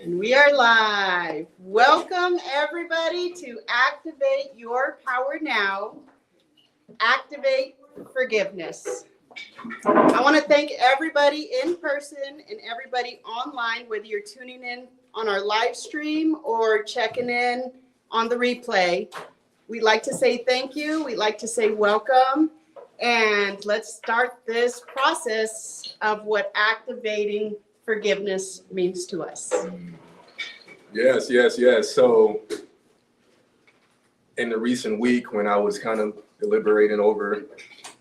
And we are live. Welcome everybody to Activate Your Power Now. Activate Forgiveness. I want to thank everybody in person and everybody online, whether you're tuning in on our live stream or checking in on the replay. We'd like to say thank you. We'd like to say welcome. And let's start this process of what activating forgiveness means to us. Yes. So in the recent week, when I was kind of deliberating over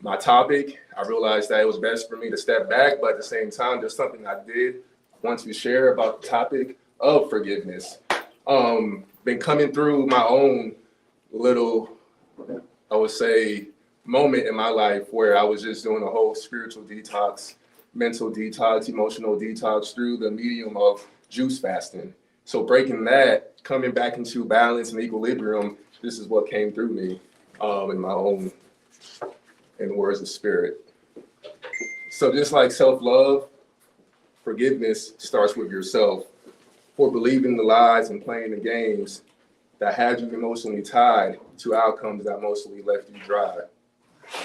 my topic, I realized that it was best for me to step back, but at the same time, there's something I did want to share about the topic of forgiveness. Been coming through my own little, I would say, moment in my life where I was just doing a whole spiritual detox, mental detox, emotional detox through the medium of juice fasting. So breaking that, coming back into balance and equilibrium, this is what came through me in my own, in the words of spirit. So just like self-love, forgiveness starts with yourself for believing the lies and playing the games that had you emotionally tied to outcomes that mostly left you dry.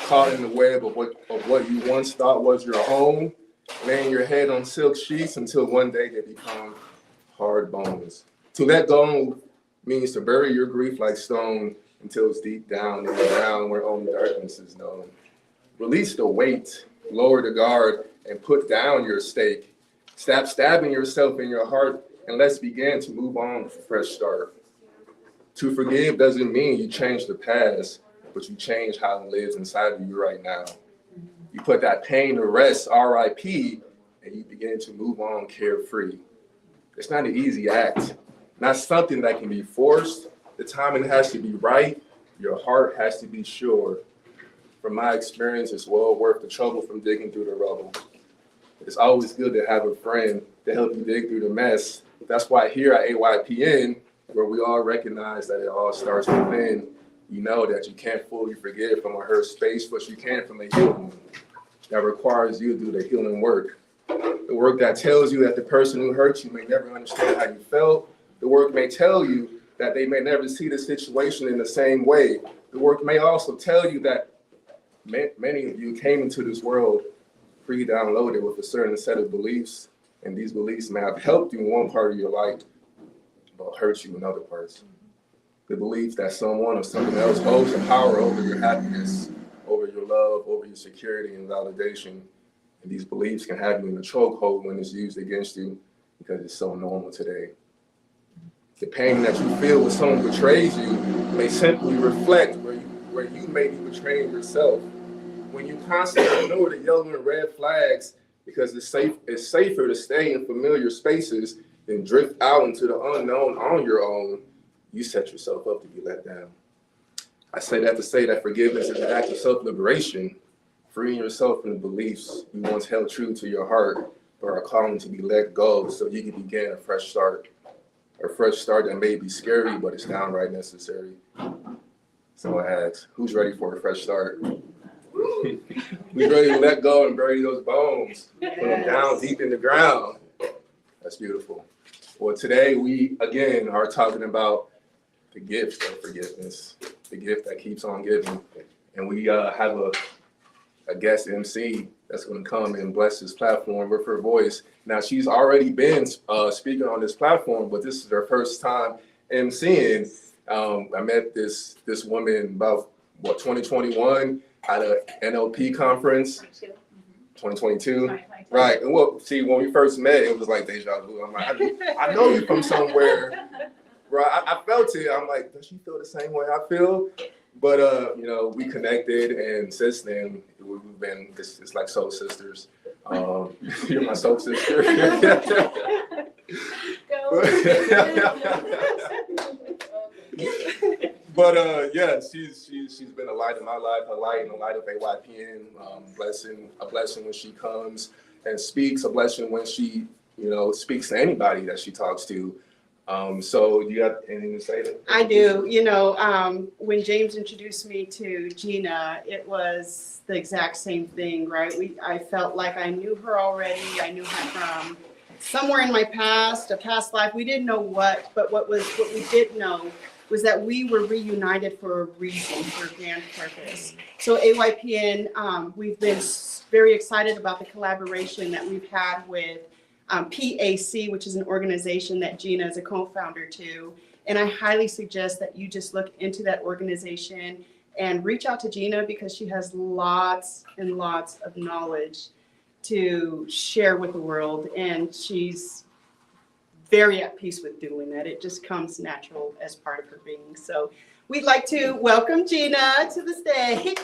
Caught in the web of what you once thought was your home, laying your head on silk sheets until one day they become hard bones. To let go means to bury your grief like stone until it's deep down in the ground where only darkness is known. Release the weight, lower the guard, and put down your stake. Stop stabbing yourself in your heart, and let's begin to move on with a fresh start. To forgive doesn't mean you change the past, but you change how it lives inside of you right now. You put that pain to rest, RIP, and you begin to move on carefree. It's not an easy act, not something that can be forced. The timing has to be right. Your heart has to be sure. From my experience, it's well worth the trouble from digging through the rubble. It's always good to have a friend to help you dig through the mess. That's why here at AYPN, where we all recognize that it all starts within, you know that you can't fully forgive from a hurt space, but you can from a healing that requires you to do the healing work. The work that tells you that the person who hurt you may never understand how you felt. The work may tell you that they may never see the situation in the same way. The work may also tell you that many of you came into this world pre-downloaded with a certain set of beliefs, and these beliefs may have helped you in one part of your life, but hurt you in other parts. The belief that someone or something else holds the power over your happiness, over your love, over your security and validation. And these beliefs can have you in a chokehold when it's used against you because it's so normal today. The pain that you feel when someone betrays you may simply reflect where you may be betraying yourself. When you constantly ignore the yellow and red flags because it's safer to stay in familiar spaces than drift out into the unknown on your own, you set yourself up to be let down. I say that to say that forgiveness is an act of self-liberation, freeing yourself from the beliefs you once held true to your heart, but are calling to be let go so you can begin a fresh start. A fresh start that may be scary, but it's downright necessary. So I ask, who's ready for a fresh start? Who's ready to let go and bury those bones, put them down deep in the ground? That's beautiful. Well, today we, again, are talking about the gift of forgiveness, the gift that keeps on giving. And we have a guest MC that's going to come and bless this platform with her voice. Now, she's already been speaking on this platform, but this is her first time MCing. I met this woman about, 2021 at a NLP conference. 2022. Right. And see, when we first met, it was like deja vu. I'm like, I know you from somewhere. Right. I felt it. I'm like, does she feel the same way I feel? But we connected, and since then we've been it's like soul sisters. You're my soul sister. But yeah, she's been a light in my life, a light in the light of AYPN. A blessing when she comes and speaks, a blessing when she speaks to anybody that she talks to. So you have anything to say? I do. When James introduced me to Gina, it was the exact same thing, right? I felt like I knew her already. I knew her from somewhere in my past, a past life, we didn't know what, but what we did know was that we were reunited for a reason, for a grand purpose. So AYPN, we've been very excited about the collaboration that we've had with PAC, which is an organization that Gina is a co-founder to. And I highly suggest that you just look into that organization and reach out to Gina, because she has lots and lots of knowledge to share with the world. And she's very at peace with doing that. It just comes natural as part of her being. So we'd like to welcome Gina to the stage.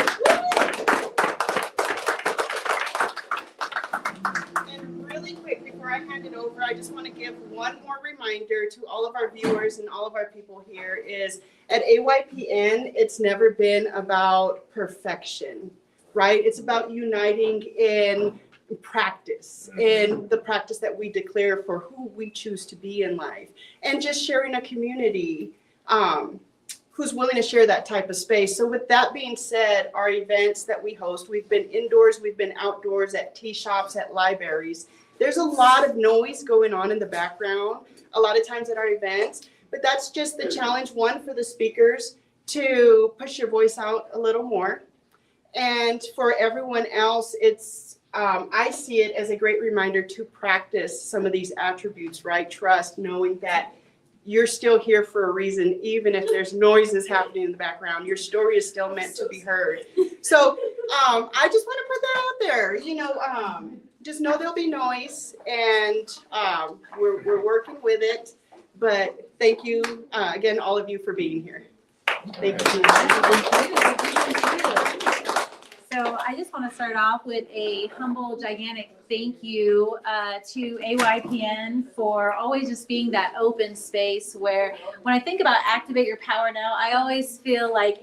And really quick, before I hand it over, I just want to give one more reminder to all of our viewers and all of our people here is at AYPN, it's never been about perfection, right? It's about uniting in practice, in the practice that we declare for who we choose to be in life, and just sharing a community who's willing to share that type of space. So with that being said, our events that we host, we've been indoors, we've been outdoors, at tea shops, at libraries. There's a lot of noise going on in the background a lot of times at our events, but that's just the challenge, one, for the speakers to push your voice out a little more. And for everyone else, it's I see it as a great reminder to practice some of these attributes, right? Trust, knowing that you're still here for a reason, even if there's noises happening in the background. Your story is still meant to be heard. So I just want to put that out there. You know, just know there'll be noise, and we're working with it. But thank you again, all of you, for being here. Thank you. So I just want to start off with a humble, gigantic thank you to AYPN for always just being that open space where when I think about Activate Your Power Now, I always feel like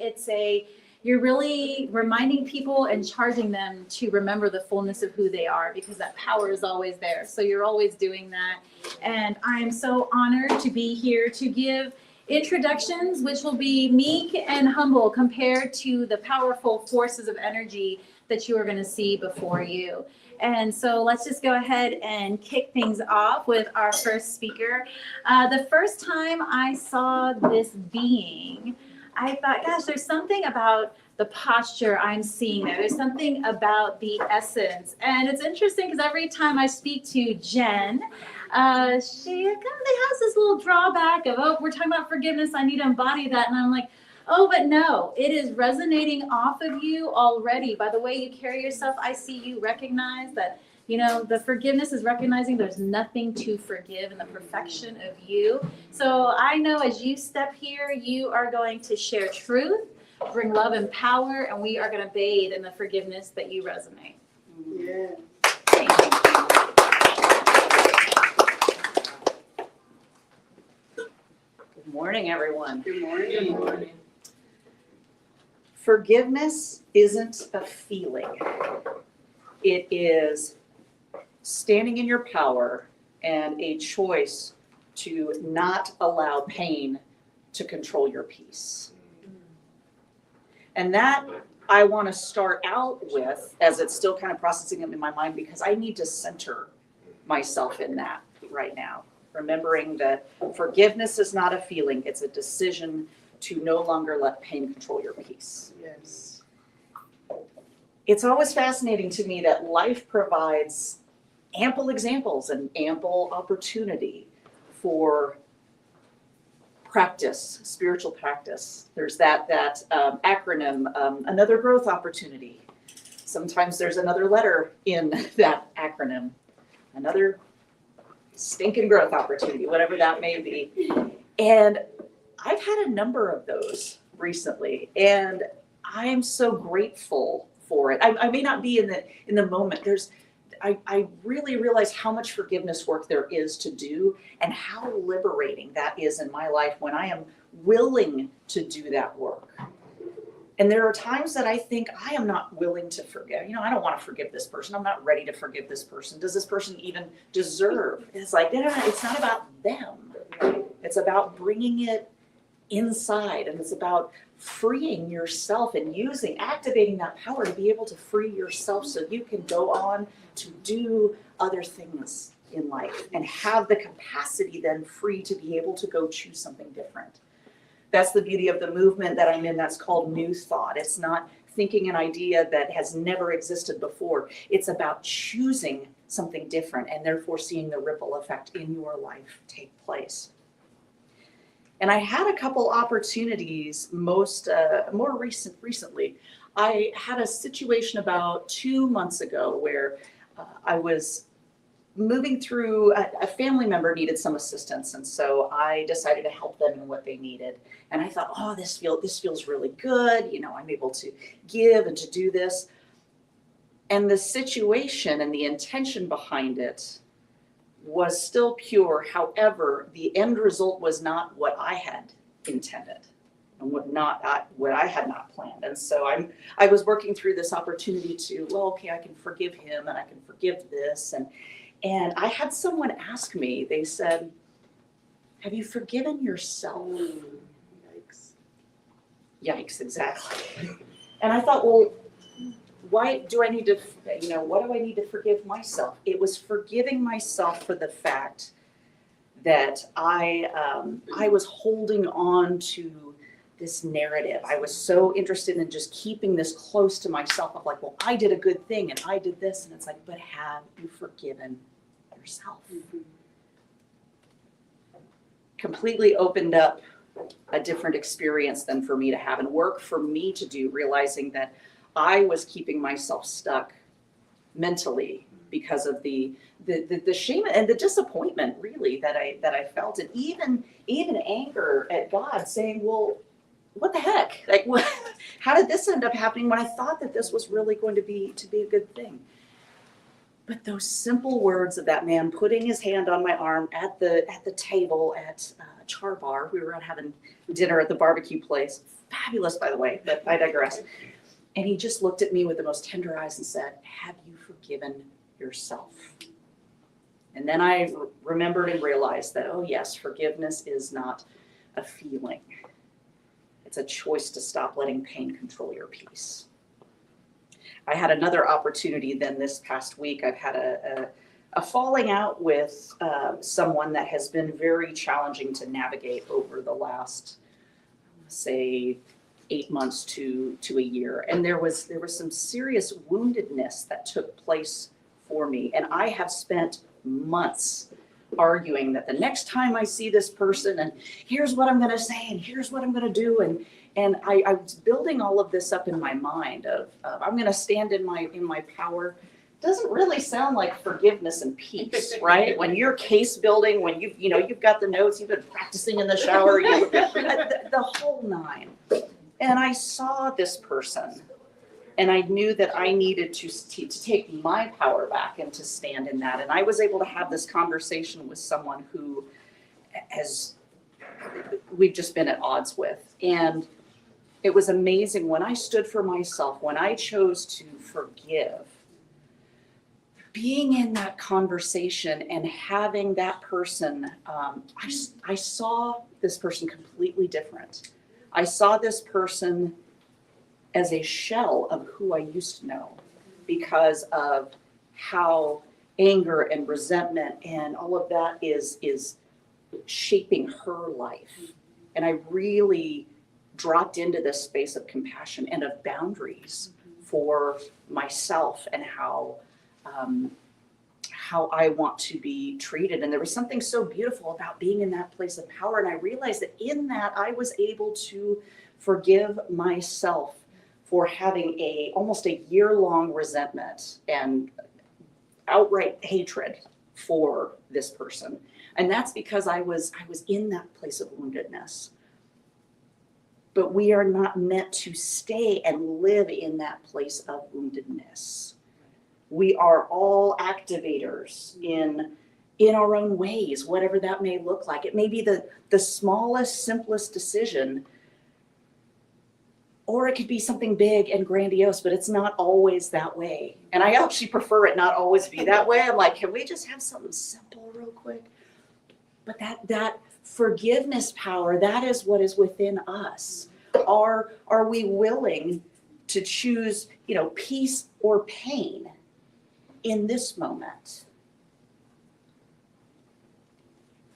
you're really reminding people and charging them to remember the fullness of who they are, because that power is always there. So you're always doing that. And I'm so honored to be here to give introductions, which will be meek and humble compared to the powerful forces of energy that you are going to see before you. And so let's just go ahead and kick things off with our first speaker. The first time I saw this being, I thought, gosh, there's something about the posture I'm seeing there. There's something about the essence. And it's interesting because every time I speak to Jen, she kind of has this little drawback of, oh, we're talking about forgiveness, I need to embody that. And I'm like, oh, but no, it is resonating off of you already. By the way you carry yourself, I see you recognize that, you know, the forgiveness is recognizing there's nothing to forgive in the perfection of you. So I know as you step here, you are going to share truth, bring love and power, and we are going to bathe in the forgiveness that you resonate. Yeah. Thank you. Good morning, everyone. Good morning. Good morning. Forgiveness isn't a feeling. It is standing in your power and a choice to not allow pain to control your peace. And that I want to start out with, as it's still kind of processing in my mind, because I need to center myself in that right now. Remembering that forgiveness is not a feeling, it's a decision to no longer let pain control your peace. Yes. It's always fascinating to me that life provides ample examples and ample opportunity for practice, spiritual practice. There's that acronym, another growth opportunity. Sometimes there's another letter in that acronym, another stinking growth opportunity, whatever that may be. And I've had a number of those recently, and I'm so grateful for it. I may not be in the moment. I really realize how much forgiveness work there is to do, and how liberating that is in my life when I am willing to do that work. And there are times that I think I am not willing to forgive. You know, I don't want to forgive this person. I'm not ready to forgive this person. Does this person even deserve? It's like, no, it's not about them. It's about bringing it inside, and it's about freeing yourself and activating that power to be able to free yourself so you can go on to do other things in life and have the capacity then free to be able to go choose something different. That's the beauty of the movement that I'm in. That's called New Thought. It's not thinking an idea that has never existed before. It's about choosing something different and therefore seeing the ripple effect in your life take place. And I had a couple opportunities more recently. I had a situation about 2 months ago where I was moving through, a family member needed some assistance, and so I decided to help them in what they needed. And I thought, oh, this feels really good. You know, I'm able to give and to do this. And the situation and the intention behind it was still pure. However, the end result was not what I had intended and what I had not planned. And so I was working through this opportunity to, well, okay, I can forgive him and I can forgive this. And I had someone ask me, they said, have you forgiven yourself? Yikes. Yikes, exactly. And I thought, well, why do I need to, what do I need to forgive myself? It was forgiving myself for the fact that I was holding on to this narrative. I was so interested in just keeping this close to myself of like, well, I did a good thing and I did this. And it's like, but have you forgiven yourself? Mm-hmm. Completely opened up a different experience than for me to have and work for me to do, realizing that I was keeping myself stuck mentally because of the shame and the disappointment really that I felt, and even anger at God, saying, well, what the heck? Like, what, how did this end up happening when I thought that this was really going to be a good thing? But those simple words of that man putting his hand on my arm at the table at Char Bar, we were out having dinner at the barbecue place, fabulous by the way, but I digress. And he just looked at me with the most tender eyes and said, have you forgiven yourself? And then I remembered and realized that, oh yes, forgiveness is not a feeling. It's a choice to stop letting pain control your peace. I had another opportunity then this past week. I've had a falling out with someone that has been very challenging to navigate over the last, say, 8 months to a year. And there was some serious woundedness that took place for me. And I have spent months arguing that the next time I see this person, and here's what I'm going to say, and here's what I'm going to do. And I was building all of this up in my mind of I'm going to stand in my power. Doesn't really sound like forgiveness and peace, right? When you're case building, when you've got the notes, you've been practicing in the shower, the whole nine. And I saw this person, and I knew that I needed to take my power back and to stand in that. And I was able to have this conversation with someone who we've just been at odds with. And it was amazing when I stood for myself, when I chose to forgive, being in that conversation and having that person, I saw this person completely different. I saw this person as a shell of who I used to know because of how anger and resentment and all of that is shaping her life. And I really dropped into this space of compassion and of boundaries for myself and how I want to be treated. And there was something so beautiful about being in that place of power. And I realized that in that I was able to forgive myself for having almost a year-long resentment and outright hatred for this person. And that's because I was in that place of woundedness. But we are not meant to stay and live in that place of woundedness. We are all activators in our own ways, whatever that may look like. It may be the smallest, simplest decision, or it could be something big and grandiose, but it's not always that way. And I actually prefer it not always be that way. I'm like, can we just have something simple real quick? But that forgiveness power, that is what is within us. Are we willing to choose, peace or pain in this moment?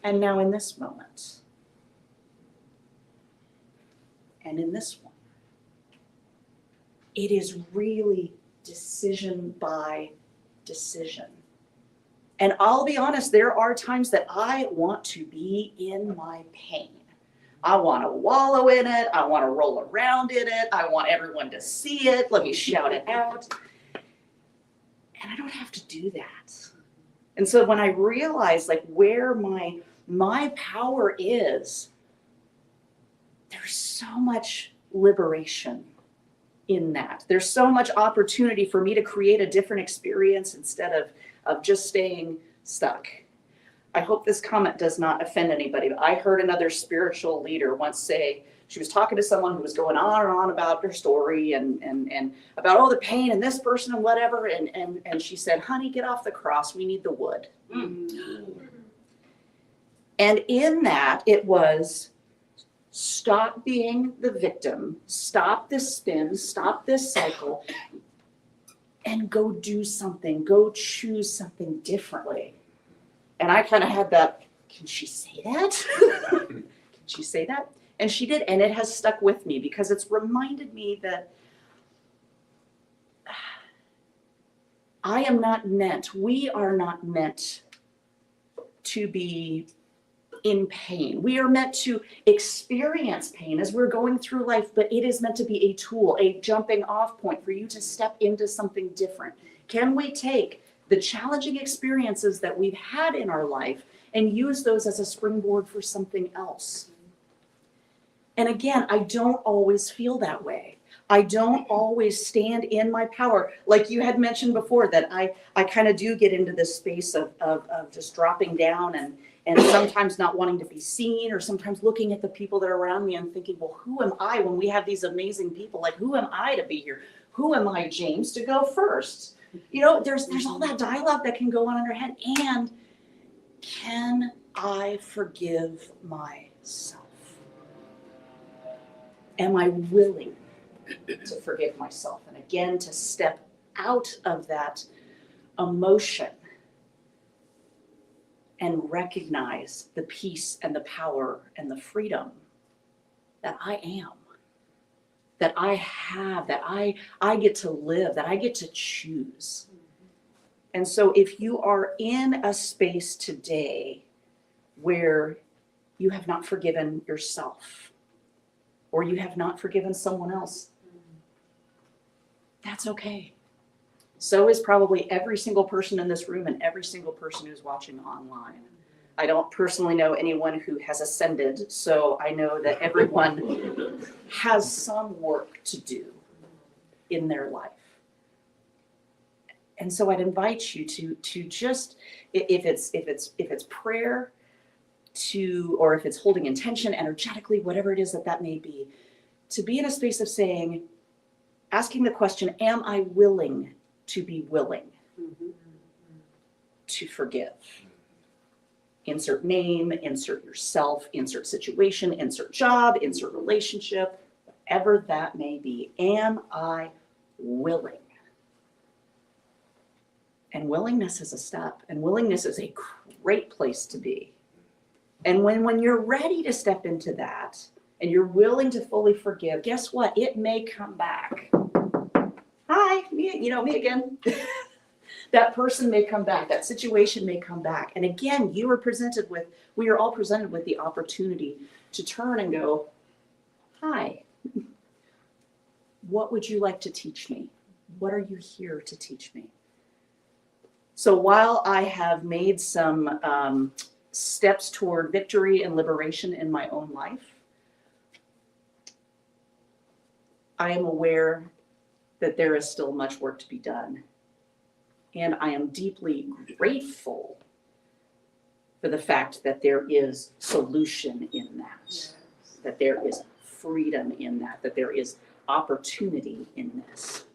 And now in this moment. And in this one. It is really decision by decision. And I'll be honest, there are times that I want to be in my pain. I want to wallow in it. I want to roll around in it. I want everyone to see it. Let me shout it out. And I don't have to do that. And so when I realize like where my power is, there's so much liberation in that. There's so much opportunity for me to create a different experience instead of just staying stuck. I hope this comment does not offend anybody, but I heard another spiritual leader once say, she was talking to someone who was going on and on about her story and about all the pain and this person and whatever, and she said, honey, get off the cross, we need the wood. And in that, it was, stop being the victim, stop this spin, stop this cycle, and go do something, go choose something differently. And I kind of had that, can she say that? Can she say that? And she did, and it has stuck with me because it's reminded me that we are not meant to be in pain. We are meant to experience pain as we're going through life, but it is meant to be a tool, a jumping off point for you to step into something different. Can we take the challenging experiences that we've had in our life and use those as a springboard for something else? And again, I don't always feel that way. I don't always stand in my power. Like you had mentioned before, that I kind of do get into this space of just dropping down and sometimes not wanting to be seen, or sometimes looking at the people that are around me and thinking, well, who am I when we have these amazing people? Like, who am I to be here? Who am I, James, to go first? You know, there's all that dialogue that can go on in your head. And can I forgive myself? Am I willing to forgive myself? And again, to step out of that emotion and recognize the peace and the power and the freedom that I am, that I have, that I get to live, that I get to choose. And so if you are in a space today where you have not forgiven yourself, or you have not forgiven someone else, that's okay. So is probably every single person in this room and every single person who's watching online. I don't personally know anyone who has ascended, so I know that everyone has some work to do in their life. And so I'd invite you to just, if it's prayer, or if it's holding intention energetically, whatever it is that may be, to be in a space of saying, asking the question, am I willing to be willing to forgive? Insert name, insert yourself, insert situation, insert job, insert relationship, whatever that may be. Am I willing? And willingness is a step, and willingness is a great place to be. And when you're ready to step into that and you're willing to fully forgive, guess what? It may come back. Hi, me again. That person may come back. That situation may come back. And again, we are all presented with the opportunity to turn and go, hi, what would you like to teach me? What are you here to teach me? So while I have made some steps toward victory and liberation in my own life, I am aware that there is still much work to be done. And I am deeply grateful for the fact that there is solution in that there is freedom in that there is opportunity in this.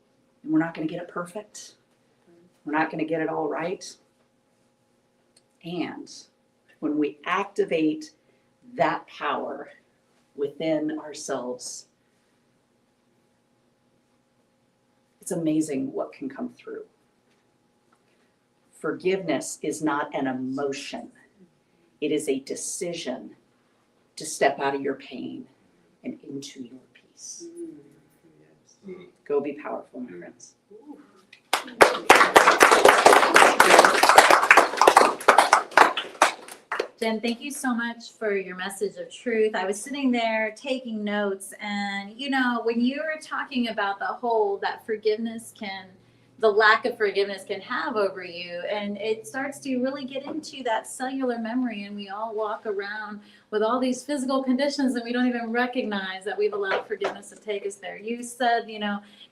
And we're not going to get it perfect. We're not going to get it all right. And when we activate that power within ourselves, it's amazing what can come through. Forgiveness is not an emotion. It is a decision to step out of your pain and into your peace. Go be powerful, my friends. Jen, thank you so much for your message of truth. I was sitting there taking notes, and when you were talking about that forgiveness the lack of forgiveness can have over you, and it starts to really get into that cellular memory, and we all walk around with all these physical conditions and we don't even recognize that we've allowed forgiveness to take us there. You said,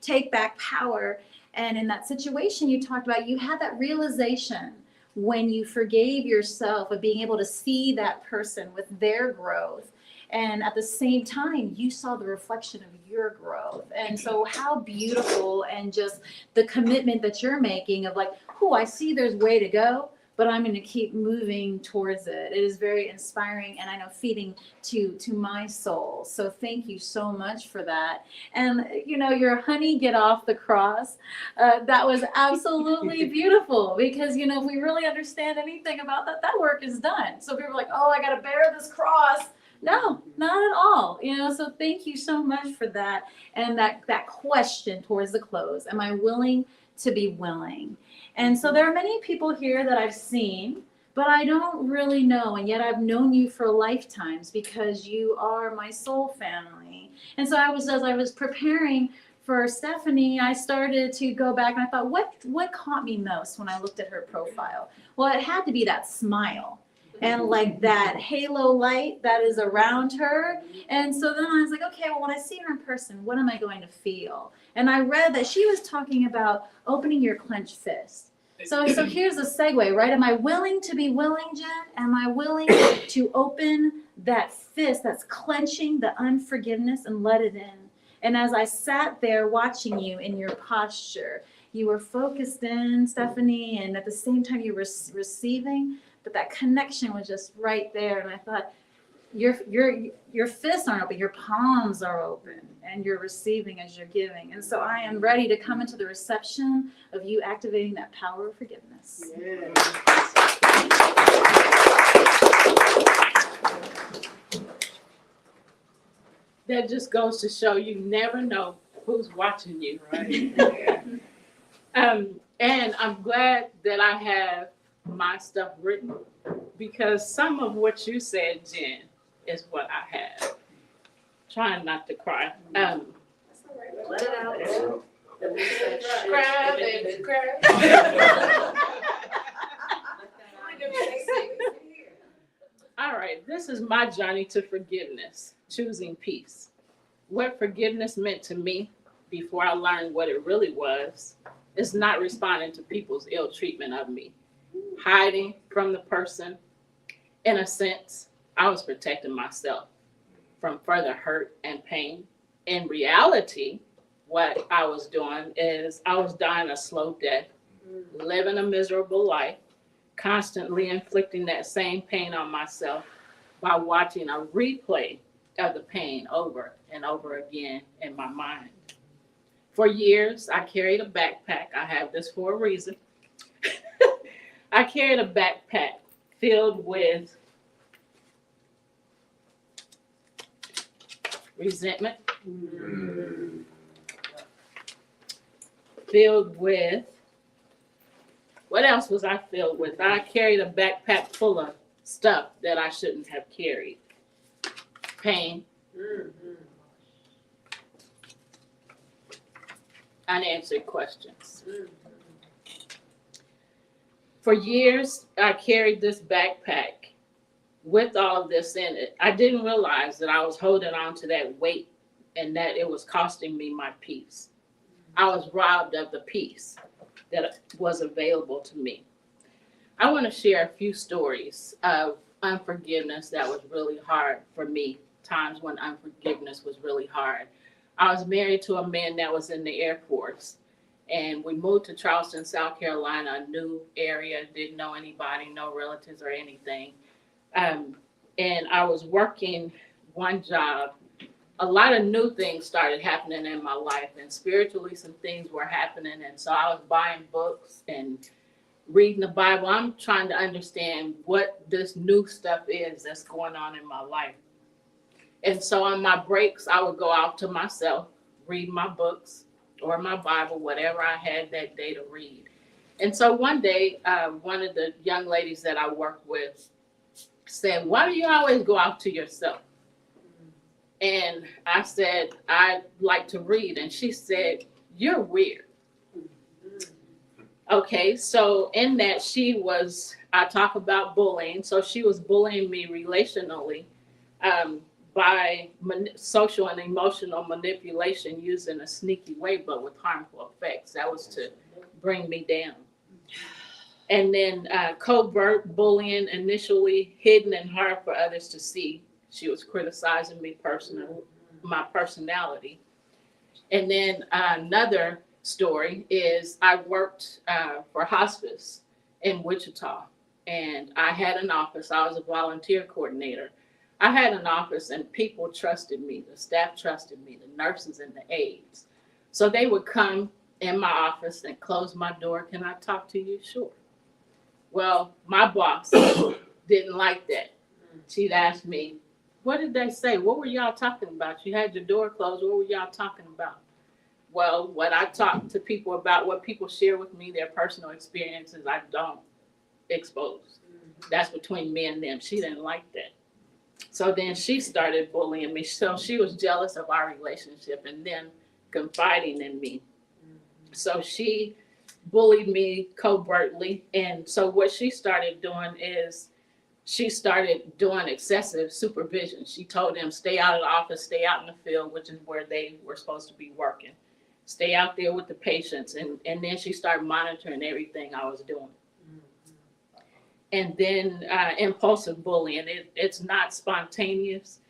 take back power, and in that situation you talked about, you had that realization when you forgave yourself of being able to see that person with their growth. And at the same time, you saw the reflection of your growth. And so how beautiful, and just the commitment that you're making of like, I see there's way to go, but I'm going to keep moving towards it. It is very inspiring, and I know feeding to my soul. So thank you so much for that. And your honey get off the cross, that was absolutely beautiful, because if we really understand anything about that work is done. So people are like, I got to bear this cross. No, not at all. So thank you so much for that. And that question towards the close, am I willing to be willing? And so there are many people here that I've seen, but I don't really know. And yet I've known you for lifetimes, because you are my soul family. And so as I was preparing for Stephanie, I started to go back, and I thought, what caught me most when I looked at her profile? Well, it had to be that smile. And like that halo light that is around her. And so then I was like, okay, well, when I see her in person, what am I going to feel? And I read that she was talking about opening your clenched fist. So here's a segue, right? Am I willing to be willing, Jen? Am I willing to open that fist that's clenching the unforgiveness and let it in? And as I sat there watching you in your posture, you were focused in, Stephanie, and at the same time you were receiving. But that connection was just right there. And I thought, your fists aren't open, your palms are open, and you're receiving as you're giving. And so I am ready to come into the reception of you activating that power of forgiveness. Yes. That just goes to show you never know who's watching you, right? And I'm glad that I have my stuff written, because some of what you said, Jen, is what I have. Trying not to cry. Let it out. Cry, baby, cry. All right, this is my journey to forgiveness, choosing peace. What forgiveness meant to me before I learned what it really was is not responding to people's ill treatment of me, hiding from the person. In a sense, I was protecting myself from further hurt and pain. In reality, what I was doing is I was dying a slow death, living a miserable life, constantly inflicting that same pain on myself by watching a replay of the pain over and over again in my mind. For years, I carried a backpack. I have this for a reason. I carried a backpack filled with resentment, filled with, what else was I filled with? I carried a backpack full of stuff that I shouldn't have carried. Pain, unanswered questions. For years, I carried this backpack with all of this in it. I didn't realize that I was holding on to that weight and that it was costing me my peace. I was robbed of the peace that was available to me. I want to share a few stories of unforgiveness that was really hard for me, times when unforgiveness was really hard. I was married to a man that was in the Air Force, and we moved to Charleston, South Carolina, a new area, didn't know anybody, no relatives or anything. And I was working one job. A lot of new things started happening in my life, and spiritually some things were happening. And so I was buying books and reading the Bible. I'm trying to understand what this new stuff is that's going on in my life. And so on my breaks, I would go out to myself, read my books or my Bible, whatever I had that day to read. And so one day, one of the young ladies that I work with said, "Why do you always go out to yourself?" And I said, "I like to read." And she said, "You're weird." Okay, so in that I talk about bullying. So she was bullying me relationally by social and emotional manipulation used in a sneaky way, but with harmful effects. That was to bring me down. And then covert bullying, initially hidden and hard for others to see. She was criticizing me personally, my personality. And then another story is I worked for hospice in Wichita, and I had an office. I was a volunteer coordinator. I had an office, and people trusted me. The staff trusted me, the nurses and the aides. So they would come in my office and close my door. "Can I talk to you?" "Sure." Well, my boss didn't like that. She'd ask me, "What did they say? What were y'all talking about? You had your door closed. What were y'all talking about?" Well, what I talk to people about, what people share with me, their personal experiences, I don't expose. That's between me and them. She didn't like that. So then she started bullying me. So she was jealous of our relationship and then confiding in me. So she bullied me covertly. And so what she started doing is she started doing excessive supervision. She told them, "Stay out of the office, stay out in the field," which is where they were supposed to be working. "Stay out there with the patients." And then she started monitoring everything I was doing. And then impulsive bullying. It's not spontaneous.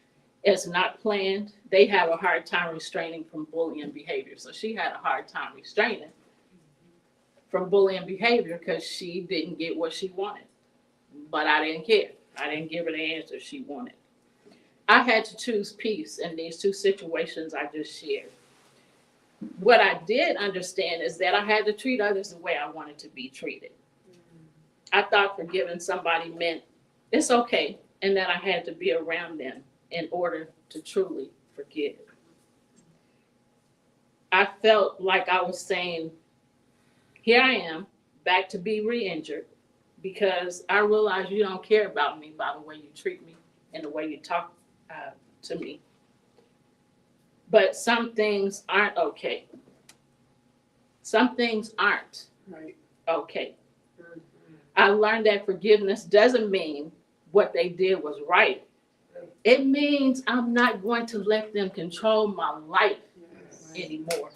It's not planned. They have a hard time restraining from bullying behavior. So she had a hard time restraining from bullying behavior because she didn't get what she wanted. But I didn't care. I didn't give her the answer she wanted. I had to choose peace in these two situations I just shared. What I did understand is that I had to treat others the way I wanted to be treated. I thought forgiving somebody meant it's okay, and that I had to be around them in order to truly forgive. I felt like I was saying, "Here I am, back to be re-injured, because I realize you don't care about me by the way you treat me and the way you talk to me. But some things aren't okay. Some things aren't okay." I learned that forgiveness doesn't mean what they did was right. It means I'm not going to let them control my life anymore.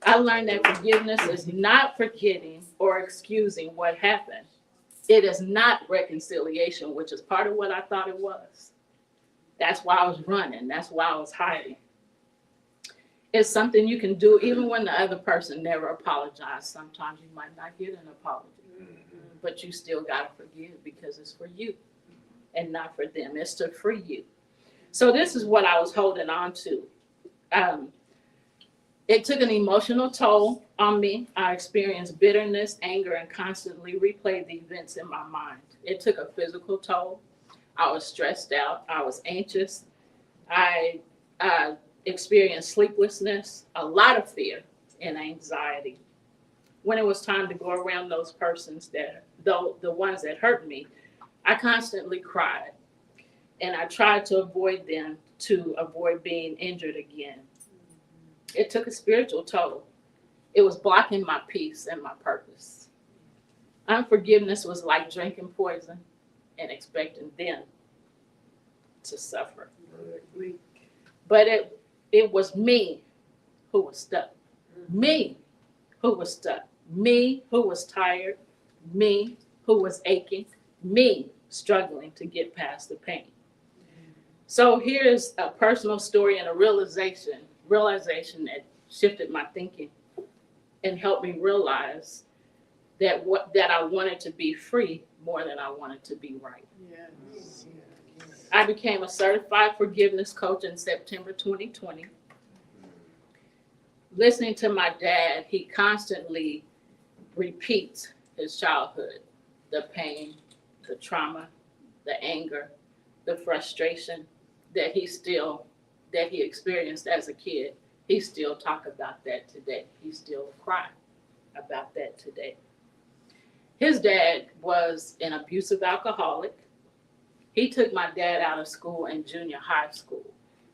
I learned that forgiveness is not forgetting or excusing what happened. It is not reconciliation, which is part of what I thought it was. That's why I was running. That's why I was hiding. It's something you can do even when the other person never apologized. Sometimes you might not get an apology, but you still got to forgive because it's for you and not for them. It's to free you. So this is what I was holding on to. It took an emotional toll on me. I experienced bitterness, anger, and constantly replayed the events in my mind. It took a physical toll. I was stressed out. I was anxious. I experienced sleeplessness, a lot of fear and anxiety. When it was time to go around those persons the ones that hurt me, I constantly cried. And I tried to avoid them to avoid being injured again. It took a spiritual toll. It was blocking my peace and my purpose. Unforgiveness was like drinking poison and expecting them to suffer. But it was me who was stuck. Me who was stuck. Me who was tired. Me who was aching. Me struggling to get past the pain. So here's a personal story and a realization that shifted my thinking and helped me realize that I wanted to be free more than I wanted to be right. Yes. I became a certified forgiveness coach in September 2020. Listening to my dad, he constantly repeats his childhood, the pain, the trauma, the anger, the frustration that he experienced as a kid. He still talk about that today. He still cry about that today. His dad was an abusive alcoholic. He took my dad out of school in junior high school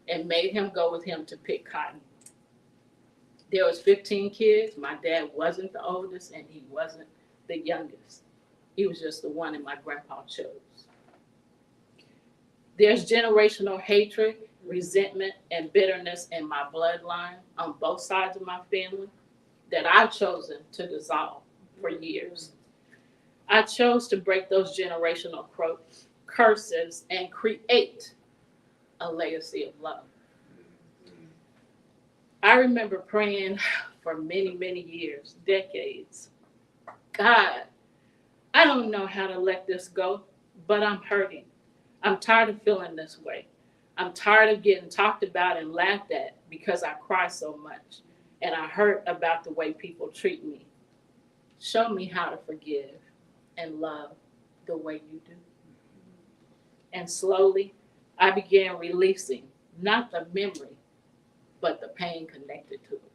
and made him go with him to pick cotton. There was 15 kids. My dad wasn't the oldest and he wasn't the youngest. He was just the one that my grandpa chose. There's generational hatred, resentment, and bitterness in my bloodline on both sides of my family that I've chosen to dissolve for years. I chose to break those generational curses and create a legacy of love. I remember praying for many, many years, decades. God, I don't know how to let this go, but I'm hurting. I'm tired of feeling this way. I'm tired of getting talked about and laughed at because I cry so much, and I hurt about the way people treat me. Show me how to forgive and love the way you do. And slowly, I began releasing not the memory, but the pain connected to it.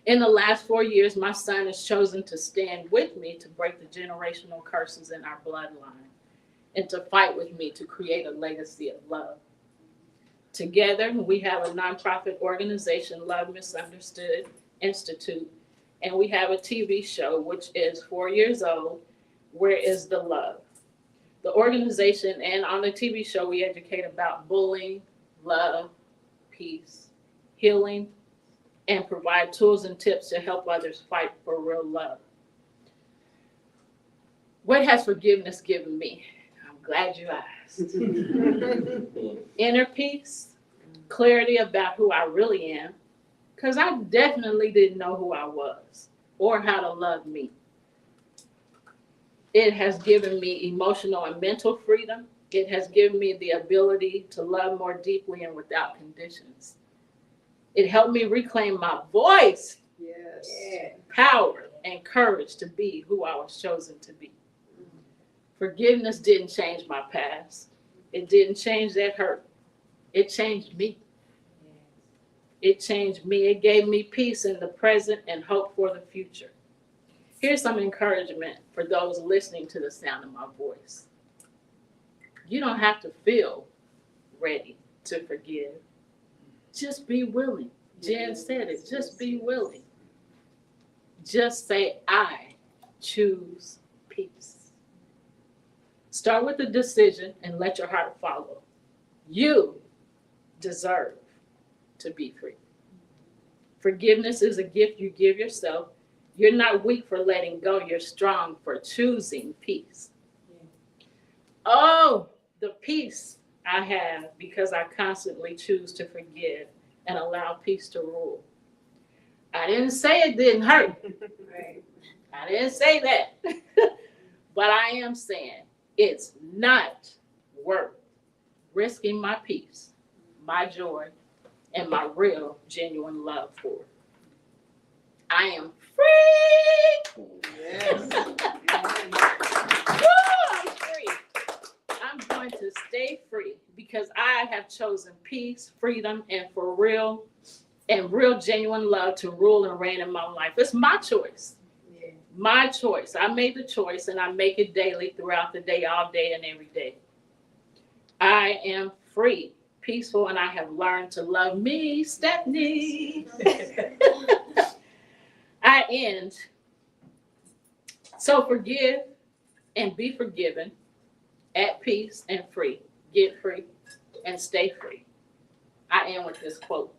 In the last 4 years, my son has chosen to stand with me to break the generational curses in our bloodline and to fight with me to create a legacy of love. Together, we have a nonprofit organization, Love Misunderstood Institute, and we have a TV show, which is 4 years old, Where is the Love? The organization and on the TV show, we educate about bullying, love, peace, healing, and provide tools and tips to help others fight for real love. What has forgiveness given me? I'm glad you asked. Inner peace, clarity about who I really am, because I definitely didn't know who I was or how to love me. It has given me emotional and mental freedom. It has given me the ability to love more deeply and without conditions. It helped me reclaim my voice, Yes. power, and courage to be who I was chosen to be. Forgiveness didn't change my past. It didn't change that hurt. It changed me. It changed me. It gave me peace in the present and hope for the future. Here's some encouragement for those listening to the sound of my voice. You don't have to feel ready to forgive. Just be willing. Jen said it. Just be willing. Just say, I choose peace. Start with a decision and let your heart follow. You deserve to be free. Forgiveness is a gift you give yourself. You're not weak for letting go. You're strong for choosing peace. Oh, the peace I have because I constantly choose to forgive and allow peace to rule. I didn't say it didn't hurt. I didn't say that. But I am saying it's not worth risking my peace, my joy, and my real, genuine love for. I am free. Yes. Woo, I'm free. I'm going to stay free because I have chosen peace, freedom, and real genuine love to rule and reign in my life. It's my choice. My choice. I made the choice and I make it daily throughout the day, all day and every day. I am free, peaceful, and I have learned to love me, Stephanie. I end. So forgive and be forgiven, at peace and free. Get free and stay free. I end with this quote.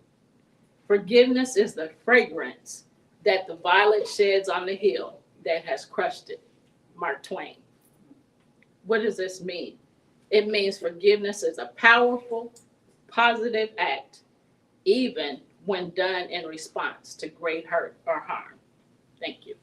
Forgiveness is the fragrance that the violet sheds on the hill that has crushed it. Mark Twain. What does this mean? It means forgiveness is a powerful, positive act, even when done in response to great hurt or harm. Thank you.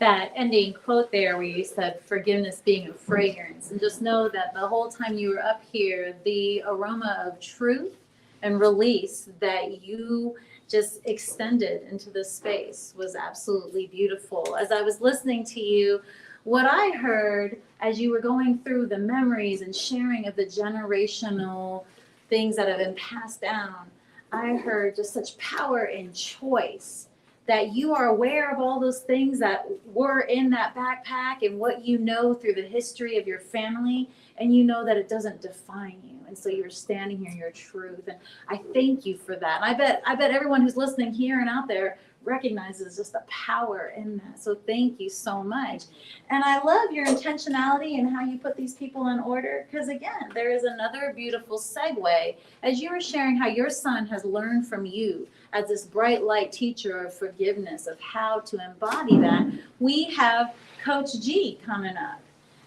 that ending quote there where you said forgiveness being a fragrance, and just know that the whole time you were up here, the aroma of truth and release that you just extended into this space was absolutely beautiful. As I was listening to you, what I heard as you were going through the memories and sharing of the generational things that have been passed down, I heard just such power in choice, that you are aware of all those things that were in that backpack and what you know through the history of your family, and you know that it doesn't define you. And so you're standing here in your truth. And I thank you for that. And I bet everyone who's listening here and out there recognizes just the power in that. So thank you so much. And I love your intentionality and how you put these people in order, because again, there is another beautiful segue as you were sharing how your son has learned from you as this bright light teacher of forgiveness, of how to embody that. We have Coach G coming up.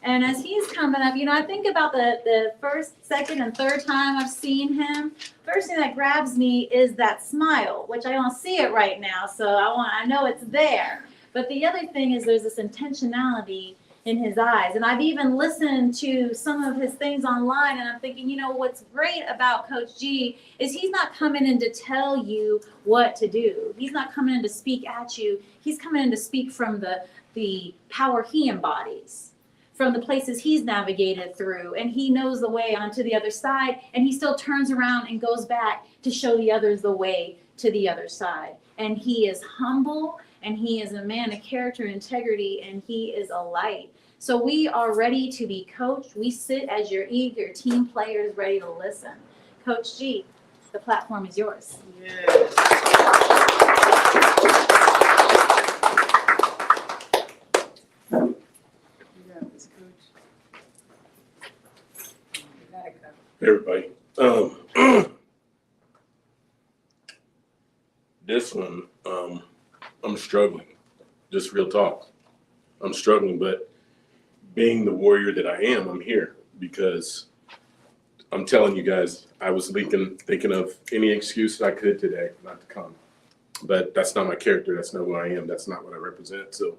And as he's coming up, I think about the first, second, and third time I've seen him. First thing that grabs me is that smile, which I don't see it right now, so I know it's there. But the other thing is there's this intentionality in his eyes. And I've even listened to some of his things online, and I'm thinking, what's great about Coach G is he's not coming in to tell you what to do. He's not coming in to speak at you. He's coming in to speak from the power he embodies, from the places he's navigated through, and he knows the way onto the other side, and he still turns around and goes back to show the others the way to the other side. And he is humble, and he is a man of character and integrity, and he is a light. So we are ready to be coached. We sit as your eager team players ready to listen. Coach G, the platform is yours. Yes. Hey everybody. This one, I'm struggling. Just real talk. I'm struggling, but being the warrior that I am, I'm here because I'm telling you guys, I was thinking of any excuse that I could today not to come. But that's not my character. That's not who I am. That's not what I represent. So,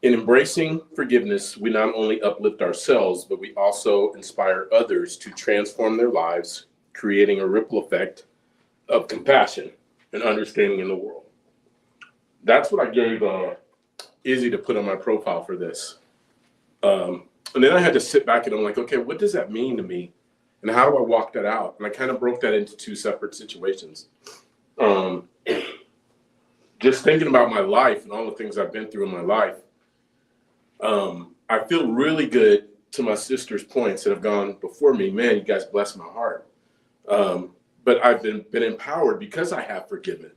in embracing forgiveness, we not only uplift ourselves, but we also inspire others to transform their lives, creating a ripple effect of compassion and understanding in the world. That's what I gave Izzy to put on my profile for this. And then I had to sit back and I'm like, okay, what does that mean to me? And how do I walk that out? And I kind of broke that into two separate situations. Just thinking about my life and all the things I've been through in my life, I feel really good to my sister's points that have gone before me. Man, you guys bless my heart. But I've been empowered because I have forgiven.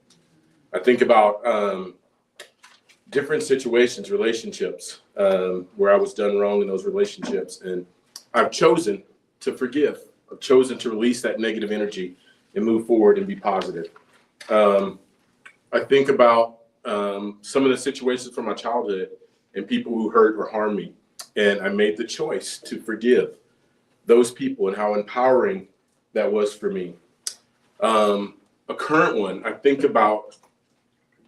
I think about different situations, relationships, where I was done wrong in those relationships. And I've chosen to forgive. I've chosen to release that negative energy and move forward and be positive. I think about some of the situations from my childhood and people who hurt or harmed me. And I made the choice to forgive those people and how empowering that was for me. A current one, I think about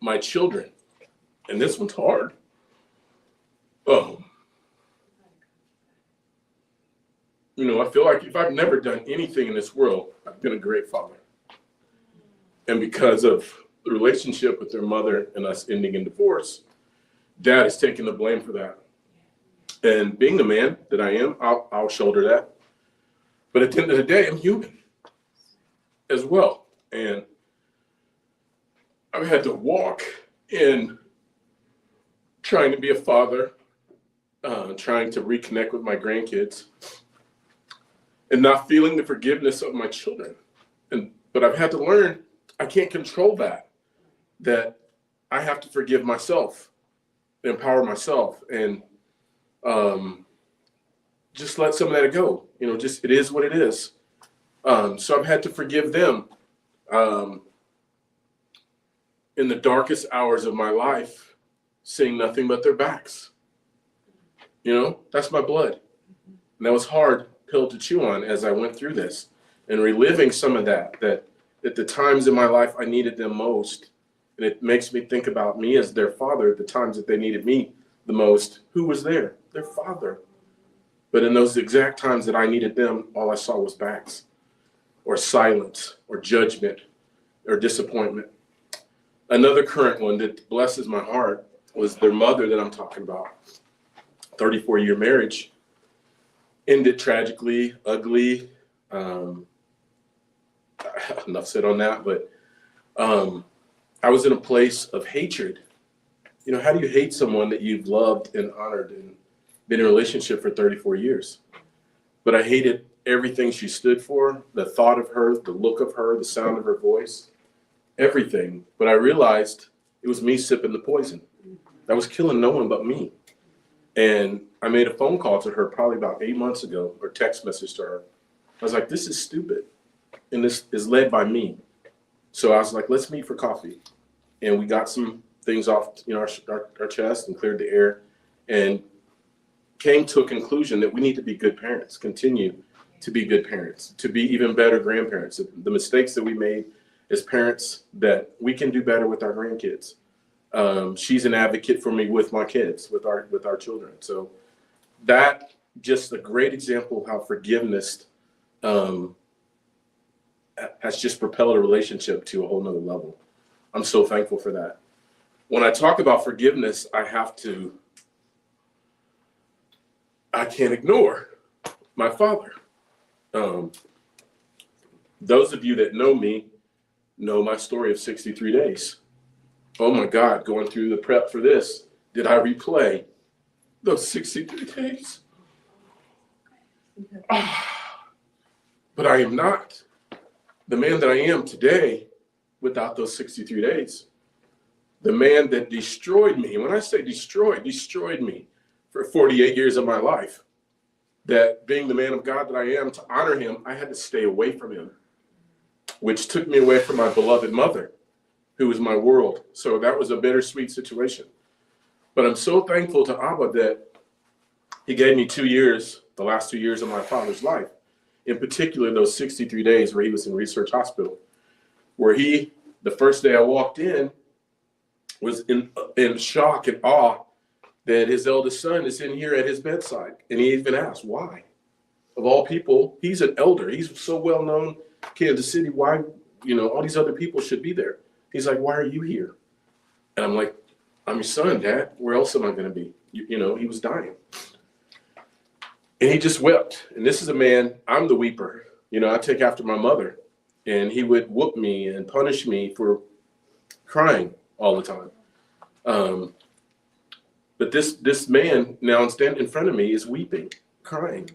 my children, and this one's hard. I feel like if I've never done anything in this world, I've been a great father. And because of the relationship with their mother and us ending in divorce, Dad is taking the blame for that. And being the man that I am, I'll shoulder that. But at the end of the day, I'm human as well. And I've had to walk in trying to be a father, trying to reconnect with my grandkids, and not feeling the forgiveness of my children. But I've had to learn I can't control that I have to forgive myself, empower myself, and just let some of that go. Just it is what it is. So I've had to forgive them in the darkest hours of my life, seeing nothing but their backs. That's my blood. And that was hard pill to chew on as I went through this and reliving some of that at the times in my life I needed them most And it makes me think about me as their father at the times that they needed me the most. Who was there? Their father. But in those exact times that I needed them, all I saw was backs or silence or judgment or disappointment. Another current one that blesses my heart was their mother that I'm talking about. 34-year marriage ended tragically, ugly. Enough said on that, but I was in a place of hatred. You know, how do you hate someone that you've loved and honored and been in a relationship for 34 years? But I hated everything she stood for, the thought of her, the look of her, the sound of her voice, everything. But I realized it was me sipping the poison. That was killing no one but me. And I made a phone call to her probably about 8 months ago, or text message to her. I was like, this is stupid. And this is led by me. So I was like, let's meet for coffee. And we got some things off, you know, our chest and cleared the air and came to a conclusion that we need to be good parents, continue to be good parents, to be even better grandparents. The mistakes that we made as parents, that we can do better with our grandkids. She's an advocate for me with my kids, with our children. So that just a great example of how forgiveness has just propelled a relationship to a whole nother level. I'm so thankful for that. When I talk about forgiveness, I can't ignore my father. Those of you that know me know my story of 63 days. Oh my God, going through the prep for this, did I replay those 63 days? But I am not the man that I am today without those 63 days. The man that destroyed me, when I say destroyed me for 48 years of my life. That being the man of God that I am, to honor him, I had to stay away from him, which took me away from my beloved mother, who was my world. So that was a bittersweet situation. But I'm so thankful to Abba that he gave me 2 years, the last 2 years of my father's life. In particular, those 63 days where he was in research hospital, where the first day I walked in, was in shock and awe that his eldest son is in here at his bedside. And he even asked, why? Of all people, he's an elder. He's so well known, Kansas City, why, all these other people should be there. He's like, why are you here? And I'm like, I'm your son, Dad. Where else am I going to be? He was dying. And he just wept. And this is a man, I'm the weeper. I take after my mother. And he would whoop me and punish me for crying all the time. But this man now standing in front of me is weeping, crying.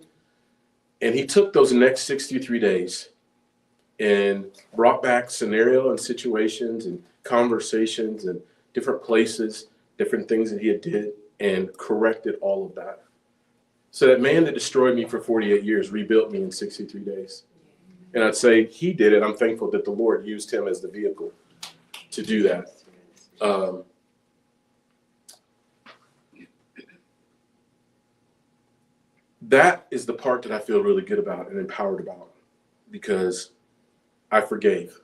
And he took those next 63 days and brought back scenario and situations and conversations and different places, different things that he had did, and corrected all of that. So that man that destroyed me for 48 years rebuilt me in 63 days. And I'd say he did it. I'm thankful that the Lord used him as the vehicle to do that. That is the part that I feel really good about and empowered about, because I forgave.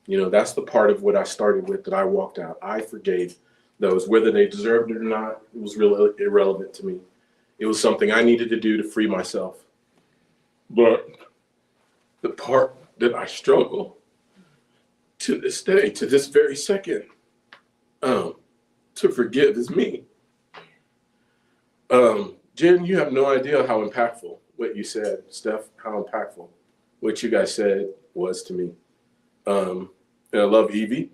That's the part of what I started with that I walked out. I forgave those, whether they deserved it or not. It was really irrelevant to me. It was something I needed to do to free myself. But the part that I struggle to this day, to this very second, to forgive is me. Jen, you have no idea how impactful what you said, Steph, how impactful what you guys said was to me. And I love Evie.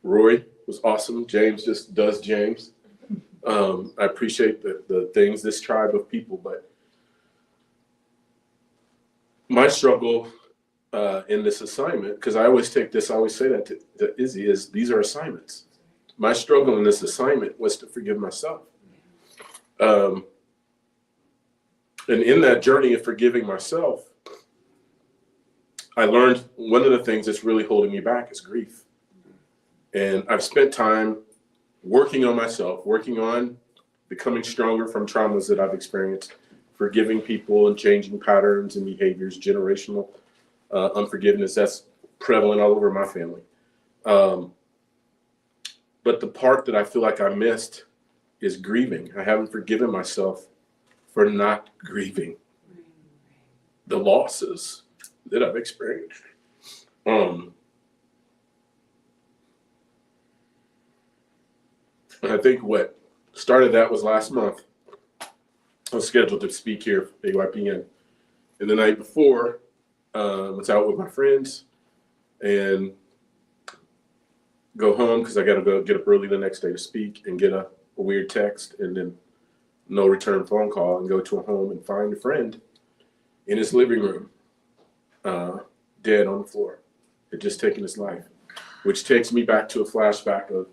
Roy was awesome. James just does James. I appreciate the things, this tribe of people, but my struggle in this assignment, because I always say that to Izzy, is these are assignments. My struggle in this assignment was to forgive myself. And in that journey of forgiving myself, I learned one of the things that's really holding me back is grief. And I've spent time working on myself, working on becoming stronger from traumas that I've experienced, forgiving people and changing patterns and behaviors, generational unforgiveness that's prevalent all over my family. But the part that I feel like I missed is grieving. I haven't forgiven myself for not grieving the losses that I've experienced. And I think what started that was last month. I was scheduled to speak here at AYPN. And the night before, I was out with my friends and go home because I got to go get up early the next day to speak, and get a weird text and then no return phone call, and go to a home and find a friend in his living room, dead on the floor. Had just taken his life, which takes me back to a flashback of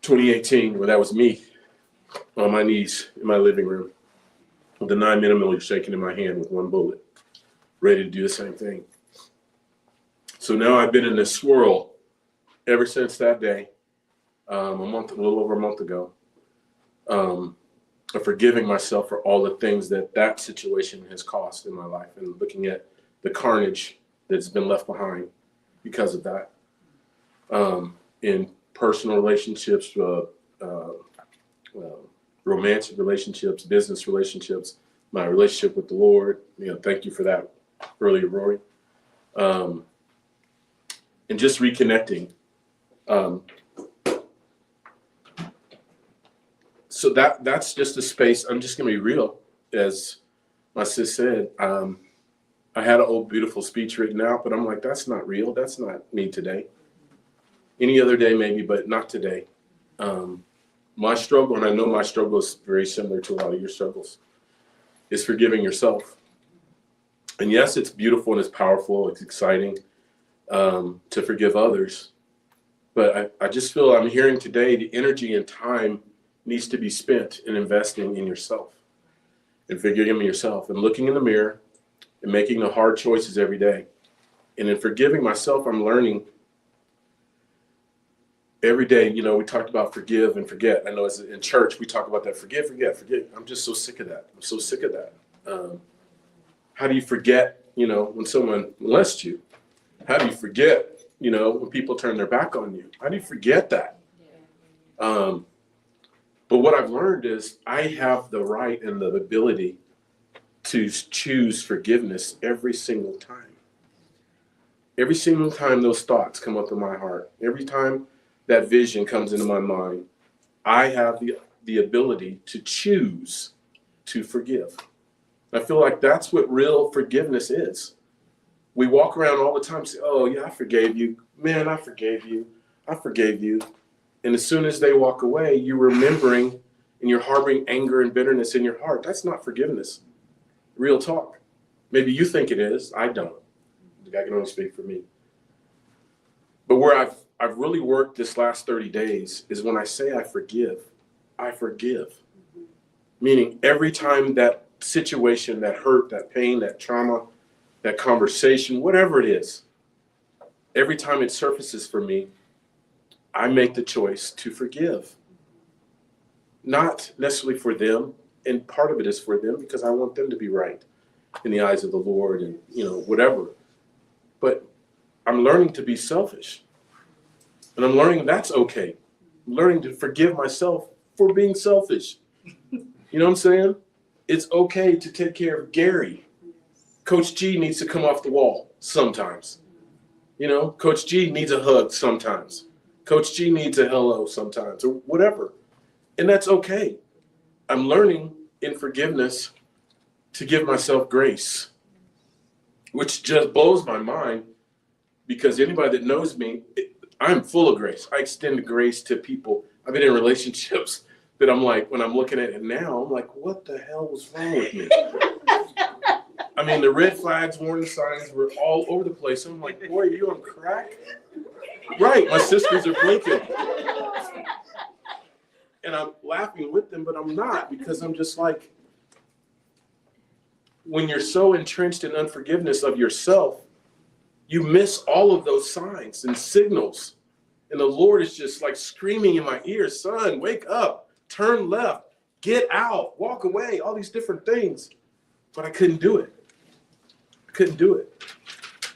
2018, where that was me on my knees in my living room with the 9mm shaking in my hand with one bullet, ready to do the same thing. So now I've been in this swirl ever since that day, a little over a month ago, of forgiving myself for all the things that situation has cost in my life, and looking at the carnage that's been left behind because of that, in personal relationships, romantic relationships, business relationships, my relationship with the Lord. Thank you for that earlier, Rory. And just reconnecting. So that's just a space. I'm just gonna be real, as my sis said. I had an old beautiful speech written out, but I'm like, that's not real. That's not me today. Any other day maybe, but not today. My struggle, and I know my struggle is very similar to a lot of your struggles, is forgiving yourself. And yes, it's beautiful and it's powerful. It's exciting to forgive others. But I just feel I'm hearing today the energy and time needs to be spent in investing in yourself and forgiving yourself and looking in the mirror and making the hard choices every day. And in forgiving myself, I'm learning every day. We talked about forgive and forget. I know as in church, we talk about that forgive, forget. I'm just so sick of that. I'm so sick of that. How do you forget, when someone molests you? How do you forget, when people turn their back on you? How do you forget that? But what I've learned is I have the right and the ability to choose forgiveness every single time. Every single time those thoughts come up in my heart, every time that vision comes into my mind, I have the ability to choose to forgive. I feel like that's what real forgiveness is. We walk around all the time and say, oh yeah, I forgave you. Man, I forgave you. I forgave you. And as soon as they walk away, you're remembering and you're harboring anger and bitterness in your heart. That's not forgiveness. Real talk. Maybe you think it is. I don't. I can only speak for me. But where I've really worked this last 30 days is when I say I forgive. Meaning every time that situation, that hurt, that pain, that trauma, that conversation, whatever it is, every time it surfaces for me, I make the choice to forgive. Not necessarily for them, and part of it is for them because I want them to be right in the eyes of the Lord and, whatever. But I'm learning to be selfish. And I'm learning that's okay. I'm learning to forgive myself for being selfish. You know what I'm saying? It's okay to take care of Gary. Coach G needs to come off the wall sometimes. Coach G needs a hug sometimes. Coach G needs a hello sometimes, or whatever. And that's okay. I'm learning in forgiveness to give myself grace, which just blows my mind because anybody that knows me, I'm full of grace. I extend grace to people. I've been in relationships that I'm like, when I'm looking at it now, I'm like, what the hell was wrong with me? I mean, the red flags, warning signs were all over the place. I'm like, boy, are you on crack? Right, my sisters are blinking. And I'm laughing with them, but I'm not, because I'm just like, when you're so entrenched in unforgiveness of yourself, you miss all of those signs and signals. And the Lord is just like screaming in my ears, son, wake up, turn left, get out, walk away, all these different things. But I couldn't do it.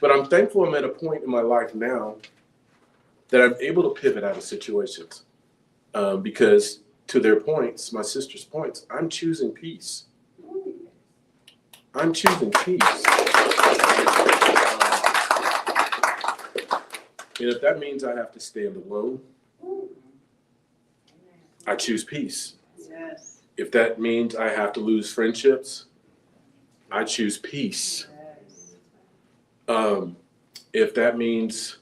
But I'm thankful I'm at a point in my life now that I'm able to pivot out of situations. Because to their points, my sister's points, I'm choosing peace. I'm choosing peace. And if that means I have to stand alone, I choose peace. Yes. If that means I have to lose friendships, I choose peace. If that means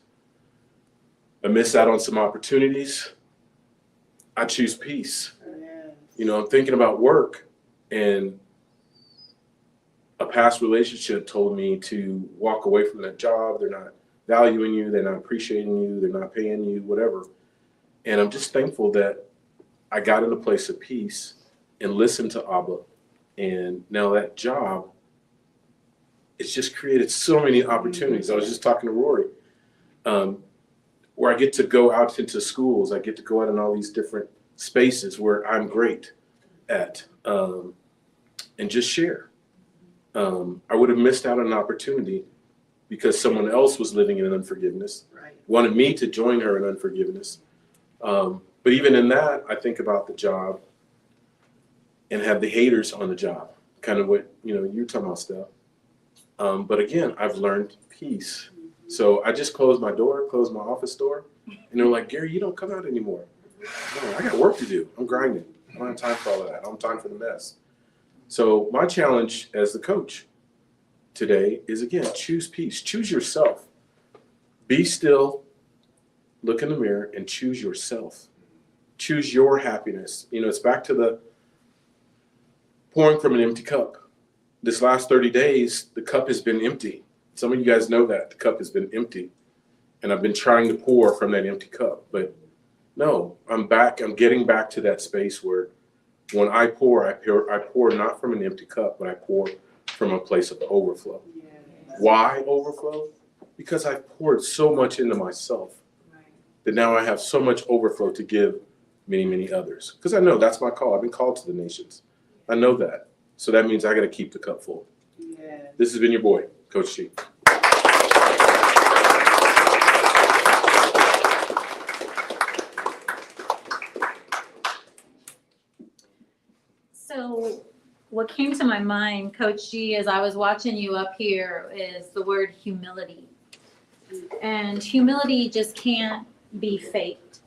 I miss out on some opportunities, I choose peace. Yes. You know, I'm thinking about work, and a past relationship told me to walk away from that job. They're not valuing you, they're not appreciating you, they're not paying you, whatever. And I'm just thankful that I got in a place of peace and listened to Abba. And now that job, it's just created so many opportunities. I was just talking to Rory, where I get to go out into schools. I get to go out in all these different spaces where I'm great at, and just share. I would have missed out on an opportunity because someone else was living in unforgiveness, Right. wanted me to join her in unforgiveness. But even in that, I think about the job and have the haters on the job, kind of what, you know, you're talking about stuff. But again, I've learned peace. So I just closed my office door, and they're like, Gary, you don't come out anymore. No, I got work to do. I'm grinding. I don't have time for all of that. I don't have time for the mess. So my challenge as the coach today is, again, choose peace. Choose yourself. Be still, look in the mirror, and choose yourself. Choose your happiness. You know, it's back to the pouring from an empty cup. This last 30 days, the cup has been empty. Some of you guys know that. The cup has been empty. And I've been trying to pour from that empty cup. But no, I'm back. I'm getting back to that space where when I pour not from an empty cup, but I pour from a place of overflow. Yes. Why overflow? Because I've poured so much into myself that now I have so much overflow to give many, many others. Because I know that's my call. I've been called to the nations. I know that. So that means I got to keep the cup full. Yes. This has been your boy, Coach G. So what came to my mind, Coach G, as I was watching you up here is the word humility. And humility just can't be faked.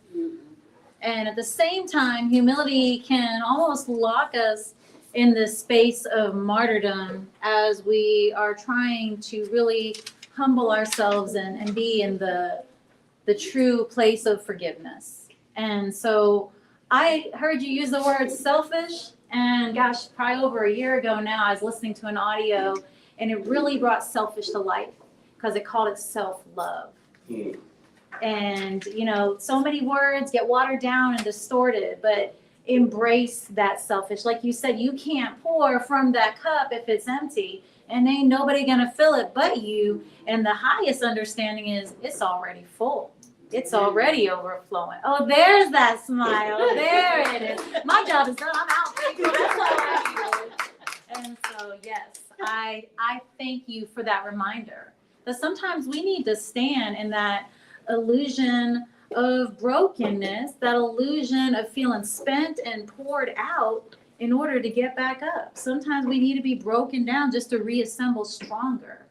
And at the same time, humility can almost lock us in this space of martyrdom as we are trying to really humble ourselves and be in the true place of forgiveness. And so I heard you use the word selfish, and gosh, probably over a year ago now, I was listening to an audio, and it really brought selfish to life because it called it self-love. And, you know, so many words get watered down and distorted, but embrace that selfish. Like you said, you can't pour from that cup if it's empty, and ain't nobody gonna fill it but you. And the highest understanding is it's already full. It's already overflowing. Oh, there's that smile. There it is. My job is done. I'm out. People. That's all I do. And so, yes, I thank you for that reminder that sometimes we need to stand in that illusion of brokenness, that illusion of feeling spent and poured out in order to get back up. Sometimes we need to be broken down just to reassemble stronger.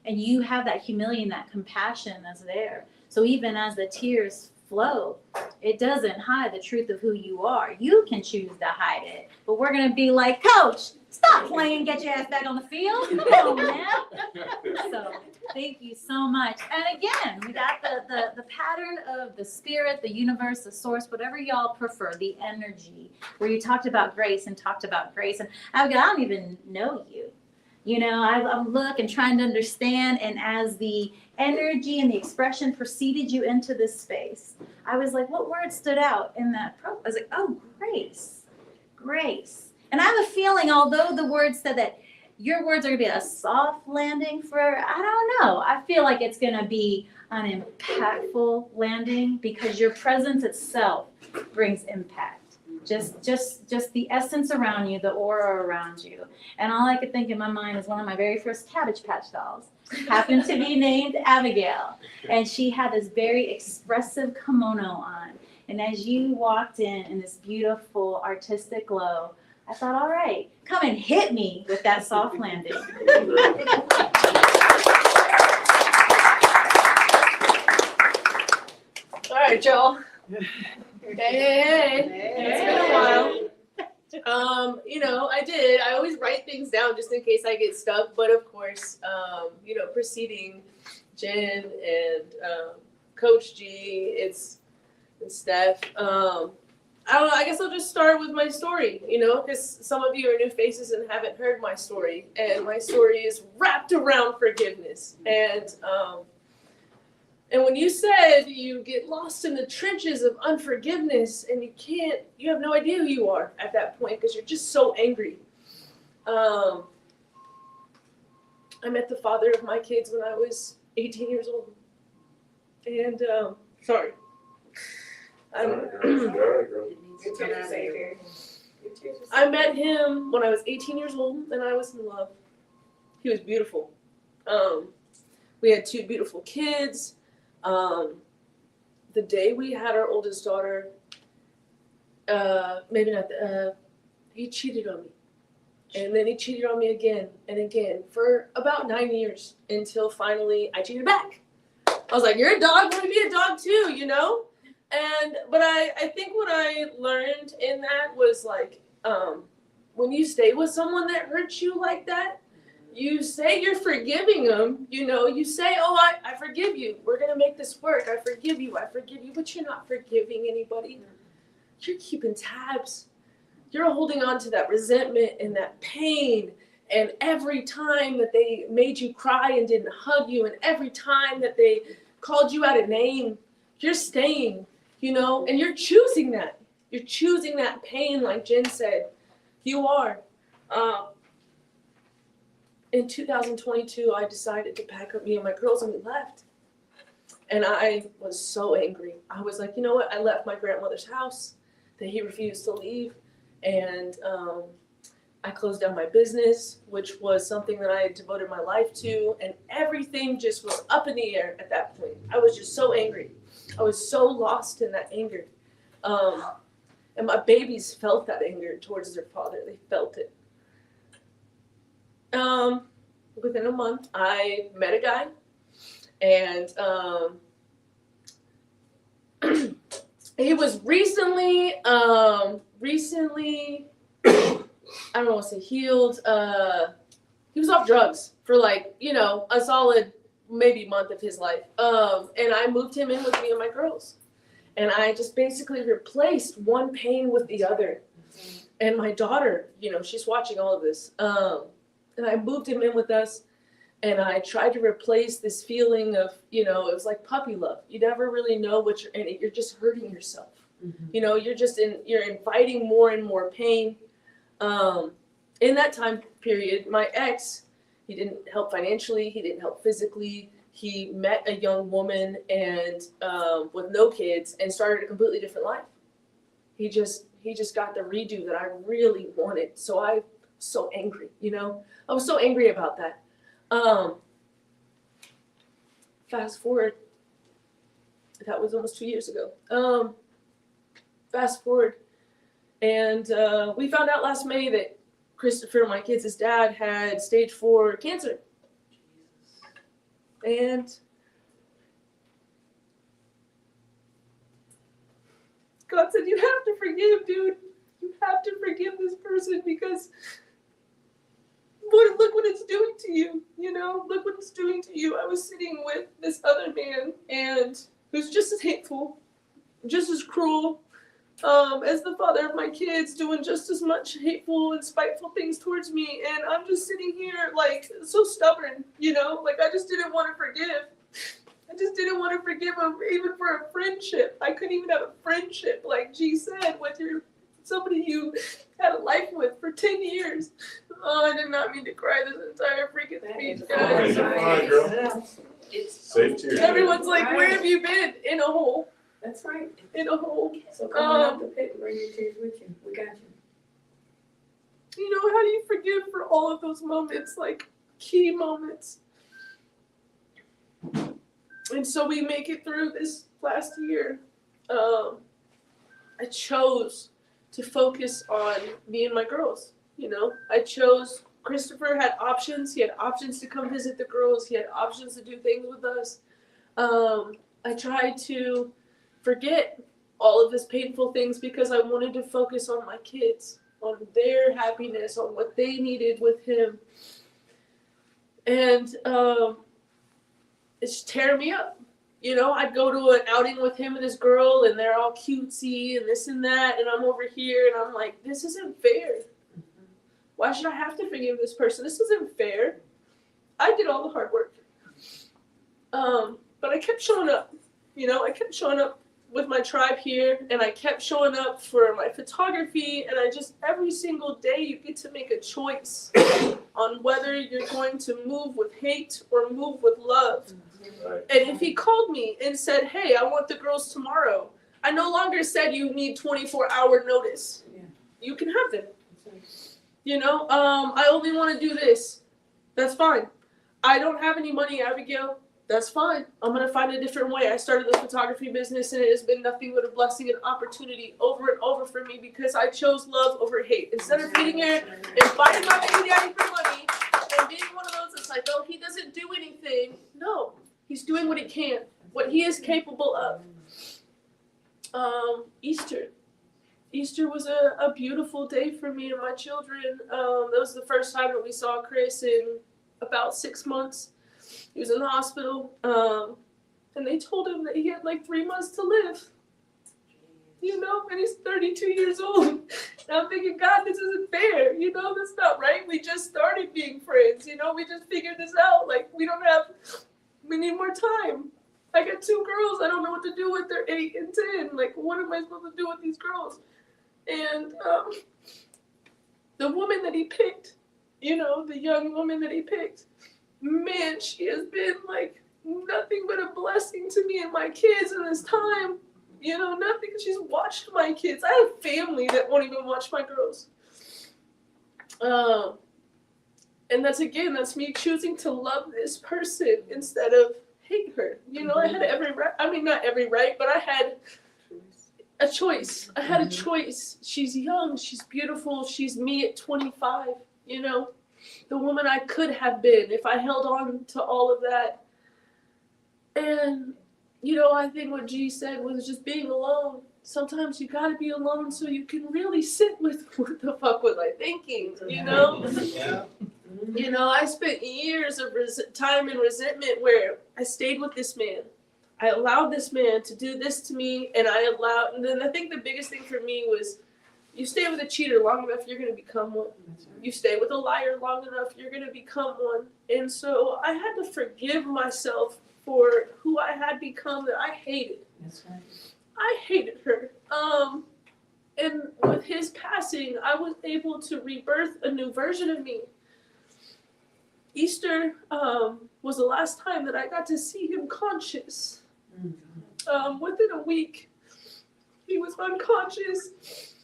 And you have that humility and that compassion that's there. So even as the tears flow, it doesn't hide the truth of who you are. You can choose to hide it. But we're going to be like, Coach, stop playing, get your ass back on the field. Come on now. So thank you so much. And again, we got the pattern of the spirit, the universe, the source, whatever y'all prefer, the energy, where you talked about grace. And I don't even know you. You know, I'm looking, trying to understand, and as the energy and the expression preceded you into this space, I was like, what word stood out in that? I was like, oh, grace. And I have a feeling, although the word said that your words are going to be a soft landing for, I don't know, I feel like it's going to be an impactful landing because your presence itself brings impact. Just the essence around you, the aura around you. And all I could think in my mind is one of my very first Cabbage Patch dolls happened to be named Abigail. And she had this very expressive kimono on. And as you walked in this beautiful artistic glow, I thought, all right, come and hit me with that soft landing. All right, Joel. Hey. It's been a while. I always write things down just in case I get stuck. But of course, preceding Jen and Coach G, and Steph. I don't know. I guess I'll just start with my story, because some of you are new faces and haven't heard my story. And my story is wrapped around forgiveness. And when you said you get lost in the trenches of unforgiveness and you have no idea who you are at that point because you're just so angry. I met the father of my kids when I was 18 years old. And, sorry. I met him when I was 18 years old and I was in love. He was beautiful. We had 2 beautiful kids. The day we had our oldest daughter, he cheated on me. And then he cheated on me again and again for about 9 years until finally I cheated back. I was like, you're a dog, let me be a dog too, But I think what I learned in that was like, when you stay with someone that hurts you like that, you say you're forgiving them, you say, I forgive you. We're going to make this work. I forgive you, but you're not forgiving anybody. You're keeping tabs. You're holding on to that resentment and that pain. And every time that they made you cry and didn't hug you, and every time that they called you out a name, you're staying, and you're choosing that. You're choosing that pain, like Jen said. You are. In 2022, I decided to pack up me and my girls and we left. And I was so angry. I was like, you know what? I left my grandmother's house that he refused to leave. And I closed down my business, which was something that I had devoted my life to. And everything just was up in the air at that point. I was just so angry. I was so lost in that anger. And my babies felt that anger towards their father. They felt it. Within a month, I met a guy, and he was recently, I don't want to say healed. He was off drugs for a solid maybe month of his life. And I moved him in with me and my girls, and I just basically replaced one pain with the other. And my daughter, she's watching all of this. And I moved him in with us, and I tried to replace this feeling of, it was like puppy love. You never really know what you're in. You're just hurting yourself. Mm-hmm. You're inviting more and more pain. In that time period, my ex, he didn't help financially. He didn't help physically. He met a young woman and with no kids and started a completely different life. He just got the redo that I really wanted. So I was so angry, I was so angry about that. Fast forward, that was almost 2 years ago. Fast forward, and we found out last May that Christopher, my kids' dad, had stage 4 cancer. And God said, you have to forgive, dude. You have to forgive this person because look what it's doing to you, look what it's doing to you. I was sitting with this other man and who's just as hateful, just as cruel, as the father of my kids, doing just as much hateful and spiteful things towards me. And I'm just sitting here so stubborn, I just didn't want to forgive. I just didn't want to forgive him even for a friendship. I couldn't even have a friendship, like G said, with somebody you had a life with for 10 years. Oh, I did not mean to cry this entire freaking speech, guys. Fine, girl. Safe tears. Everyone's like, where have you been? In a hole. That's right. in a hole. So come on out the pit and bring your tears with you. We got you. You know, how do you forgive for all of those moments, like key moments? And so we make it through this last year. I chose to focus on me and my girls. You know, I chose. Christopher had options. He had options to come visit the girls. He had options to do things with us. I tried to forget all of his painful things because I wanted to focus on my kids, on their happiness, on what they needed with him. And it's tearing me up. You know, I'd go to an outing with him and his girl, and they're all cutesy and this and that, and I'm over here, and I'm like, this isn't fair. Why should I have to forgive this person? This isn't fair. I did all the hard work. But I kept showing up. You know, I kept showing up with my tribe here, and I kept showing up for my photography, and I just, every single day you get to make a choice on whether you're going to move with hate or move with love. Right. And if he called me and said, hey, I want the girls tomorrow, I no longer said you need 24-hour notice. Yeah. You can have them. You know, I only want to do this. That's fine. I don't have any money, Abigail. That's fine. I'm going to find a different way. I started the photography business, and it has been nothing but a blessing and opportunity over and over for me because I chose love over hate. Instead of being here and fighting my baby daddy for money and being one of those that's like, oh, he doesn't do anything. No, he's doing what he can, what he is capable of. Easter was a beautiful day for me and my children. That was the first time that we saw Chris in about 6 months. He was in the hospital, and they told him that he had like 3 months to live. You know, and he's 32 years old. And I'm thinking, God, this isn't fair. You know, that's not right. We just started being friends. You know, we just figured this out. Like, we need more time. I got 2 girls. I don't know what to do with. They're 8 and 10. Like, what am I supposed to do with these girls? And the woman that he picked, you know, the young woman that he picked, man, she has been like nothing but a blessing to me and my kids in this time. You know, nothing. She's watched my kids. I have family that won't even watch my girls. And that's me choosing to love this person instead of hate her. You know, I had every right. I mean, not every right, but I had a choice. I had a choice. She's young. She's beautiful. She's me at 25. You know, the woman I could have been if I held on to all of that. And, you know, I think what G said was just being alone. Sometimes you gotta be alone so you can really sit with what the fuck was I thinking, you know? Yeah. You know, I spent years of time and resentment where I stayed with this man. I allowed this man to do this to me, and and then I think the biggest thing for me was, you stay with a cheater long enough, you're going to become one. You stay with a liar long enough, you're going to become one. And so I had to forgive myself for who I had become that I hated. That's right. I hated her. And with his passing, I was able to rebirth a new version of me. Easter was the last time that I got to see him conscious. Within a week, he was unconscious.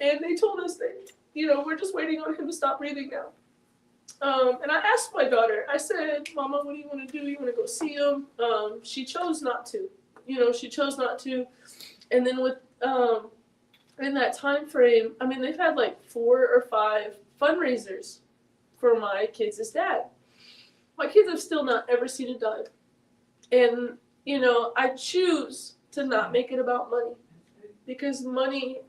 And they told us that, you know, we're just waiting on him to stop breathing now. And I asked my daughter, I said, Mama, what do you want to do? You want to go see him? She chose not to. You know, she chose not to. And then with in that time frame, I mean, they've had like 4 or 5 fundraisers for my kids' dad. My kids have still not ever seen a dime. And, you know, I choose to not make it about money because money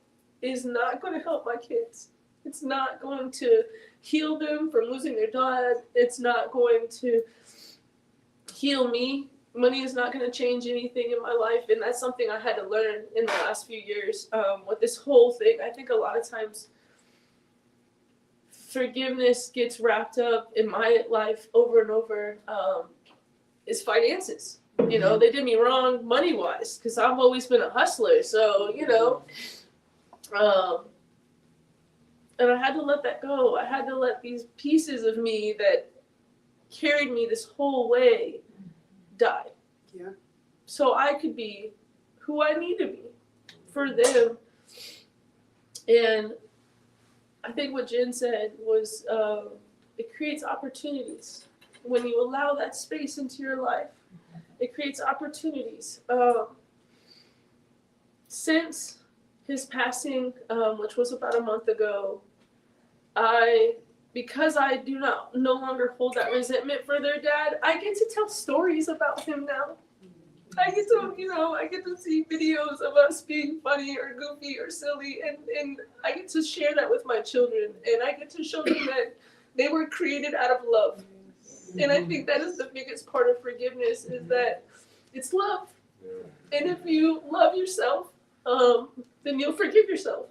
is not going to help my kids. It's not going to heal them from losing their dad. It's not going to heal me. Money is not going to change anything in my life. And that's something I had to learn in the last few years with this whole thing. I think a lot of times forgiveness gets wrapped up in my life over and over is finances. You know, they did me wrong money-wise because I've always been a hustler. So, you know, and I had to let that go. I had to let these pieces of me that carried me this whole way die. Yeah. So I could be who I need to be for them. And I think what Jen said was it creates opportunities. When you allow that space into your life, it creates opportunities. Since his passing, which was about a month ago, because I do no longer hold that resentment for their dad, I get to tell stories about him now. I get to see videos of us being funny or goofy or silly, and I get to share that with my children, and I get to show them that they were created out of love. And I think that is the biggest part of forgiveness, is that it's love. And if you love yourself, then you'll forgive yourself.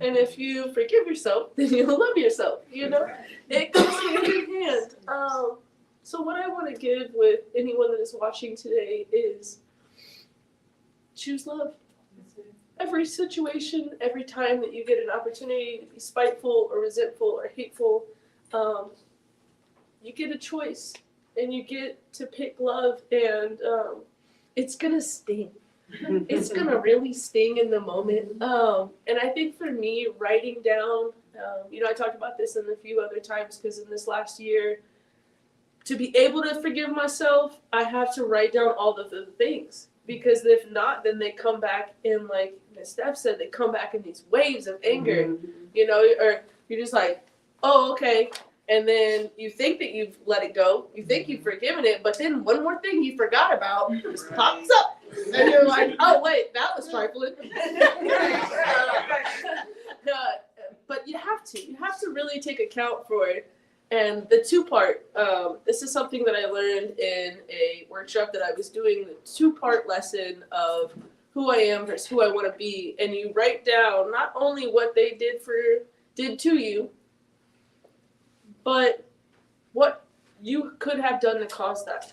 And if you forgive yourself, then you'll love yourself, It goes hand in hand. So what I want to give with anyone that is watching today is choose love. Every situation, every time that you get an opportunity to be spiteful or resentful or hateful, you get a choice, and you get to pick love, and it's gonna sting. It's gonna really sting in the moment. And I think for me, writing down, I talked about this in a few other times, because in this last year, to be able to forgive myself, I have to write down all the things. Because if not, then they come back in, like Ms. Steph said, they come back in these waves of anger, or you're just like, oh, okay. And then you think that you've let it go. You think you've forgiven it, but then one more thing you forgot about just pops up. And you're like, oh, wait, that was trifling. But you have to really take account for it. And the two-part, this is something that I learned in a workshop that I was doing, the two-part lesson of who I am versus who I want to be. And you write down not only what they did to you, but what you could have done to cause that.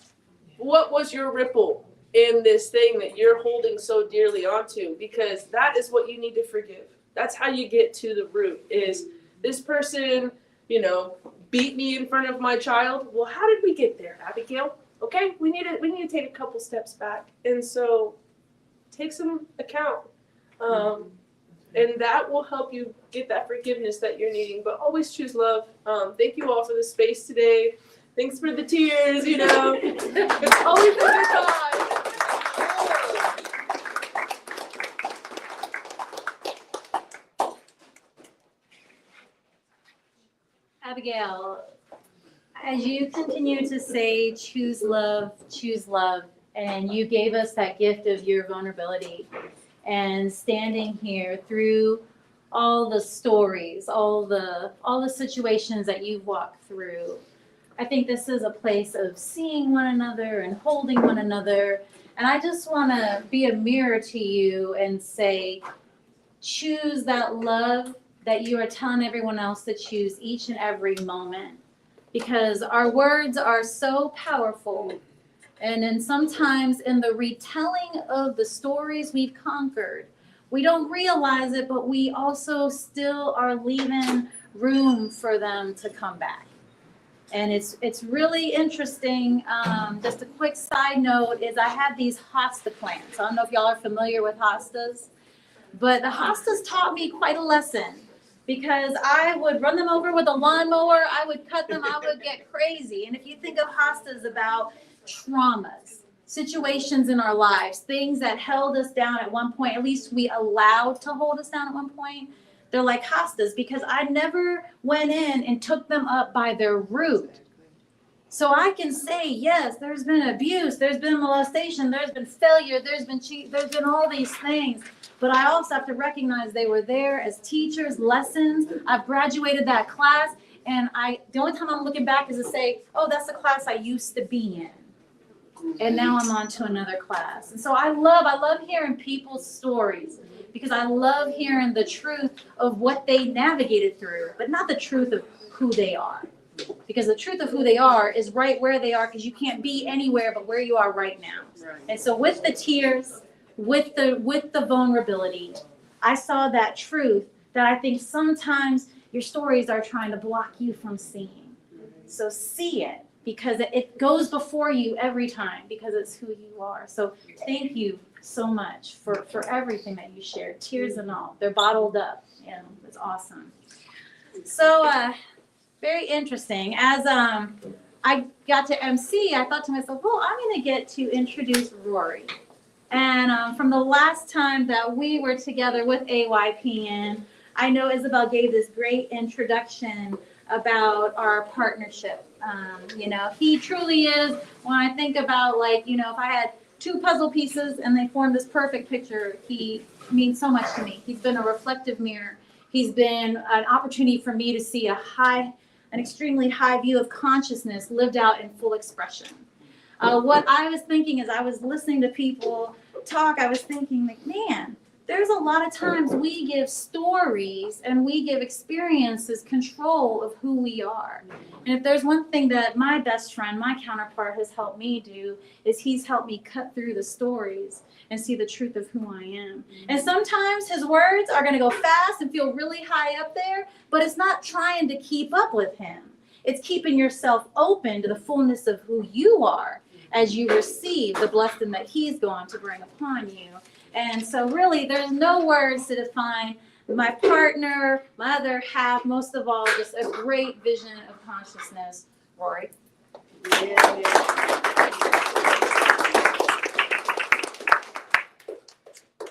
What was your ripple in this thing that you're holding so dearly onto? Because that is what you need to forgive. That's how you get to the root, is this person, beat me in front of my child. Well, how did we get there, Abigail? Okay, we need to take a couple steps back. And so take some account. And that will help you get that forgiveness that you're needing. But always choose love. Thank you all for the space today. Thanks for the tears, It's always a good time. Abigail, as you continue to say, choose love, and you gave us that gift of your vulnerability and standing here through all the stories, all the situations that you've walked through. I think this is a place of seeing one another and holding one another. And I just want to be a mirror to you and say, choose that love that you are telling everyone else to choose each and every moment. Because our words are so powerful. And then sometimes in the retelling of the stories we've conquered, we don't realize it, but we also still are leaving room for them to come back. And it's really interesting. Just a quick side note is I have these hosta plants. I don't know if y'all are familiar with hostas, but the hostas taught me quite a lesson, because I would run them over with a lawnmower, I would cut them, I would get crazy. And if you think of hostas about traumas, situations in our lives, things that held us down at one point, at least we allowed to hold us down at one point, they're like hostas, because I never went in and took them up by their root. So I can say, yes, there's been abuse, there's been molestation, there's been failure, there's been cheat, there's been all these things. But I also have to recognize they were there as teachers, lessons. I've graduated that class, and the only time I'm looking back is to say, oh, that's the class I used to be in. And now I'm on to another class. And so I love hearing people's stories, because I love hearing the truth of what they navigated through, but not the truth of who they are. Because the truth of who they are is right where they are, because you can't be anywhere but where you are right now. Right. And so with the tears, with the vulnerability, I saw that truth that I think sometimes your stories are trying to block you from seeing. So see it, because it goes before you every time, because it's who you are. So thank you so much for everything that you shared, tears and all. They're bottled up. It's awesome. So, very interesting. As I got to MC, I thought to myself, well, I'm going to get to introduce Rory. And from the last time that we were together with AYPN, I know Isabel gave this great introduction about our partnership. He truly is, when I think about if I had two puzzle pieces and they form this perfect picture, he means so much to me. He's been a reflective mirror. He's been an opportunity for me to see an extremely high view of consciousness lived out in full expression. What I was thinking as I was listening to people talk, I was thinking, man, there's a lot of times we give stories and we give experiences control of who we are. And if there's one thing that my best friend, my counterpart, has helped me do, is he's helped me cut through the stories and see the truth of who I am. And sometimes his words are going to go fast and feel really high up there, but it's not trying to keep up with him. It's keeping yourself open to the fullness of who you are as you receive the blessing that he's going to bring upon you. And so really, there's no words to define my partner, my other half, most of all, just a great vision of consciousness. Rory.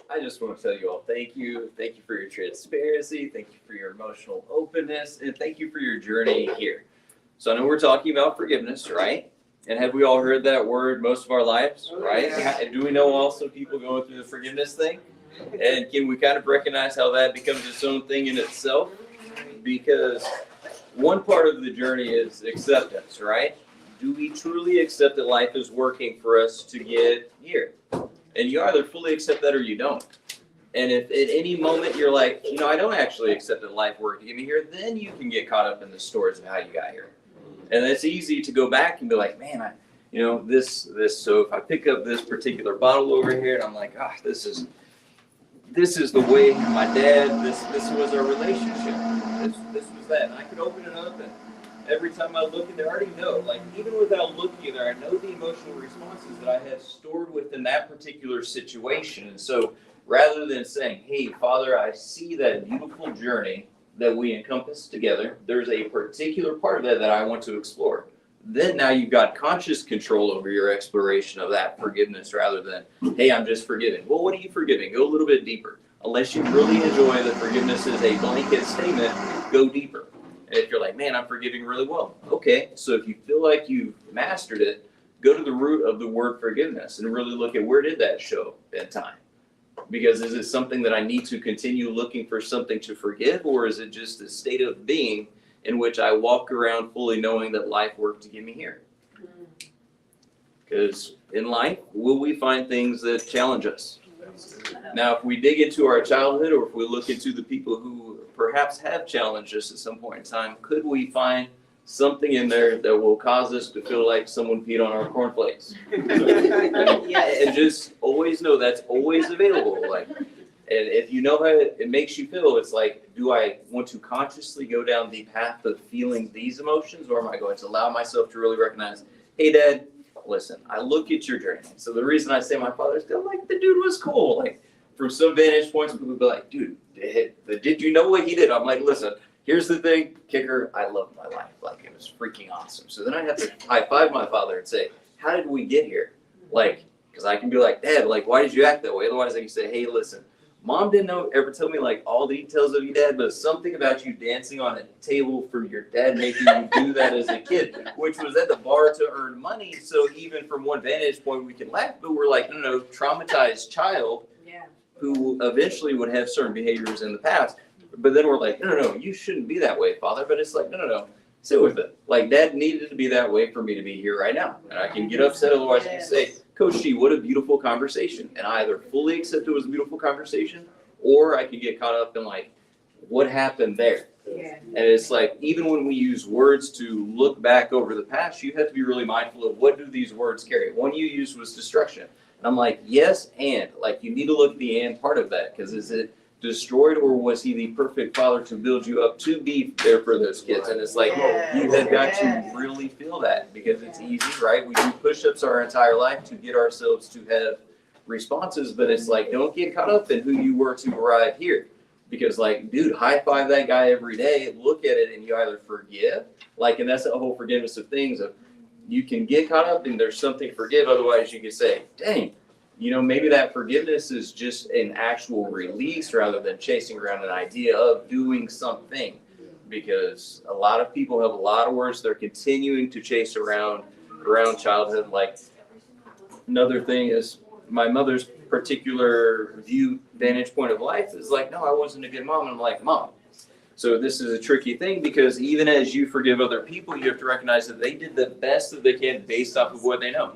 I just want to tell you all thank you. Thank you for your transparency. Thank you for your emotional openness. And thank you for your journey here. So I know we're talking about forgiveness, right? And have we all heard that word most of our lives, right? And do we know also people going through the forgiveness thing? And can we kind of recognize how that becomes its own thing in itself? Because one part of the journey is acceptance, right? Do we truly accept that life is working for us to get here? And you either fully accept that or you don't. And if at any moment you're like, I don't actually accept that life worked to get me here, then you can get caught up in the stories of how you got here. And it's easy to go back and be like, man, so if I pick up this particular bottle over here and I'm like, this is the way my dad, this was our relationship. This was that. And I could open it up and every time I look in there, I already know, even without looking in there, I know the emotional responses that I had stored within that particular situation. And so rather than saying, hey, Father, I see that beautiful journey that we encompass together, there's a particular part of that I want to explore. Then now you've got conscious control over your exploration of that forgiveness rather than, hey, I'm just forgiving. Well, what are you forgiving? Go a little bit deeper. Unless you really enjoy that forgiveness is a blanket statement, go deeper. And if you're like, man, I'm forgiving really well. Okay, so if you feel like you've mastered it, go to the root of the word forgiveness and really look at where did that show at time? Because is it something that I need to continue looking for something to forgive, or is it just a state of being in which I walk around fully knowing that life worked to get me here? Because in life, will we find things that challenge us? Now, if we dig into our childhood, or if we look into the people who perhaps have challenged us at some point in time, could we find something in there that will cause us to feel like someone peed on our cornflakes? And just always know that's always available. And if you know how it makes you feel, it's like, do I want to consciously go down the path of feeling these emotions, or am I going to allow myself to really recognize, hey, Dad, listen, I look at your journey. So the reason I say my father's still the dude was cool. From some vantage points, people would be like, dude, did you know what he did? I'm like, listen, here's the thing, kicker, I loved my life. It was freaking awesome. So then I have to high five my father and say, how did we get here? Because I can be like, Dad, why did you act that way? Otherwise I can say, hey, listen, Mom didn't ever tell me all the details of you, Dad, but something about you dancing on a table for your dad making you do that as a kid, which was at the bar to earn money. So even from one vantage point, we can laugh, but we're like, no, traumatized child who eventually would have certain behaviors in the past. But then we're like, no, you shouldn't be that way, Father. But it's like, no, sit with it. Dad needed to be that way for me to be here right now. And I can get upset, otherwise I can say, Coach G, what a beautiful conversation. And I either fully accept it was a beautiful conversation, or I could get caught up in what happened there. And it's even when we use words to look back over the past, you have to be really mindful of what do these words carry. One you used was destruction. And I'm like, yes, and you need to look at the and part of that, because is it destroyed, or was he the perfect father to build you up to be there for those kids? And it's you have got to really feel that, because it's easy, right? We do push-ups our entire life to get ourselves to have responses, but it's like, don't get caught up in who you were to arrive here. Because like, dude, high five that guy every day, look at it, and you either forgive, like, and that's the whole forgiveness of things of, you can get caught up and there's something to forgive, otherwise you can say, dang, you know, maybe that forgiveness is just an actual release rather than chasing around an idea of doing something. Because a lot of people have a lot of words they're continuing to chase around childhood. Like, another thing is my mother's particular vantage point of life is like, no, I wasn't a good mom. And I'm like, Mom. So this is a tricky thing, because even as you forgive other people, you have to recognize that they did the best that they can based off of what they know.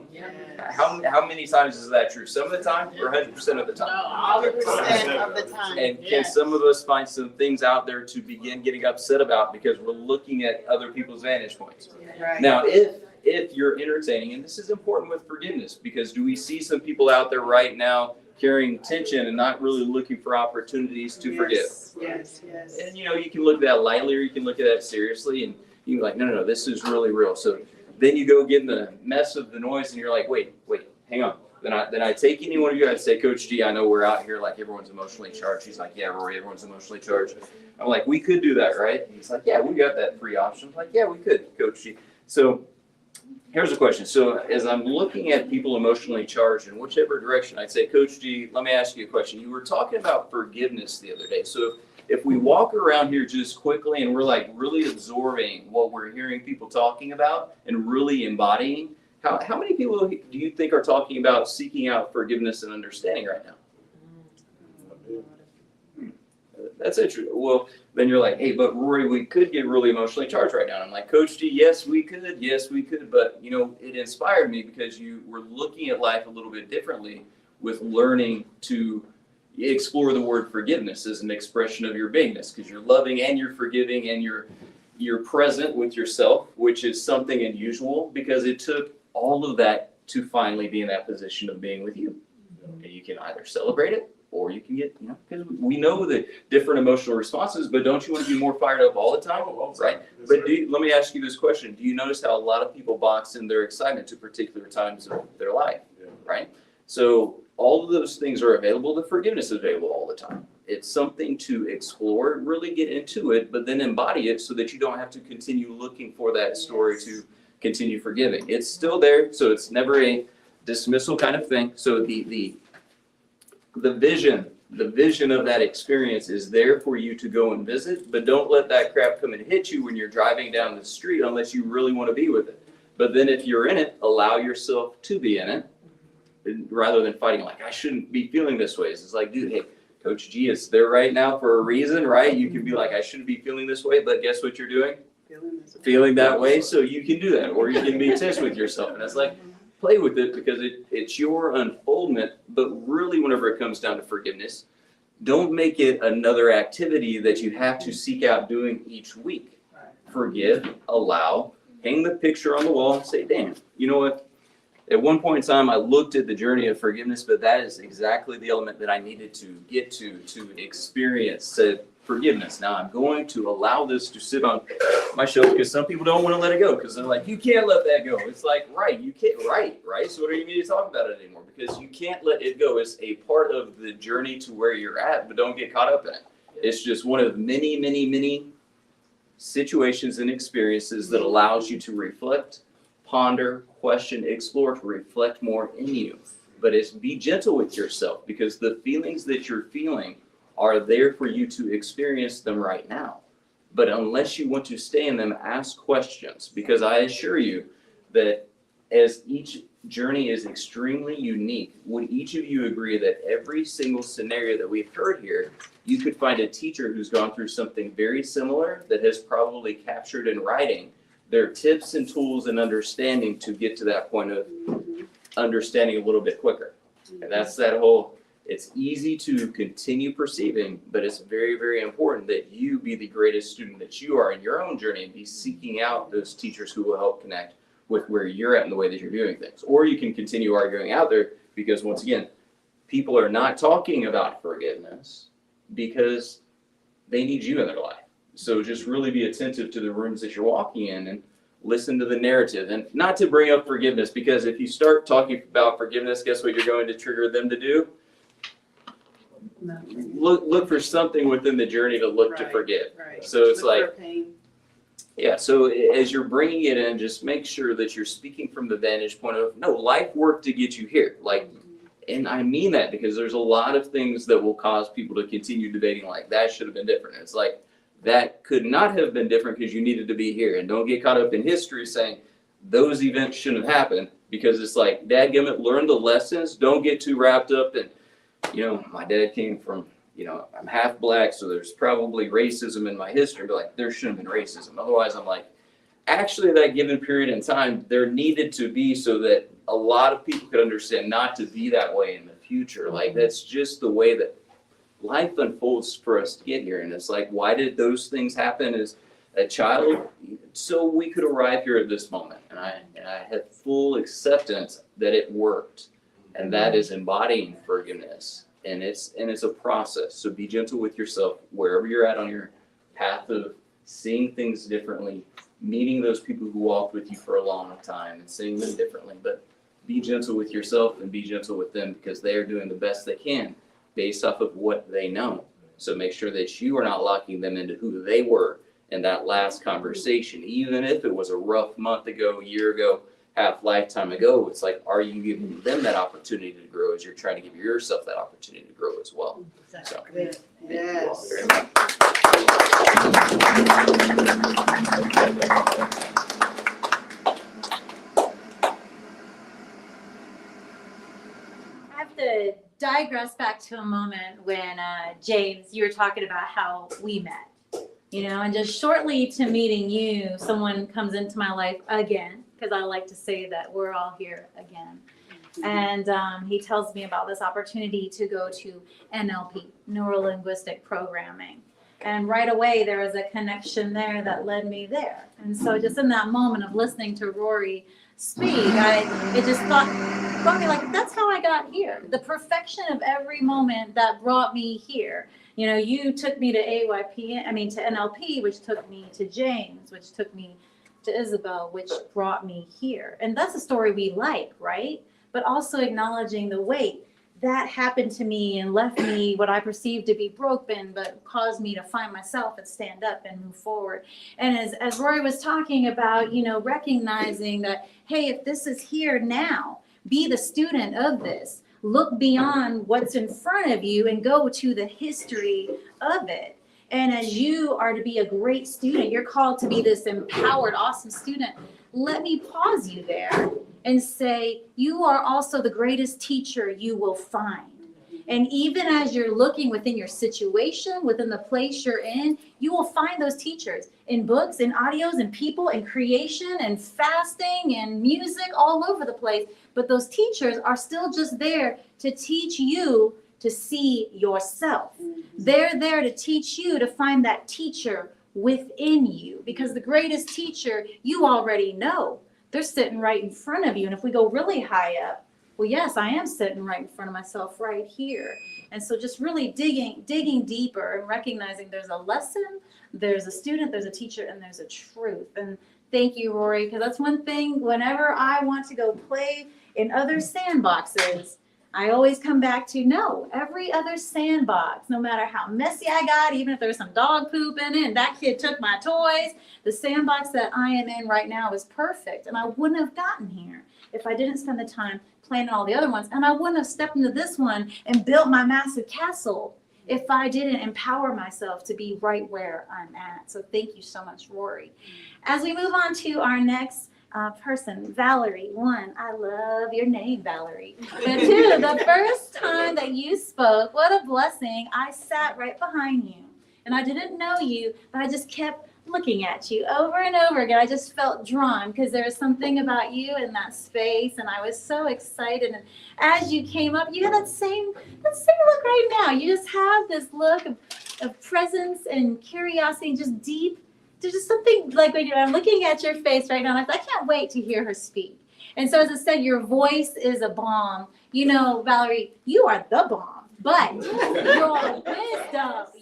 How many times is that true? Some of the time, or 100% of the time? 100% of the time. And can some of us find some things out there to begin getting upset about because we're looking at other people's vantage points? Right. Now, if you're entertaining, and this is important with forgiveness, because do we see some people out there right now carrying tension and not really looking for opportunities to forgive? Yes. And you know, you can look at that lightly or you can look at that seriously, and you're like, no, this is really real. So then you go get in the mess of the noise and you're like, wait, hang on. Then I take any one of you, I'd say, Coach G, I know we're out here like everyone's emotionally charged. He's like, yeah, Rory, everyone's emotionally charged. I'm like, we could do that, right? He's like, yeah, we got that free option. I'm like, yeah, we could, Coach G. So here's a question. So as I'm looking at people emotionally charged in whichever direction, I'd say, Coach G, let me ask you a question. You were talking about forgiveness the other day. So if we walk around here just quickly and we're like really absorbing what we're hearing people talking about and really embodying, how many people do you think are talking about seeking out forgiveness and understanding right now? That's interesting. Well, then you're like, hey, but Rory, we could get really emotionally charged right now. And I'm like, Coach G, yes, we could. But, you know, it inspired me because you were looking at life a little bit differently with learning to explore the word forgiveness as an expression of your beingness, because you're loving and you're forgiving and you're present with yourself, which is something unusual because it took all of that to finally be in that position of being with you. And you can either celebrate it, or you can get, you know, because we know the different emotional responses, but don't you want to be more fired up all the time? Right? But let me ask you this question. Do you notice how a lot of people box in their excitement to particular times of their life? Right? So all of those things are available. The forgiveness is available all the time. It's something to explore, really get into it, but then embody it so that you don't have to continue looking for that story to continue forgiving. It's still there, so it's never a dismissal kind of thing. So the vision of that experience is there for you to go and visit, but don't let that crap come and hit you when you're driving down the street unless you really want to be with it. But then if you're in it, allow yourself to be in it rather than fighting like, I shouldn't be feeling this way. It's like, dude, hey, Coach G is there right now for a reason, right? You can be like, I shouldn't be feeling this way, but guess what you're doing? Feeling that way, so you can do that. Or you can be tense with yourself. And it's like, play with it because it's your unfoldment. But really, whenever it comes down to forgiveness, don't make it another activity that you have to seek out doing each week. Forgive, allow, hang the picture on the wall and say, damn, you know what? At one point in time, I looked at the journey of forgiveness, but that is exactly the element that I needed to get to experience said forgiveness. Now I'm going to allow this to sit on my shelf because some people don't want to let it go because they're like, you can't let that go. It's like, right, you can't, right? So what do you need to talk about it anymore? Because you can't let it go. It's a part of the journey to where you're at, but don't get caught up in it. It's just one of many, many, many situations and experiences that allows you to reflect, ponder, question, explore, to reflect more in you. But it's be gentle with yourself because the feelings that you're feeling are there for you to experience them right now. But unless you want to stay in them, ask questions, because I assure you that as each journey is extremely unique, would each of you agree that every single scenario that we've heard here, you could find a teacher who's gone through something very similar that has probably captured in writing their tips and tools and understanding to get to that point of understanding a little bit quicker. And that's that whole, it's easy to continue perceiving, but it's very, very important that you be the greatest student that you are in your own journey and be seeking out those teachers who will help connect with where you're at and the way that you're doing things. Or you can continue arguing out there because once again, people are not talking about forgiveness because they need you in their life. So just really be attentive to the rooms that you're walking in and listen to the narrative. And not to bring up forgiveness, because if you start talking about forgiveness, guess what you're going to trigger them to do? Look for something within the journey to look to Right, forgive. right. So it's Look like, for pain. yeah, so as you're bringing it in, just make sure that you're speaking from the vantage point of, no, life worked to get you here. Like, and I mean that because there's a lot of things that will cause people to continue debating like, that should have been different. It's like, that could not have been different because you needed to be here. And don't get caught up in history saying those events shouldn't have happened, because it's like, dadgummit, learn the lessons. Don't get too wrapped up in, my dad came from, I'm half black, so there's probably racism in my history, but like, there shouldn't have been racism. Otherwise, I'm like, actually, that given period in time, there needed to be, so that a lot of people could understand not to be that way in the future. Like, that's just the way that life unfolds for us to get here. And it's like, why did those things happen as a child? So we could arrive here at this moment. And I had full acceptance that it worked. And that is embodying forgiveness. And it's a process. So be gentle with yourself wherever you're at on your path of seeing things differently, meeting those people who walked with you for a long time and seeing them differently. But be gentle with yourself and be gentle with them, because they are doing the best they can based off of what they know. So make sure that you are not locking them into who they were in that last conversation, even if it was a rough month ago, year ago, half lifetime ago. It's like, are you giving them that opportunity to grow as you're trying to give yourself that opportunity to grow as well? So, Good. thank you all Yes. very much. I have to digress back to a moment when James, you were talking about how we met, and just shortly to meeting you, someone comes into my life again, because I like to say that we're all here again. And he tells me about this opportunity to go to NLP, neuro-linguistic programming. And right away, there was a connection there that led me there. And so just in that moment of listening to Rory speak, it just brought me like, that's how I got here. The perfection of every moment that brought me here. You took me to AYPN, to NLP, which took me to James, which took me to Isabel, which brought me here. And that's a story we like, right? But also acknowledging the weight that happened to me and left me what I perceived to be broken, but caused me to find myself and stand up and move forward. And as Rory was talking about, recognizing that, hey, if this is here now, be the student of this. Look beyond what's in front of you and go to the history of it. And as you are to be a great student, you're called to be this empowered, awesome student. Let me pause you there and say, you are also the greatest teacher you will find. And even as you're looking within your situation, within the place you're in, you will find those teachers in books, in audios, in people, in creation, and fasting, and music, all over the place. But those teachers are still just there to teach you to see yourself. They're there to teach you to find that teacher within you, because the greatest teacher you already know. They're sitting right in front of you. And if we go really high up, well, yes, I am sitting right in front of myself right here. And so just really digging deeper and recognizing there's a lesson, there's a student, there's a teacher, and there's a truth. And thank you, Rory, because that's one thing whenever I want to go play in other sandboxes, I always come back to, no, every other sandbox, no matter how messy I got, even if there's some dog poop in it and that kid took my toys, the sandbox that I am in right now is perfect. And I wouldn't have gotten here if I didn't spend the time playing in all the other ones. And I wouldn't have stepped into this one and built my massive castle if I didn't empower myself to be right where I'm at. So thank you so much, Rory. As we move on to our next person, Valerie. One, I love your name, Valerie. But two, the first time that you spoke, what a blessing. I sat right behind you and I didn't know you, but I just kept looking at you over and over again. I just felt drawn because there was something about you in that space, and I was so excited. And as you came up, you had that same look right now. You just have this look of presence and curiosity, just deep. There's just something like when I'm looking at your face right now, and I can't wait to hear her speak. And so, as I said, your voice is a bomb. Valerie, you are the bomb, but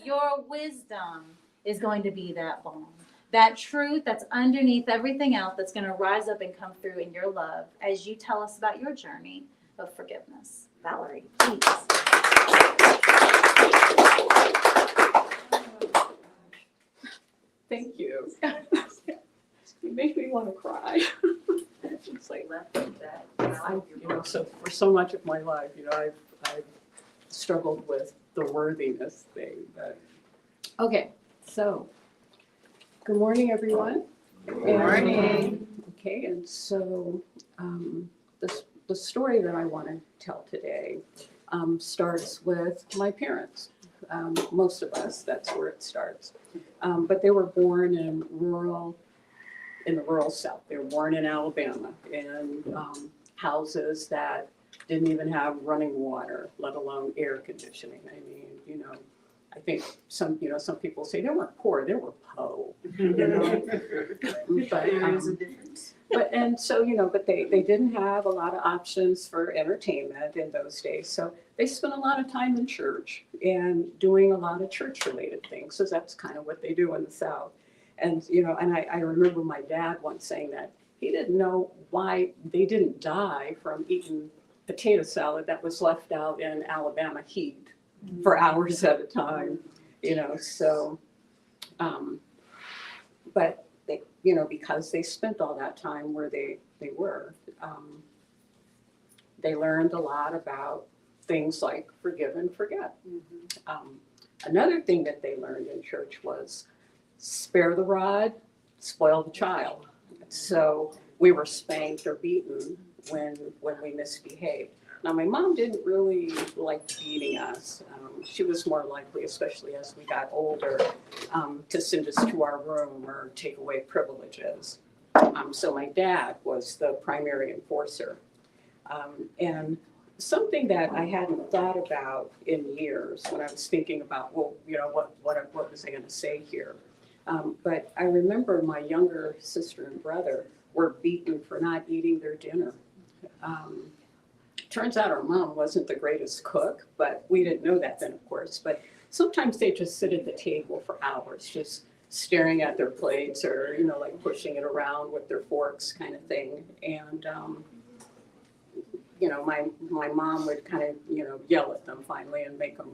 your wisdom is going to be that bomb. that truth that's underneath everything else that's going to rise up and come through in your love as you tell us about your journey of forgiveness. Valerie, please. Thank you. You make me want to cry. It's like, so for so much of my life, I've struggled with the worthiness thing. But okay, so good morning, everyone. Good morning. Okay, and so the story that I want to tell today starts with my parents. Most of us, that's where it starts. But they were born in the rural South. They were born in Alabama in houses that didn't even have running water, let alone air conditioning. I mean, I think some people say they weren't poor, they were po. But they didn't have a lot of options for entertainment in those days. So they spent a lot of time in church and doing a lot of church-related things. So that's kind of what they do in the South. And, I remember my dad once saying that he didn't know why they didn't die from eating potato salad that was left out in Alabama heat for hours at a time, but they, because they spent all that time where they were, they learned a lot about things like forgive and forget. Another thing that they learned in church was spare the rod, spoil the child. So we were spanked or beaten when we misbehaved. Now, my mom didn't really like beating us. She was more likely, especially as we got older, to send us to our room or take away privileges. So my dad was the primary enforcer. And something that I hadn't thought about in years when I was thinking about, what was I going to say here? But I remember my younger sister and brother were beaten for not eating their dinner. Turns out our mom wasn't the greatest cook, but we didn't know that then, of course. But sometimes they just sit at the table for hours, just staring at their plates or, like pushing it around with their forks kind of thing. And, my mom would kind of, yell at them finally and make them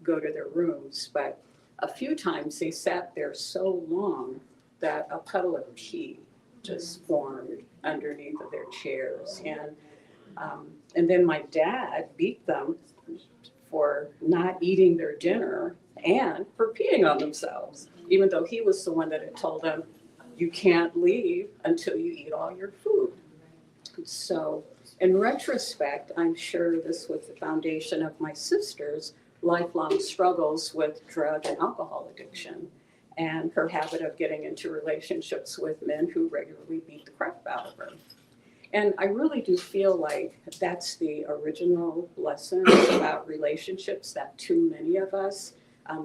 go to their rooms. But a few times they sat there so long that a puddle of pee just formed underneath of their chairs. And then my dad beat them for not eating their dinner and for peeing on themselves, even though he was the one that had told them, you can't leave until you eat all your food. So in retrospect, I'm sure this was the foundation of my sister's lifelong struggles with drug and alcohol addiction and her habit of getting into relationships with men who regularly beat the crap out of her. And I really do feel like that's the original lesson about relationships that too many of us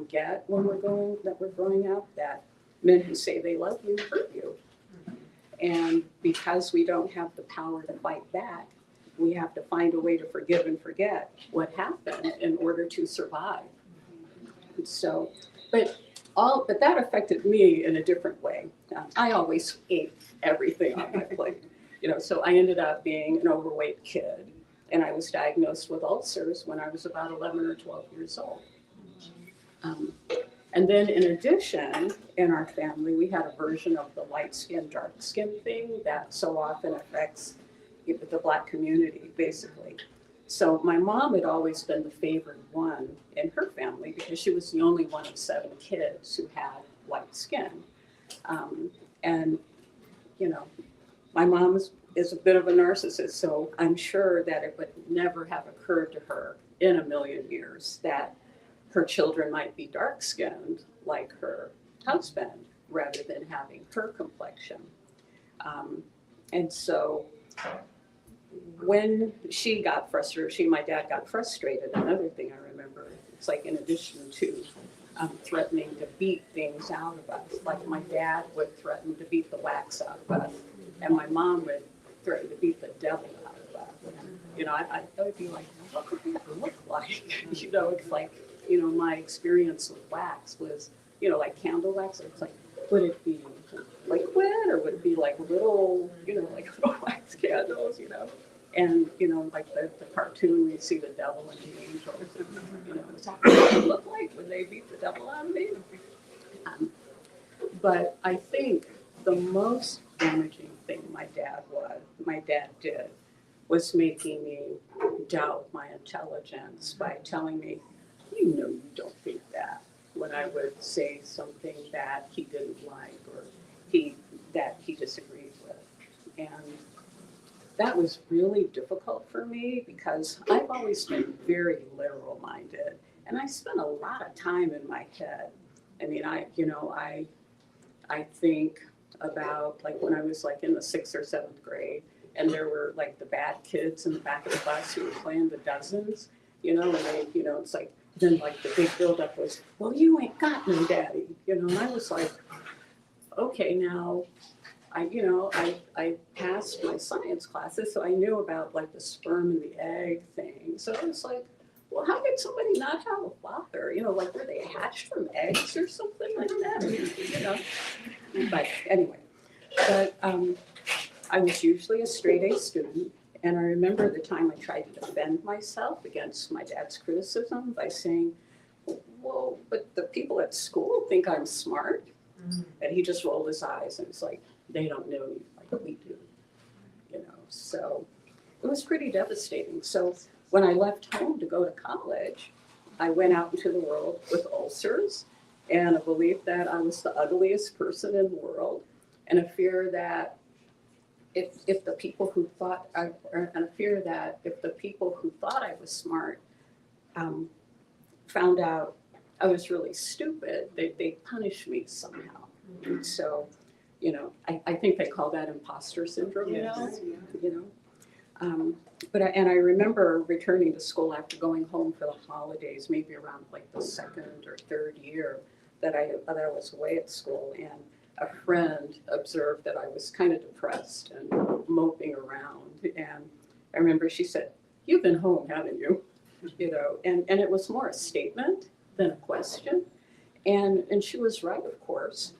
get when we're growing up, that men who say they love you hurt you. And because we don't have the power to fight back, we have to find a way to forgive and forget what happened in order to survive. So, but that affected me in a different way. I always ate everything on my plate. So I ended up being an overweight kid, and I was diagnosed with ulcers when I was about 11 or 12 years old. And then in addition, in our family, we had a version of the light skin, dark skin thing that so often affects the Black community, basically. So my mom had always been the favored one in her family because she was the only one of 7 kids who had white skin. And my mom is a bit of a narcissist, so I'm sure that it would never have occurred to her in a million years that her children might be dark-skinned like her husband rather than having her complexion. And so when she got frustrated, my dad got frustrated, another thing I remember, it's like in addition to threatening to beat things out of us, like my dad would threaten to beat the wax out of us, and my mom would threaten to beat the devil out of us. I would be like, what could that look like? It's like, my experience with wax was, like candle wax. It's like, would it be liquid or would it be like little, like little wax candles, And, like the cartoon, we see the devil and the angels, and, is that what it look like when they beat the devil out of me? But I think the most damaging thing my dad did was making me doubt my intelligence by telling me, you don't think that, when I would say something that he didn't like or that he disagreed with. And that was really difficult for me because I've always been very literal minded and I spent a lot of time in my head. I mean, I think about like when I was like in the 6th or 7th grade and there were like the bad kids in the back of the bus who were playing the dozens, and they, it's like, then like the big buildup was, well, you ain't got no daddy, and I was like, okay, now I passed my science classes, so I knew about like the sperm and the egg thing. So I was like, well, how could somebody not have a father? Like were they hatched from eggs or something like that? But anyway, I was usually a straight A student. And I remember the time I tried to defend myself against my dad's criticism by saying, well, but the people at school think I'm smart. And he just rolled his eyes and was like, they don't know you like we do, So it was pretty devastating. So when I left home to go to college, I went out into the world with ulcers and a belief that I was the ugliest person in the world and a fear that if the people who thought I was smart found out I was really stupid, they'd punish me somehow. And so, I think they call that imposter syndrome, But I remember returning to school after going home for the holidays, maybe around like the 2nd or 3rd year that I was away at school, and a friend observed that I was kind of depressed and moping around. And I remember she said, "You've been home, haven't you?" And it was more a statement than a question. And she was right, of course.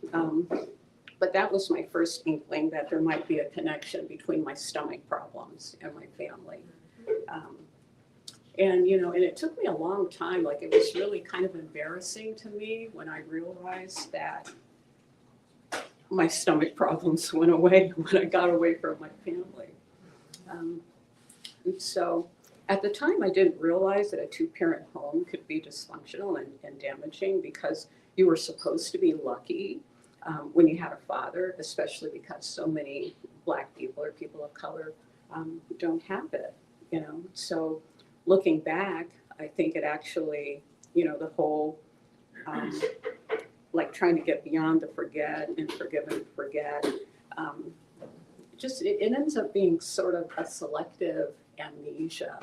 But that was my first inkling that there might be a connection between my stomach problems and my family. And it took me a long time, like it was really kind of embarrassing to me when I realized that my stomach problems went away when I got away from my family. And so at the time, I didn't realize that a 2-parent home could be dysfunctional and damaging because you were supposed to be lucky when you had a father, especially because so many Black people or people of color don't have it, So looking back, I think it actually, the whole like trying to get beyond the forget and forgive and forget, it ends up being sort of a selective amnesia.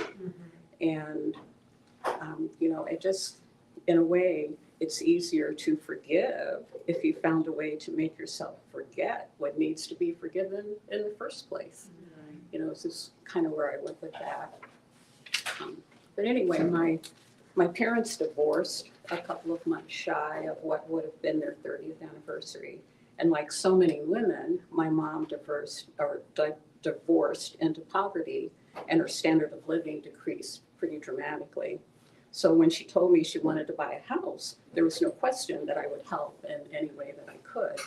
And, it just, in a way, it's easier to forgive if you found a way to make yourself forget what needs to be forgiven in the first place. This is kind of where I went with that. But anyway, my parents divorced a couple of months shy of what would have been their 30th anniversary. And like so many women, my mom divorced into poverty, and her standard of living decreased pretty dramatically. So when she told me she wanted to buy a house, there was no question that I would help in any way that I could.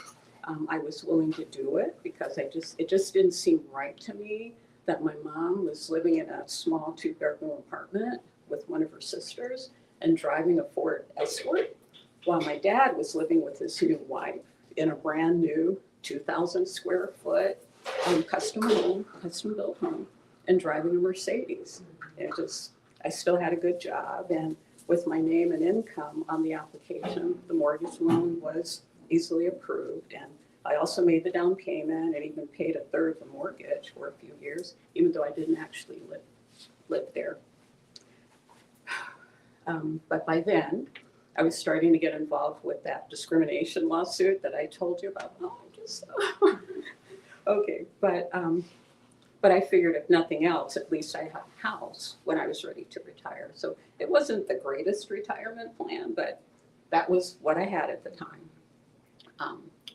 I was willing to do it because it just didn't seem right to me that my mom was living in a small 2-bedroom apartment with one of her sisters and driving a Ford Escort, while my dad was living with his new wife in a brand new 2,000 square foot custom built home and driving a Mercedes. I still had a good job, and with my name and income on the application, the mortgage loan was easily approved, and I also made the down payment and even paid a third of the mortgage for a few years, even though I didn't actually live there. But by then, I was starting to get involved with that discrimination lawsuit that I told you about. Okay, but I figured if nothing else, at least I had a house when I was ready to retire. So it wasn't the greatest retirement plan, but that was what I had at the time.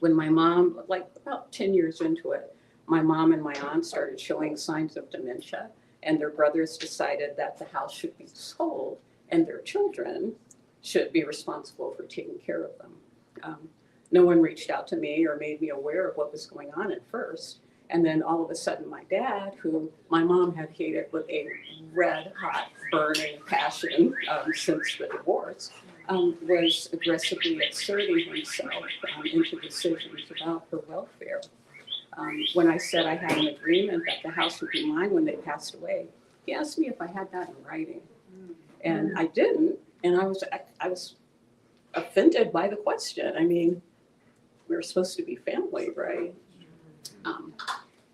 when my mom, like about 10 years into it, my mom and my aunt started showing signs of dementia, and their brothers decided that the house should be sold and their children should be responsible for taking care of them. No one reached out to me or made me aware of what was going on at first. And then all of a sudden, my dad, who my mom had hated with a red hot burning passion since the divorce, was aggressively asserting himself into decisions about her welfare. When I said I had an agreement that the house would be mine when they passed away, he asked me if I had that in writing. And I didn't, and I was offended by the question. I mean, we were supposed to be family, right?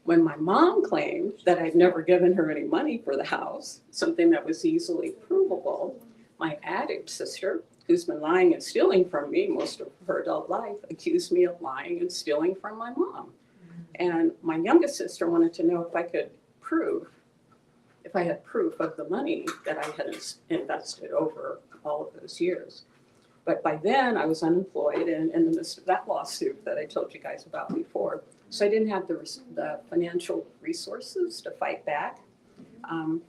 When my mom claimed that I'd never given her any money for the house, something that was easily provable, my addict sister, who's been lying and stealing from me most of her adult life, accused me of lying and stealing from my mom. And my youngest sister wanted to know if I had proof of the money that I had invested over all of those years. But by then I was unemployed and in the midst of that lawsuit that I told you guys about before. So I didn't have the financial resources to fight back.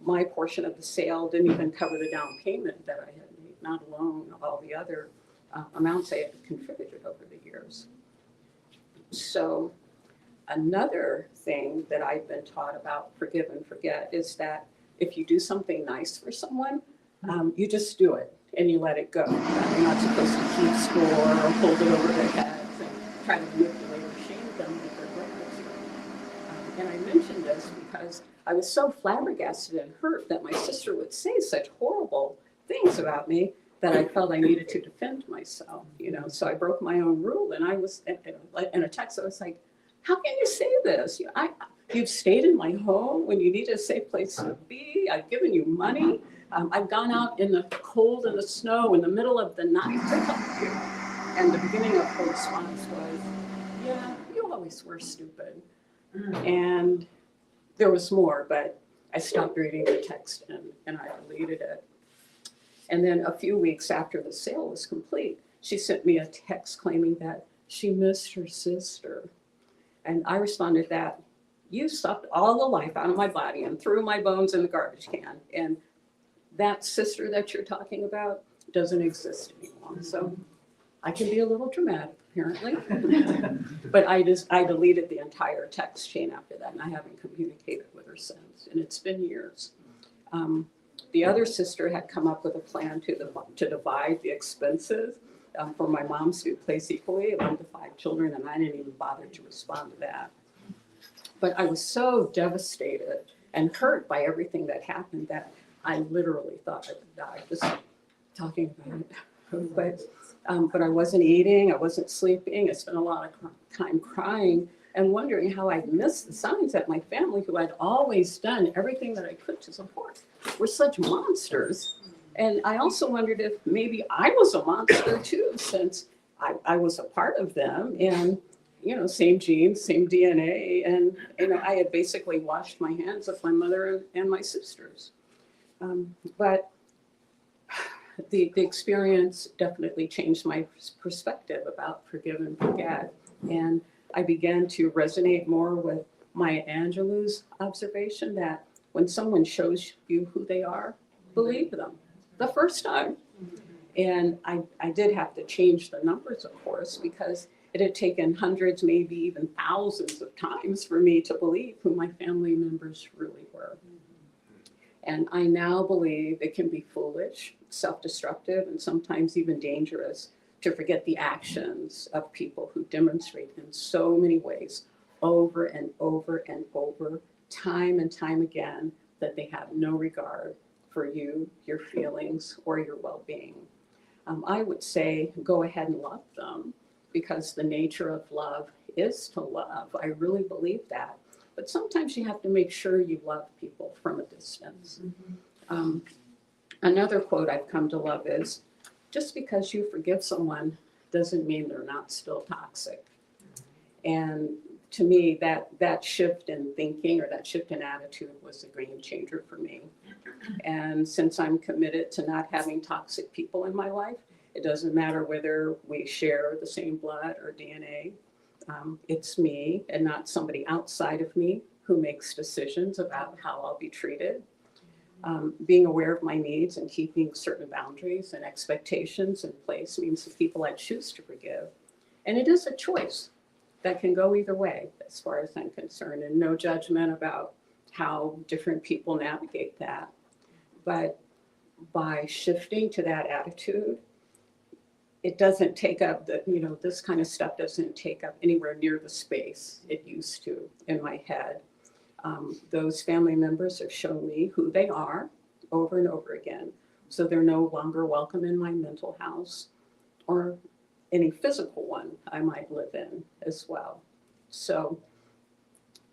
My portion of the sale didn't even cover the down payment that I had made, not alone all the other amounts I had contributed over the years. So another thing that I've been taught about forgive and forget is that if you do something nice for someone, you just do it and you let it go. You're not supposed to keep score or hold it over their heads and try to manipulate or shame them with their brothers. And I mentioned this because I was so flabbergasted and hurt that my sister would say such horrible things about me that I felt I needed to defend myself, So I broke my own rule, and I was in a text. I was like, "How can you say this? You've stayed in my home when you needed a safe place to be. I've given you money. I've gone out in the cold and the snow in the middle of the night to help you." And the beginning of her response was, "Yeah, you always were stupid." And there was more, but I stopped reading the text and I deleted it. And then a few weeks after the sale was complete, she sent me a text claiming that she missed her sister. And I responded that you sucked all the life out of my body and threw my bones in the garbage can. And that sister that you're talking about doesn't exist anymore. So I can be a little dramatic, apparently. But I deleted the entire text chain after that, and I haven't communicated with her since. And it's been years. The other sister had come up with a plan to divide the expenses for my mom's to place equally among the 5 children, and I didn't even bother to respond to that. But I was so devastated and hurt by everything that happened that I literally thought I would die just talking about it. But I wasn't eating, I wasn't sleeping, I spent a lot of time crying and wondering how I'd missed the signs that my family, who had always done everything that I could to support, were such monsters. And I also wondered if maybe I was a monster too, since I was a part of them, and same genes, same DNA, and I had basically washed my hands of my mother and my sisters. But the experience definitely changed my perspective about forgive and forget, and I began to resonate more with Maya Angelou's observation that when someone shows you who they are, believe them the first time. And I did have to change the numbers, of course, because it had taken hundreds, maybe even thousands of times for me to believe who my family members really were. And I now believe it can be foolish, self-destructive, and sometimes even dangerous to forget the actions of people who demonstrate in so many ways over and over and over, time and time again, that they have no regard for you, your feelings, or your well-being. I would say go ahead and love them, because the nature of love is to love. I really believe that. But sometimes you have to make sure you love people from a distance. Another quote I've come to love is, just because you forgive someone doesn't mean they're not still toxic. And to me, that shift in thinking or that shift in attitude was a game changer for me. And since I'm committed to not having toxic people in my life, it doesn't matter whether we share the same blood or DNA. It's me and not somebody outside of me who makes decisions about how I'll be treated. Being aware of my needs and keeping certain boundaries and expectations in place means the people I choose to forgive. And it is a choice that can go either way as far as I'm concerned, and no judgment about how different people navigate that. But by shifting to that attitude, it doesn't take up this kind of stuff doesn't take up anywhere near the space it used to in my head. Those family members have shown me who they are over and over again. So they're no longer welcome in my mental house or any physical one I might live in as well. So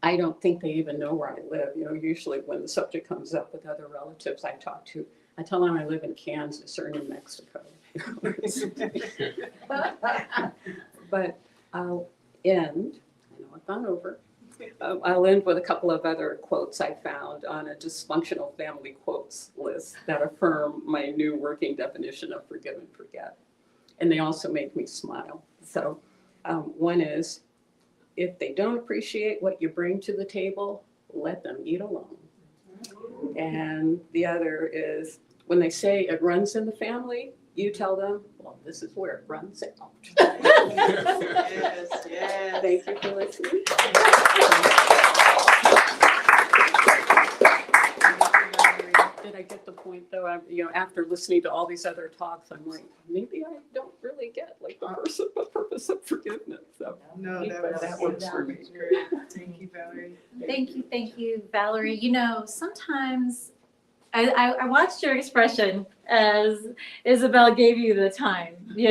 I don't think they even know where I live. Usually when the subject comes up with other relatives I talk to, I tell them I live in Kansas or New Mexico. But I'll end, I know I've gone over, I'll end with a couple of other quotes I found on a dysfunctional family quotes list that affirm my new working definition of forgive and forget. And they also make me smile. So one is, if they don't appreciate what you bring to the table, let them eat alone. And the other is, when they say it runs in the family, you tell them, well, this is where it runs out. Yes, yes. Thank you for listening. Did I get the point though? After listening to all these other talks, I'm like, maybe I don't really get like the purpose of forgiveness. So No, that works for me. Thank you, Valerie. Thank you, Valerie. Sometimes I watched your expression as Isabel gave you the time, the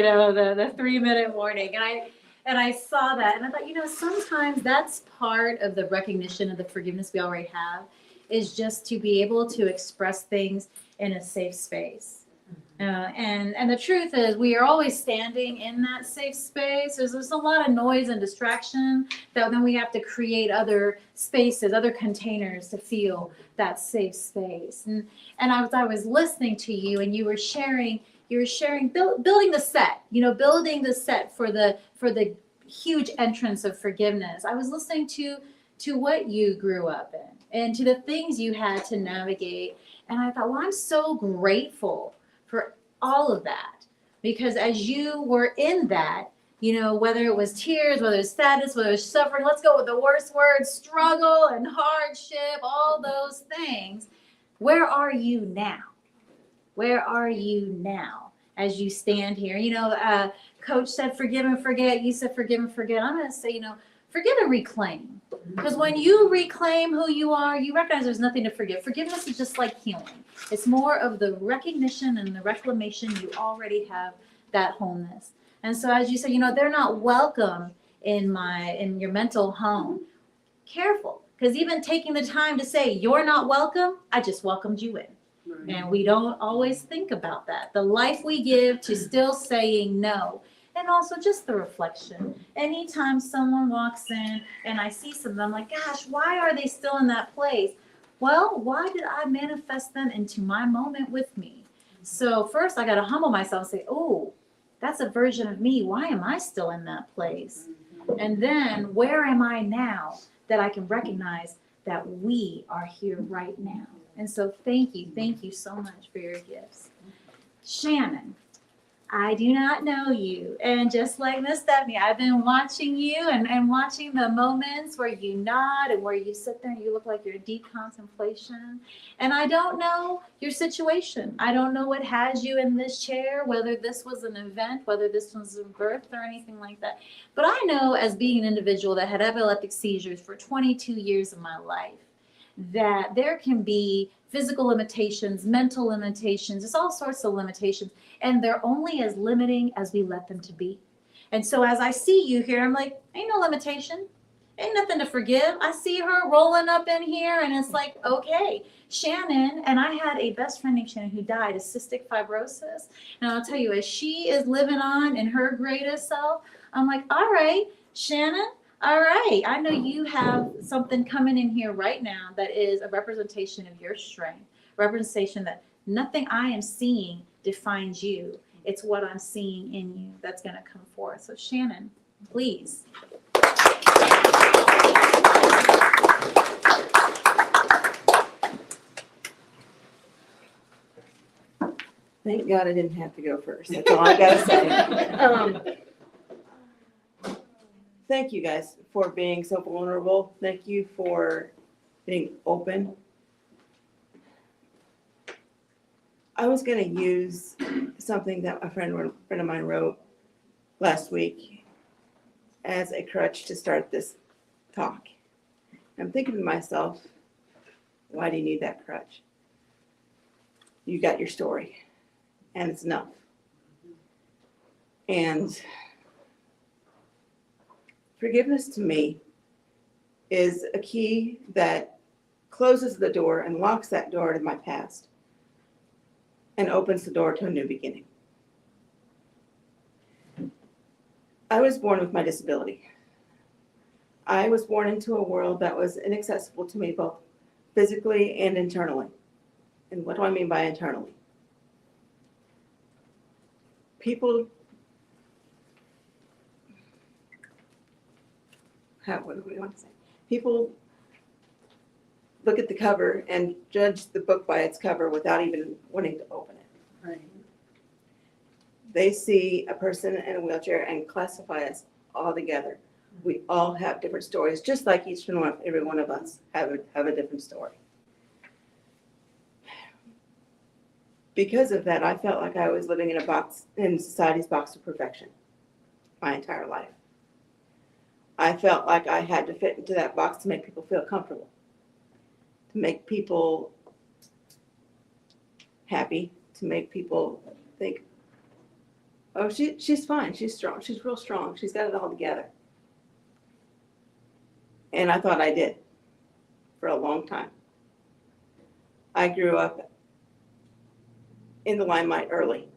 3-minute warning. And I saw that and I thought, sometimes that's part of the recognition of the forgiveness we already have, is just to be able to express things in a safe space. And the truth is, we are always standing in that safe space. There's a lot of noise and distraction that then we have to create other spaces, other containers to feel that safe space. And I was listening to you, and you were sharing building the set, building the set for the huge entrance of forgiveness. I was listening to what you grew up in and to the things you had to navigate. And I thought, well, I'm so grateful for all of that, because as you were in that, whether it was tears, whether it's sadness, whether it's suffering, let's go with the worst words, struggle and hardship, all those things. Where are you now? Where are you now as you stand here? Coach said forgive and forget. You said forgive and forget. I'm going to say, forgive and reclaim. Because when you reclaim who you are, you recognize there's nothing to forgive. Forgiveness is just like healing. It's more of the recognition and the reclamation you already have that wholeness. And so as you say, they're not welcome in your mental home. Careful, because even taking the time to say you're not welcome, I just welcomed you in. And we don't always think about that. The life we give to still saying no. And also just the reflection. Anytime someone walks in and I see something, I'm like, gosh, why are they still in that place? Well, why did I manifest them into my moment with me? So first I got to humble myself and say, oh, that's a version of me. Why am I still in that place? And then where am I now that I can recognize that we are here right now? And so thank you so much for your gifts. Shannon, I do not know you. And just like Miss Stephanie, I've been watching you and watching the moments where you nod and where you sit there and you look like you're in deep contemplation. And I don't know your situation. I don't know what has you in this chair, whether this was an event, whether this was a birth or anything like that. But I know, as being an individual that had epileptic seizures for 22 years of my life, that there can be physical limitations, mental limitations, it's all sorts of limitations, and they're only as limiting as we let them to be. And so as I see you here, I'm like, ain't no limitation, ain't nothing to forgive. I see her rolling up in here, and it's like, okay, Shannon, and I had a best friend named Shannon who died of cystic fibrosis, and I'll tell you, as she is living on in her greatest self, I'm like, all right, Shannon, all right, I know you have something coming in here right now that is a representation of your strength, representation that nothing I am seeing defines you. It's what I'm seeing in you that's going to come forth. So Shannon, please. Thank God I didn't have to go first. That's all I gotta say. Thank you guys for being so vulnerable. Thank you for being open. I was gonna use something that a friend of mine wrote last week as a crutch to start this talk. I'm thinking to myself, why do you need that crutch? You got your story, and it's enough. And forgiveness to me is a key that closes the door and locks that door to my past and opens the door to a new beginning. I was born with my disability. I was born into a world that was inaccessible to me both physically and internally. And what do I mean by internally? People what do we want to say? People look at the cover and judge the book by its cover without even wanting to open it. Right. They see a person in a wheelchair and classify us all together. We all have different stories, just like every one of us have a different story. Because of that, I felt like I was living in society's box of perfection my entire life. I felt like I had to fit into that box to make people feel comfortable, to make people happy, to make people think, oh, she's fine, she's strong, she's real strong, she's got it all together. And I thought I did for a long time. I grew up in the limelight early.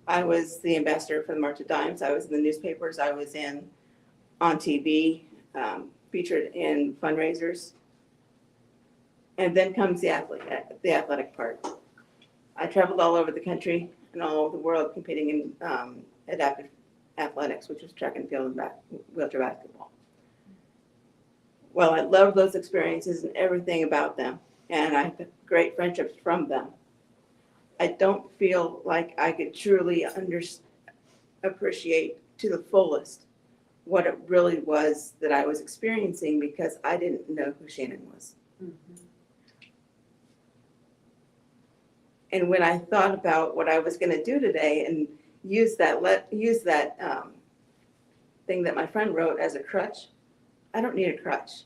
I was the ambassador for the March of Dimes. I was in the newspapers. I was on TV, featured in fundraisers. And then comes the athletic part. I traveled all over the country and all over the world competing in adaptive athletics, which was track and field and wheelchair basketball. Well, I love those experiences and everything about them, and I have great friendships from them. I don't feel like I could truly appreciate to the fullest what it really was that I was experiencing because I didn't know who Shannon was. Mhm. And when I thought about what I was going to do today and use that thing that my friend wrote as a crutch, I don't need a crutch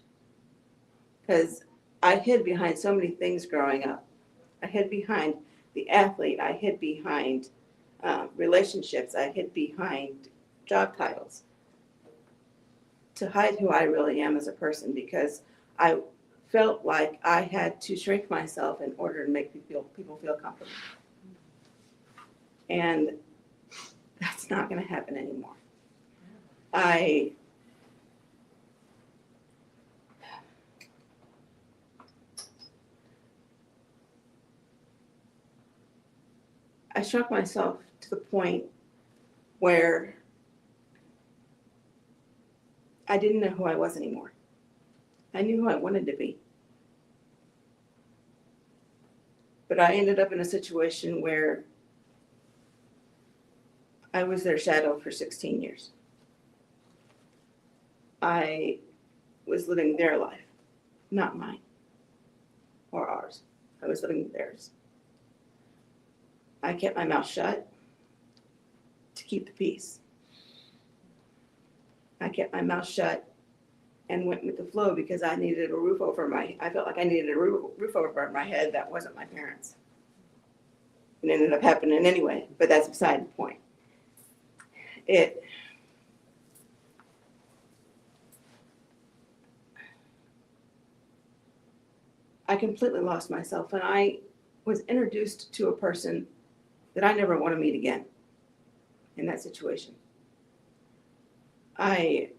because I hid behind so many things growing up. I hid behind the athlete. I hid behind relationships. I hid behind job titles to hide who I really am as a person because I felt like I had to shrink myself in order to make people feel comfortable. And that's not going to happen anymore. I shocked myself to the point where I didn't know who I was anymore. I knew who I wanted to be. But I ended up in a situation where I was their shadow for 16 years. I was living their life, not mine or ours. I was living theirs. I kept my mouth shut to keep the peace. I kept my mouth shut and went with the flow because I needed a roof over I felt like I needed a roof over my head that wasn't my parents'. It ended up happening anyway, but that's beside the point. I completely lost myself, and I was introduced to a person that I never want to meet again in that situation. I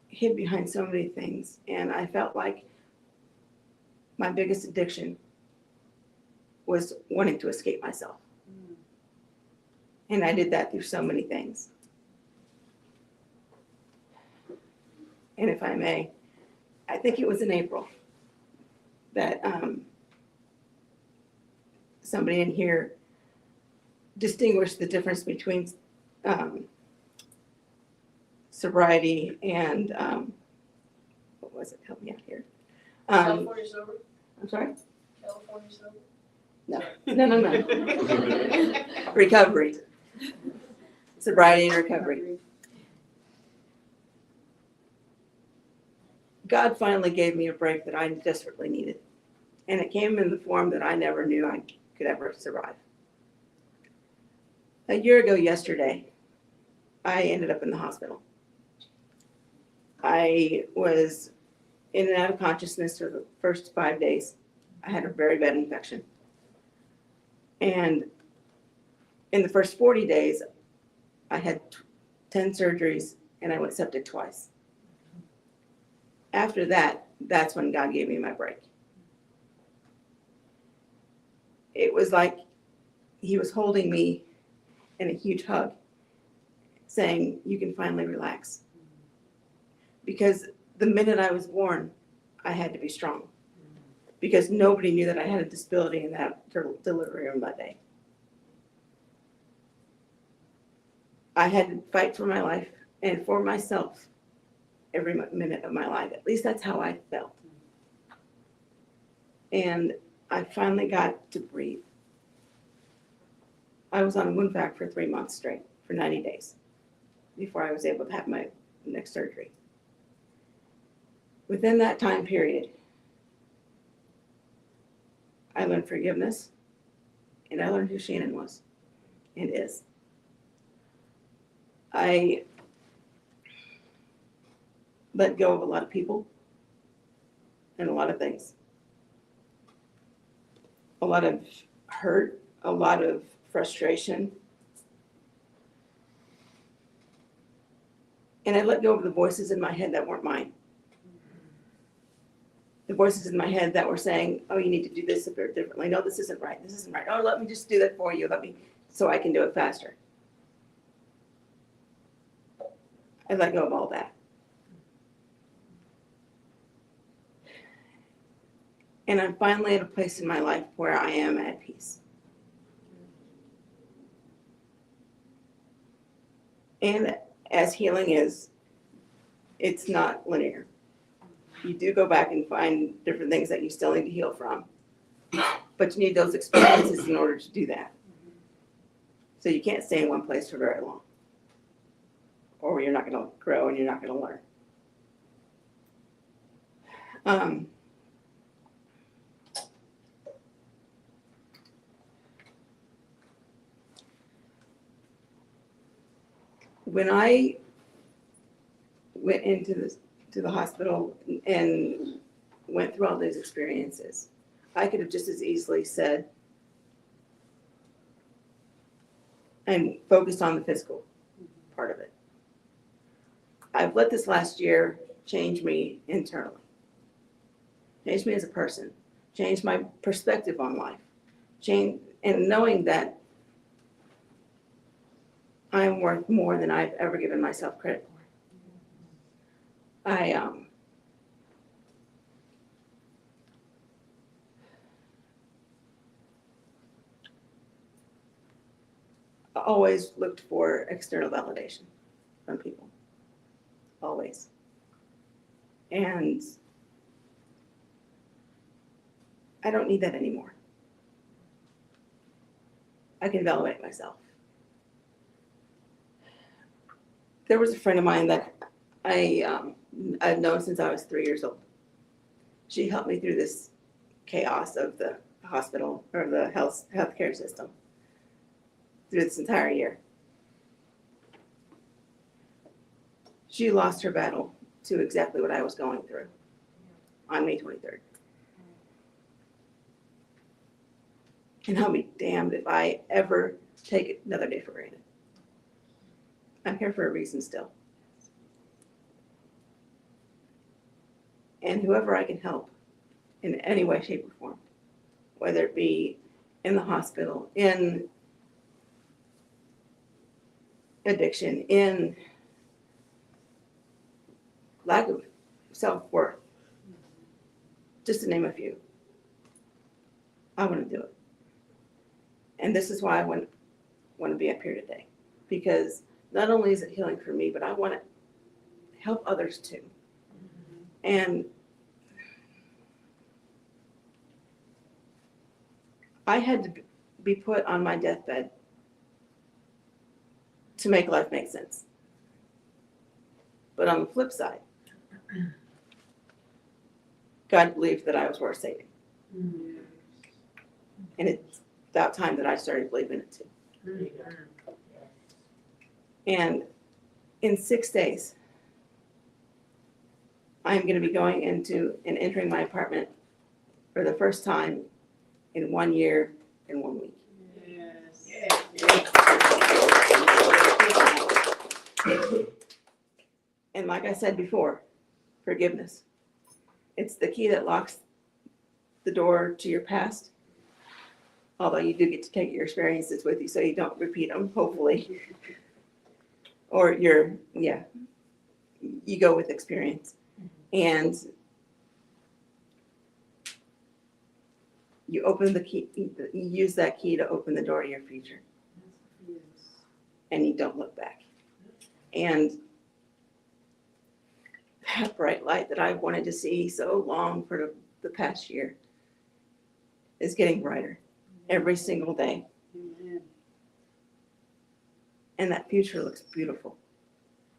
hid behind so many things, and I felt like my biggest addiction was wanting to escape myself. And I did that through so many things. And if I may, I think it was in April that somebody in here distinguished the difference between sobriety and what was it? Help me out here. California sober. I'm sorry? California sober. No. Recovery. Sobriety and recovery. God finally gave me a break that I desperately needed. And it came in the form that I never knew I could ever survive. A year ago yesterday, I ended up in the hospital. I was in and out of consciousness for the first 5 days. I had a very bad infection. And in the first 40 days, I had 10 surgeries and I went septic twice. After that, that's when God gave me my break. It was like he was holding me in a huge hug, saying, you can finally relax. Because the minute I was born, I had to be strong. Because nobody knew that I had a disability in that delivery room that day. I had to fight for my life and for myself every minute of my life. At least that's how I felt. And I finally got to breathe. I was on a wound vac for 3 months straight, for 90 days, before I was able to have my next surgery. Within that time period, I learned forgiveness, and I learned who Shannon was and is. I let go of a lot of people and a lot of things. A lot of hurt, a lot of frustration. And I let go of the voices in my head that weren't mine. The voices in my head that were saying, oh, you need to do this a bit differently. No, this isn't right. This isn't right. Oh, let me just do that for you. So I can do it faster. I let go of all that. And I'm finally at a place in my life where I am at peace. And as healing is, it's not linear. You do go back and find different things that you still need to heal from. But you need those experiences in order to do that. So you can't stay in one place for very long. Or you're not going to grow and you're not going to learn. When I went into the hospital and went through all those experiences, I could have just as easily said and focused on the physical part of it. I've let this last year change me internally, change me as a person, change my perspective on life, change, and knowing that I'm worth more than I've ever given myself credit for. I always looked for external validation from people. Always. And I don't need that anymore. I can validate myself. There was a friend of mine that I've known since I was 3 years old. She helped me through this chaos of the hospital or the healthcare system through this entire year. She lost her battle to exactly what I was going through on May 23rd. And I'll be damned if I ever take another day for granted. I'm here for a reason still. And whoever I can help in any way, shape, or form, whether it be in the hospital, in addiction, in lack of self-worth, just to name a few. I want to do it. And this is why I want to be up here today. Because not only is it healing for me, but I want to help others too. And I had to be put on my deathbed to make life make sense. But on the flip side, God believed that I was worth saving. And it's about time that I started believing it too. And in 6 days, I am going to be going into and entering my apartment for the first time in 1 year and 1 week. And like I said before, forgiveness. It's the key that locks the door to your past. Although you do get to take your experiences with you so you don't repeat them, hopefully. Or you go with experience. And you open the key, you use that key to open the door to your future. And you don't look back. And that bright light that I've wanted to see so long for the past year is getting brighter every single day. And that future looks beautiful.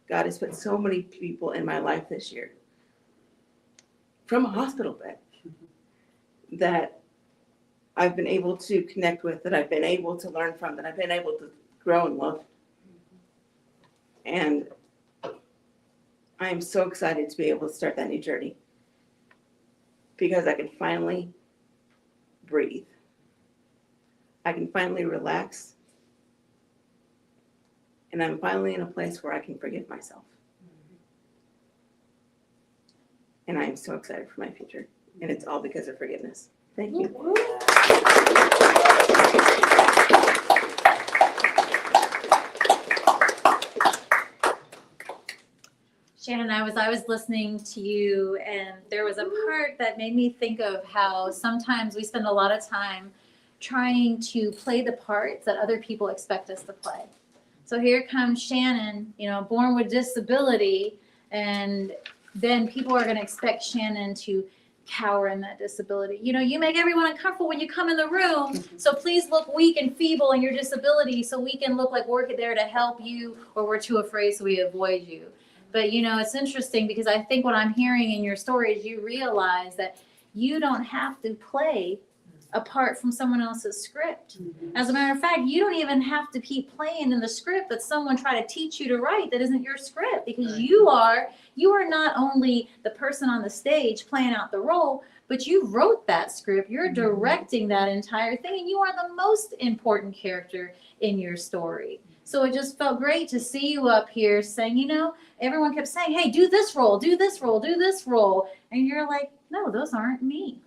God has put so many people in my life this year from a hospital bed that I've been able to connect with, that I've been able to learn from, that I've been able to grow and love. And I am so excited to be able to start that new journey because I can finally breathe. I can finally relax. And I'm finally in a place where I can forgive myself. And I am so excited for my future. And it's all because of forgiveness. Thank you. Shannon, I was listening to you, and there was a part that made me think of how sometimes we spend a lot of time trying to play the parts that other people expect us to play. So here comes Shannon, born with disability, and then people are going to expect Shannon to cower in that disability. You make everyone uncomfortable when you come in the room, so please look weak and feeble in your disability so we can look like we're there to help you, or we're too afraid so we avoid you. But it's interesting because I think what I'm hearing in your story is you realize that you don't have to play apart from someone else's script. As a matter of fact, you don't even have to keep playing in the script that someone tried to teach you to write that isn't your script, because you are not only the person on the stage playing out the role, but you wrote that script, you're directing that entire thing, and you are the most important character in your story. So it just felt great to see you up here saying, everyone kept saying, hey, do this role, do this role, do this role. And you're like, no, those aren't me.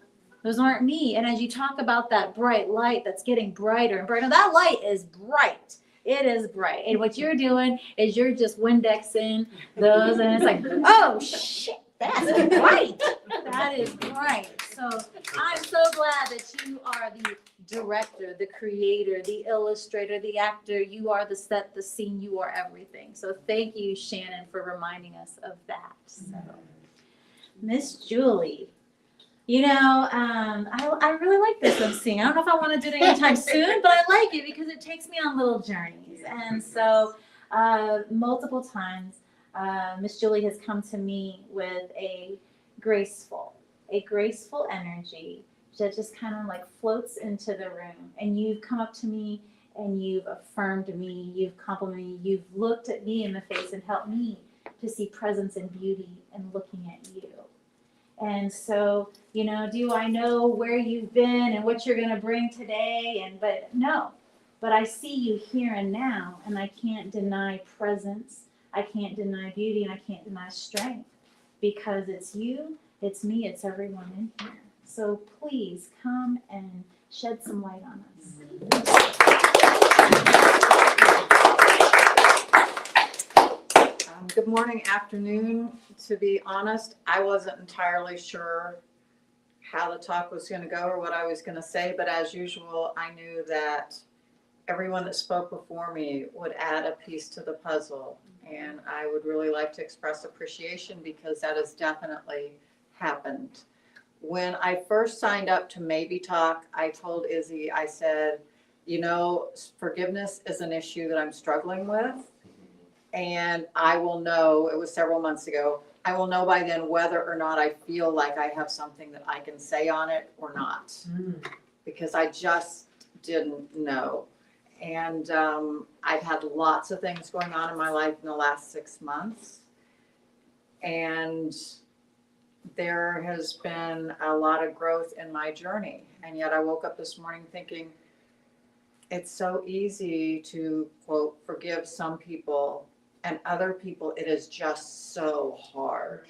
Those aren't me. And as you talk about that bright light that's getting brighter and brighter, that light is bright. It is bright. And what you're doing is you're just Windexing those, and it's like, oh, shit, that's bright. That is bright. So I'm so glad that you are the director, the creator, the illustrator, the actor. You are the set, the scene. You are everything. So thank you, Shannon, for reminding us of that. So, Miss Julie. I really like this lip sync. I don't know if I want to do it anytime soon, but I like it because it takes me on little journeys. And so multiple times, Miss Julie has come to me with a graceful energy that just kind of like floats into the room. And you've come up to me and you've affirmed me, you've complimented me, you've looked at me in the face and helped me to see presence and beauty in looking at you. And so, do I know where you've been and what you're going to bring today? But no, but I see you here and now, and I can't deny presence. I can't deny beauty, and I can't deny strength, because it's you, it's me, it's everyone in here. So please come and shed some light on us. Good morning, afternoon. To be honest, I wasn't entirely sure how the talk was going to go or what I was going to say, but as usual, I knew that everyone that spoke before me would add a piece to the puzzle. And I would really like to express appreciation because that has definitely happened. When I first signed up to Maybe Talk, I told Izzy, I said, you know, forgiveness is an issue that I'm struggling with. And I will know, it was several months ago, I will know by then whether or not I feel like I have something that I can say on it or not. Because I just didn't know. And I've had lots of things going on in my life in the last 6 months. And there has been a lot of growth in my journey. And yet I woke up this morning thinking, it's so easy to, quote, forgive some people, and other people, it is just so hard.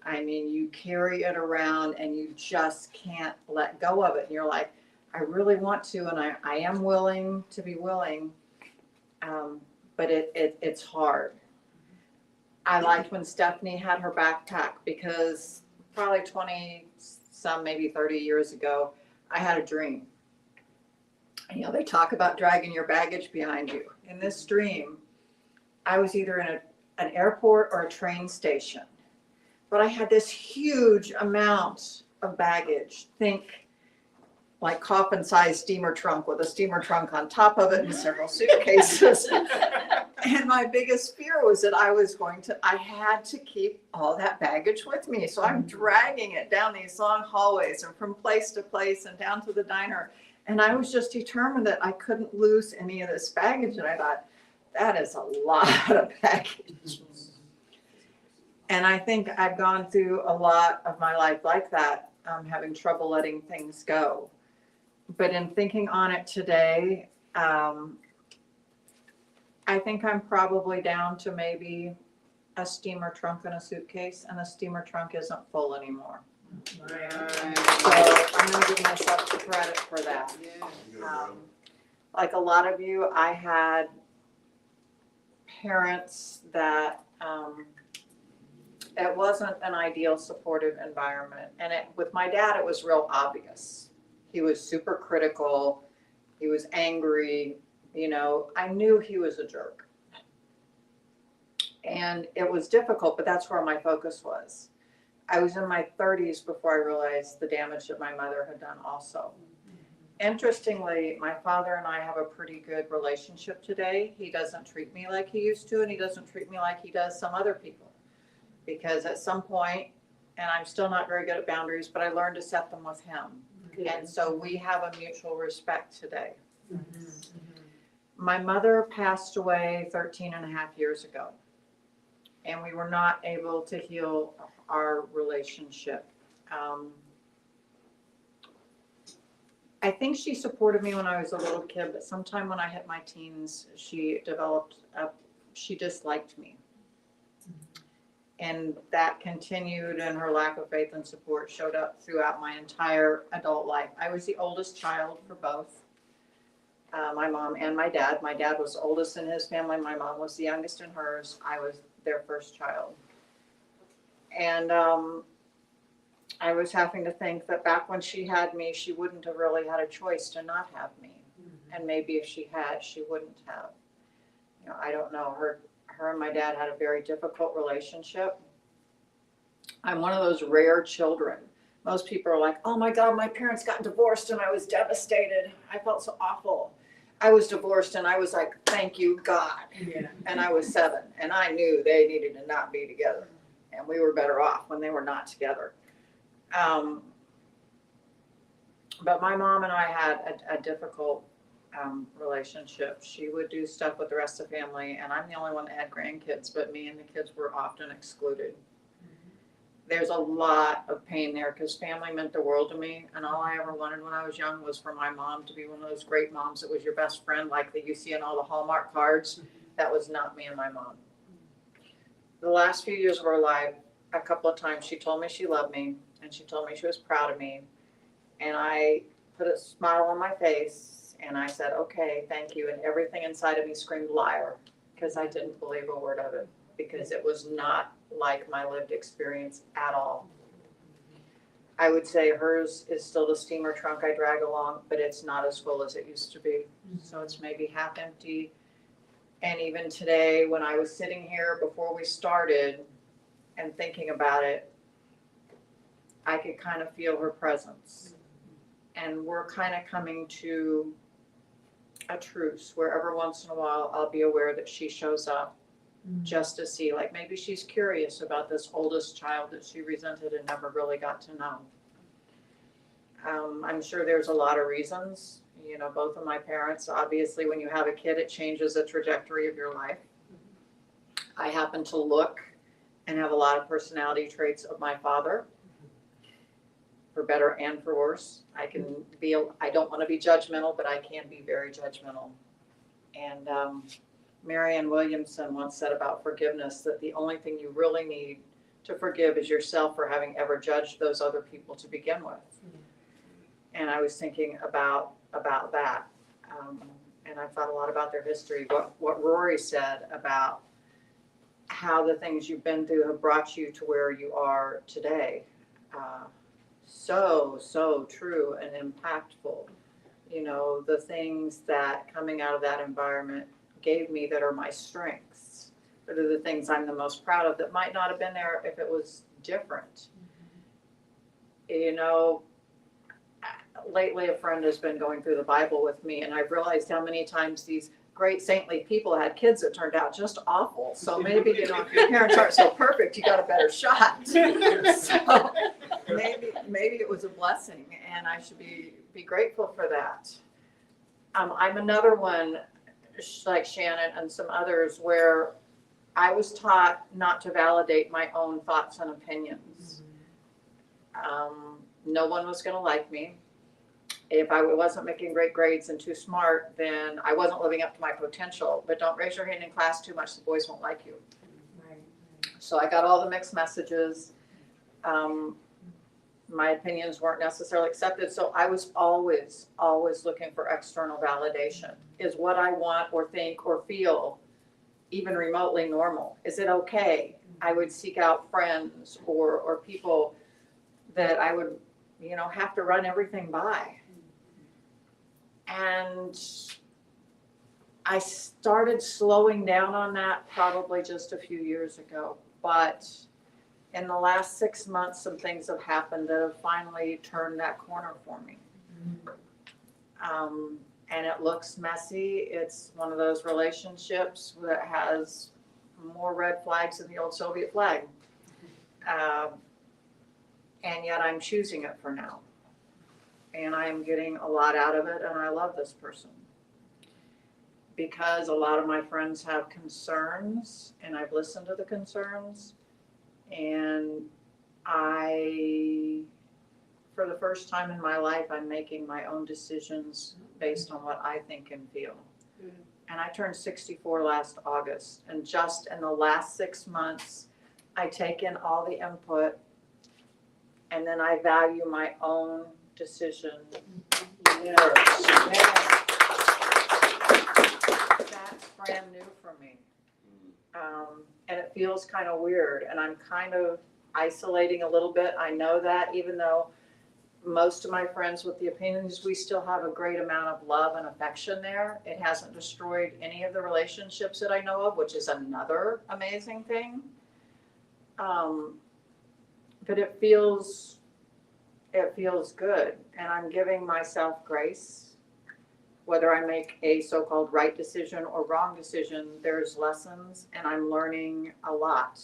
I mean, you carry it around and you just can't let go of it. And you're like, I really want to, and I am willing to be willing, but it's hard. I liked when Stephanie had her backpack because probably 20 some, maybe 30 years ago, I had a dream. You know, they talk about dragging your baggage behind you. In this dream, I was either in an airport or a train station, but I had this huge amount of baggage. Think like coffin-sized steamer trunk with a steamer trunk on top of it and several suitcases. And my biggest fear was that I had to keep all that baggage with me. So I'm dragging it down these long hallways and from place to place and down to the diner. And I was just determined that I couldn't lose any of this baggage. And I thought, that is a lot of baggage. And I think I've gone through a lot of my life like that, having trouble letting things go. But in thinking on it today, I think I'm probably down to maybe a steamer trunk and a suitcase, and the steamer trunk isn't full anymore. So I'm going to give myself the credit for that. Like a lot of you, I had parents that it wasn't an ideal supportive environment. And with my dad, it was real obvious. He was super critical. He was angry. You know, I knew he was a jerk. And it was difficult, but that's where my focus was. I was in my 30s before I realized the damage that my mother had done also. Interestingly, my father and I have a pretty good relationship today. He doesn't treat me like he used to, and he doesn't treat me like he does some other people. Because at some point, and I'm still not very good at boundaries, but I learned to set them with him. And so we have a mutual respect today. My mother passed away 13 and a half years ago. And we were not able to heal our relationship. I think she supported me when I was a little kid, but sometime when I hit my teens, she disliked me. And that continued, and her lack of faith and support showed up throughout my entire adult life. I was the oldest child for both, my mom and my dad. My dad was the oldest in his family. My mom was the youngest in hers. I was their first child. And I was having to think that back when she had me, she wouldn't have really had a choice to not have me. And maybe if she had, she wouldn't have. You know, I don't know. Her and my dad had a very difficult relationship. I'm one of those rare children. Most people are like, oh my God, my parents got divorced and I was devastated. I felt so awful. I was divorced and I was like, thank you, God. Yeah. And I was 7 and I knew they needed to not be together. And we were better off when they were not together. But my mom and I had a difficult relationship. She would do stuff with the rest of the family, and I'm the only one that had grandkids, but me and the kids were often excluded. There's a lot of pain there because family meant the world to me, and all I ever wanted when I was young was for my mom to be one of those great moms that was your best friend, like that you see in all the Hallmark cards. That was not me and my mom. The last few years of our life, a couple of times she told me she loved me, and she told me she was proud of me, and I put a smile on my face. And I said, okay, thank you. And everything inside of me screamed liar because I didn't believe a word of it because it was not like my lived experience at all. I would say hers is still the steamer trunk I drag along, but it's not as full as it used to be. So it's maybe half empty. And even today, when I was sitting here before we started and thinking about it, I could kind of feel her presence. And we're kind of coming to a truce where every once in a while I'll be aware that she shows up just to see, like maybe she's curious about this oldest child that she resented and never really got to know. I'm sure there's a lot of reasons. You know, both of my parents, obviously when you have a kid, it changes the trajectory of your life. I happen to look and have a lot of personality traits of my father, for better and for worse. I don't want to be judgmental, but I can be very judgmental. And Marianne Williamson once said about forgiveness that the only thing you really need to forgive is yourself for having ever judged those other people to begin with. And I was thinking about that. And I thought a lot about their history. What Rory said about how the things you've been through have brought you to where you are today. So true and impactful. You know, the things that coming out of that environment gave me that are my strengths, that are the things I'm the most proud of that might not have been there if it was different. You know, lately a friend has been going through the Bible with me, and I've realized how many times these great saintly people had kids that turned out just awful. So maybe, you know, if your parents aren't so perfect, you got a better shot. So maybe it was a blessing, and I should be grateful for that. I'm another one, like Shannon and some others, where I was taught not to validate my own thoughts and opinions. No one was going to like me. If I wasn't making great grades and too smart, then I wasn't living up to my potential. But don't raise your hand in class too much, the boys won't like you. Right. So I got all the mixed messages. My opinions weren't necessarily accepted. So I was always looking for external validation. Is what I want or think or feel even remotely normal? Is it okay? I would seek out friends or people that I would, you know, have to run everything by. And I started slowing down on that probably just a few years ago. But in the last 6 months, some things have happened that have finally turned that corner for me. And it looks messy. It's one of those relationships that has more red flags than the old Soviet flag. And yet I'm choosing it for now. And I'm getting a lot out of it, and I love this person. Because a lot of my friends have concerns, and I've listened to the concerns, and for the first time in my life, I'm making my own decisions based on what I think and feel. And I turned 64 last August, and just in the last 6 months, I take in all the input, and then I value my own decision first. That's brand new for me. And it feels kind of weird, and I'm kind of isolating a little bit. I know that, even though most of my friends with the opinions, we still have a great amount of love and affection there. It hasn't destroyed any of the relationships that I know of, which is another amazing thing. But it feels good, and I'm giving myself grace. Whether I make a so-called right decision or wrong decision, there's lessons, and I'm learning a lot.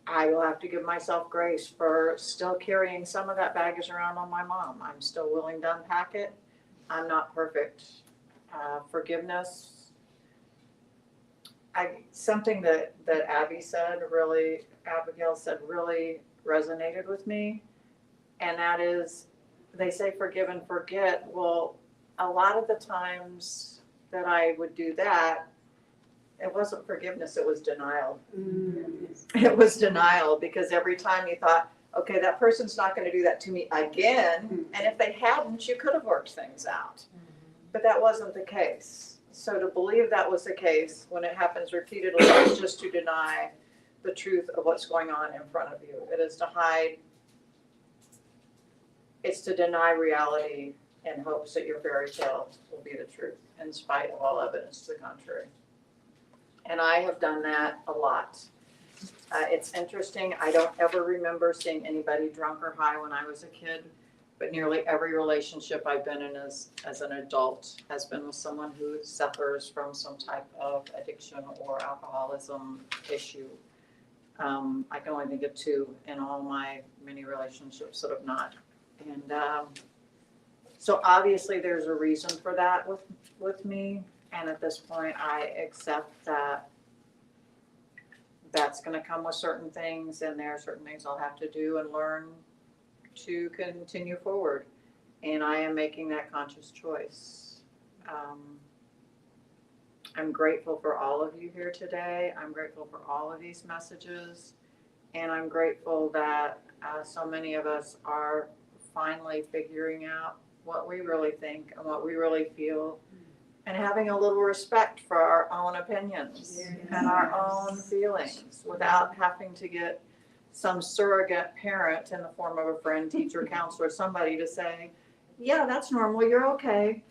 I will have to give myself grace for still carrying some of that baggage around on my mom. I'm still willing to unpack it. I'm not perfect. Forgiveness. Something that Abigail said really resonated with me, and that is, they say forgive and forget. Well, a lot of the times that I would do that, it wasn't forgiveness, it was denial. It was denial, because every time you thought, okay, that person's not going to do that to me again, and if they hadn't, you could have worked things out. But that wasn't the case. So to believe that was the case when it happens repeatedly is just to deny the truth of what's going on in front of you. It is to hide, it's to deny reality in hopes that your fairy tale will be the truth, in spite of all evidence to the contrary. And I have done that a lot. It's interesting, I don't ever remember seeing anybody drunk or high when I was a kid, but nearly every relationship I've been in as an adult has been with someone who suffers from some type of addiction or alcoholism issue. I can only think of 2 in all my many relationships that have not. And so obviously there's a reason for that with me. And at this point, I accept that that's going to come with certain things, and there are certain things I'll have to do and learn to continue forward. And I am making that conscious choice. I'm grateful for all of you here today. I'm grateful for all of these messages. And I'm grateful that so many of us are finally figuring out what we really think and what we really feel, and having a little respect for our own opinions and our own feelings without having to get some surrogate parent in the form of a friend, teacher, counselor, somebody to say, yeah, that's normal, you're okay.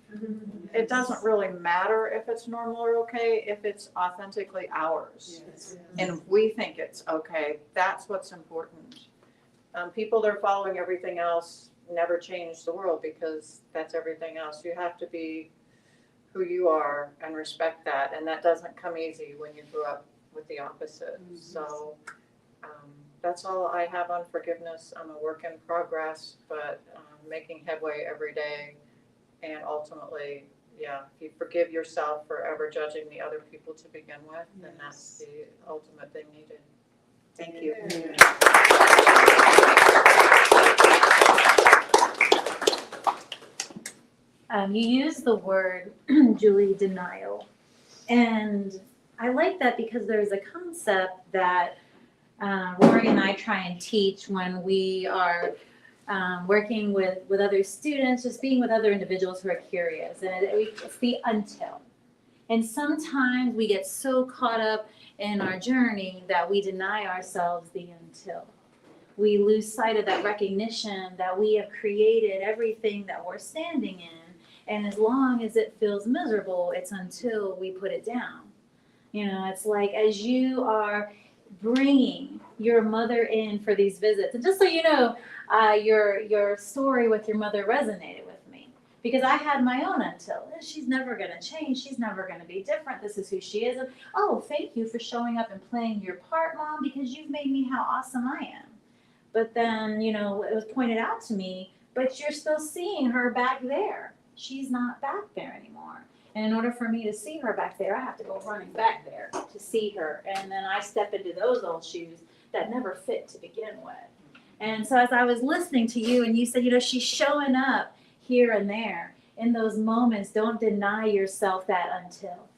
It doesn't really matter if it's normal or okay, if it's authentically ours. And if we think it's okay, that's what's important. People that are following everything else never change the world, because that's everything else. You have to be who you are and respect that, and that doesn't come easy when you grew up with the opposite. So that's all I have on forgiveness. I'm a work in progress, but making headway every day. And ultimately, yeah, if you forgive yourself for ever judging the other people to begin with, then that's the ultimate thing needed. Thank you. You use the word, Julie, denial. And I like that because there's a concept that Rory and I try and teach when we are working with other students, just being with other individuals who are curious. And it's the until. And sometimes we get so caught up in our journey that we deny ourselves the until. We lose sight of that recognition that we have created everything that we're standing in. And as long as it feels miserable, it's until we put it down. You know, it's like as you are bringing your mother in for these visits, and just so you know, your story with your mother resonated with me, because I had my own until. She's never going to change. She's never going to be different. This is who she is. And, oh, thank you for showing up and playing your part, Mom, because you've made me how awesome I am. But then, you know, it was pointed out to me, but you're still seeing her back there. She's not back there anymore. And in order for me to see her back there, I have to go running back there to see her. And then I step into those old shoes that never fit to begin with. And so as I was listening to you and you said, you know, she's showing up here and there in those moments, don't deny yourself that until.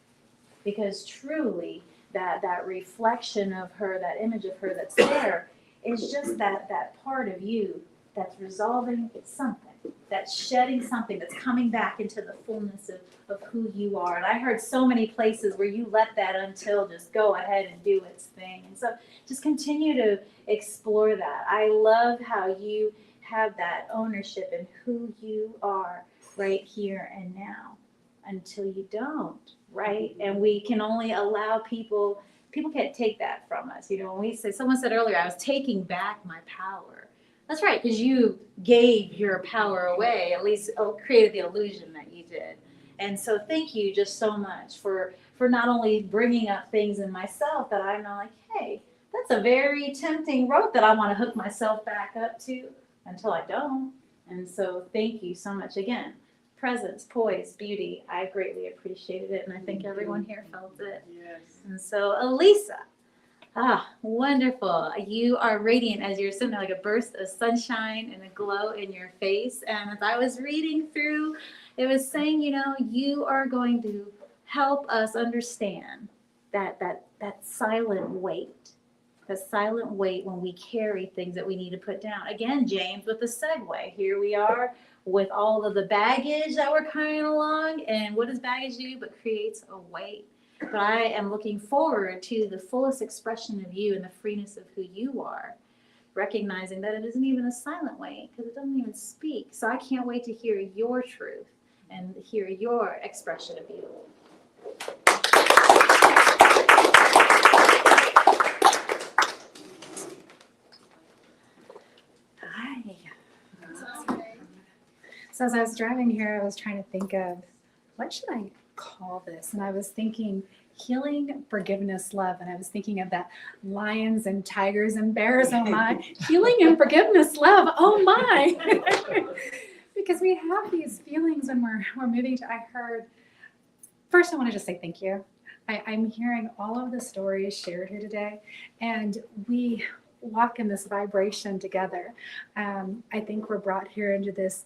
Because truly that reflection of her, that image of her that's there is just that part of you that's resolving something, that's shedding something, that's coming back into the fullness of who you are. And I heard so many places where you let that until just go ahead and do its thing. And so just continue to explore that. I love how you have that ownership in who you are right here and now until you don't, right? And we can only allow people can't take that from us. You know, when we say, someone said earlier, I was taking back my power. That's right, because you gave your power away, at least created the illusion that you did. And so thank you just so much for not only bringing up things in myself that I'm not like, hey, that's a very tempting rope that I want to hook myself back up to until I don't. And so thank you so much again. Presence, poise, beauty, I greatly appreciated it, and I think everyone here felt it. Yes. And so Elisa, wonderful. You are radiant as you're sitting there, like a burst of sunshine and a glow in your face. And as I was reading through, it was saying, you know, you are going to help us understand that silent weight. The silent weight when we carry things that we need to put down. Again, James, with the segue, here we are with all of the baggage that we're carrying along. And what does baggage do but creates a weight? but I am looking forward to the fullest expression of you and the freeness of who you are, recognizing that it isn't even a silent way because it doesn't even speak. So I can't wait to hear your truth and hear your expression of you. Hi. So as I was driving here, I was trying to think of what should I call this? And I was thinking healing, forgiveness, love. And I was thinking of that lions and tigers and bears, oh my. Healing and forgiveness, love, oh my. Because we have these feelings when we're moving to, first I want to just say thank you. I'm hearing all of the stories shared here today, and we walk in this vibration together. I think we're brought here into this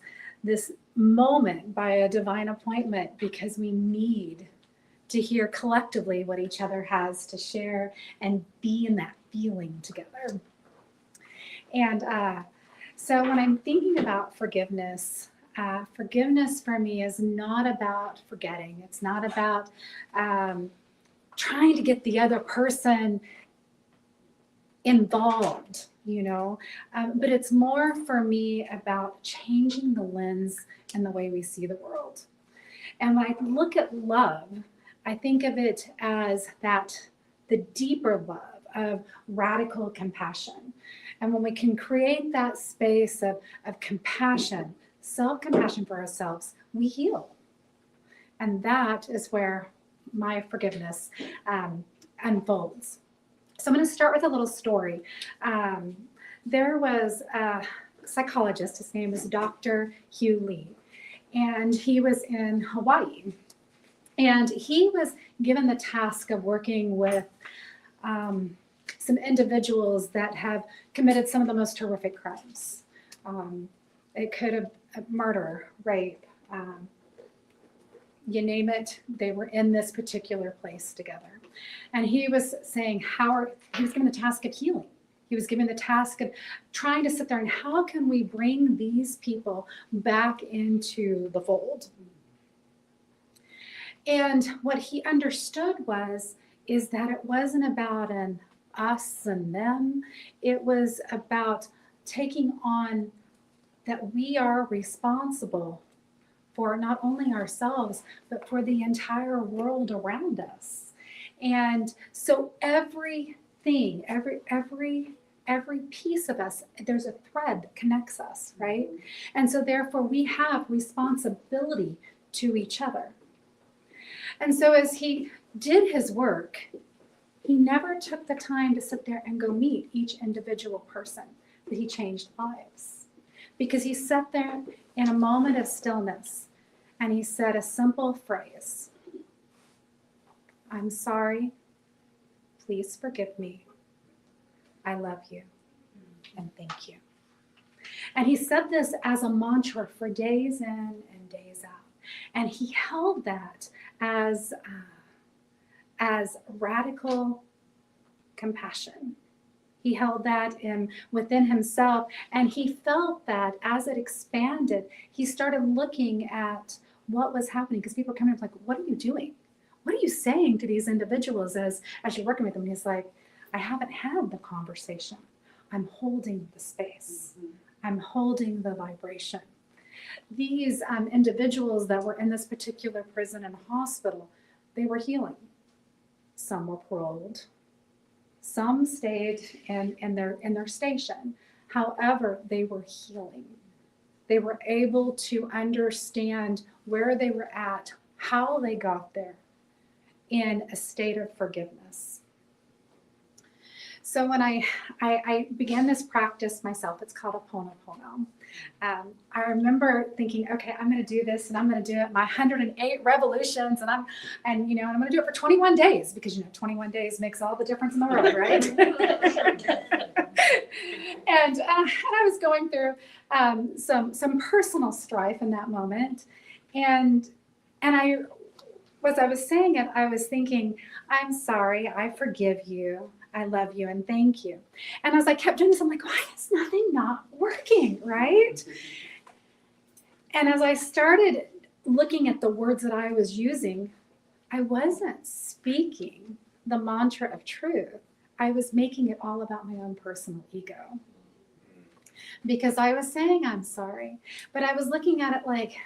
moment by a divine appointment because we need to hear collectively what each other has to share and be in that feeling together. And so when I'm thinking about forgiveness, forgiveness for me is not about forgetting. It's not about trying to get the other person involved, but it's more for me about changing the lens and the way we see the world. And when I look at love, I think of it as the deeper love of radical compassion. And when we can create that space of compassion, self-compassion for ourselves, we heal. And that is where my forgiveness unfolds. So I'm going to start with a little story. There was a psychologist, his name is Dr. Hugh Lee, and he was in Hawaii. And he was given the task of working with some individuals that have committed some of the most horrific crimes. It could have murder, rape, you name it, they were in this particular place together. And he was saying he was given the task of healing. He was given the task of trying to sit there and how can we bring these people back into the fold? And what he understood is that it wasn't about an us and them. It was about taking on that we are responsible for not only ourselves, but for the entire world around us. And so everything, every piece of us, there's a thread that connects us, right? And so therefore we have responsibility to each other. And so as he did his work, he never took the time to sit there and go meet each individual person that he changed lives. Because he sat there in a moment of stillness and he said a simple phrase, I'm sorry, please forgive me, I love you, and thank you. And he said this as a mantra for days in and days out. And he held that as radical compassion. He held that within himself, and he felt that as it expanded, he started looking at what was happening because people were coming up like, what are you doing? What are you saying to these individuals as you're working with them? And he's like, I haven't had the conversation. I'm holding the space. I'm holding the vibration. These individuals that were in this particular prison and hospital, they were healing. Some were paroled. Some stayed in their station. However, they were healing. They were able to understand where they were at, how they got there in a state of forgiveness. So when I began this practice myself, it's called Ho'oponopono. I remember thinking, okay, I'm going to do this, and I'm going to do it my 108 revolutions, and I'm going to do it for 21 days because 21 days makes all the difference in the world, right? And I was going through some personal strife in that moment, and as I was saying it, I was thinking, I'm sorry, I forgive you. I love you and thank you. And as I kept doing this, I'm like, why is nothing not working, right? And as I started looking at the words that I was using, I wasn't speaking the mantra of truth. I was making it all about my own personal ego. Because I was saying I'm sorry, but I was looking at it like,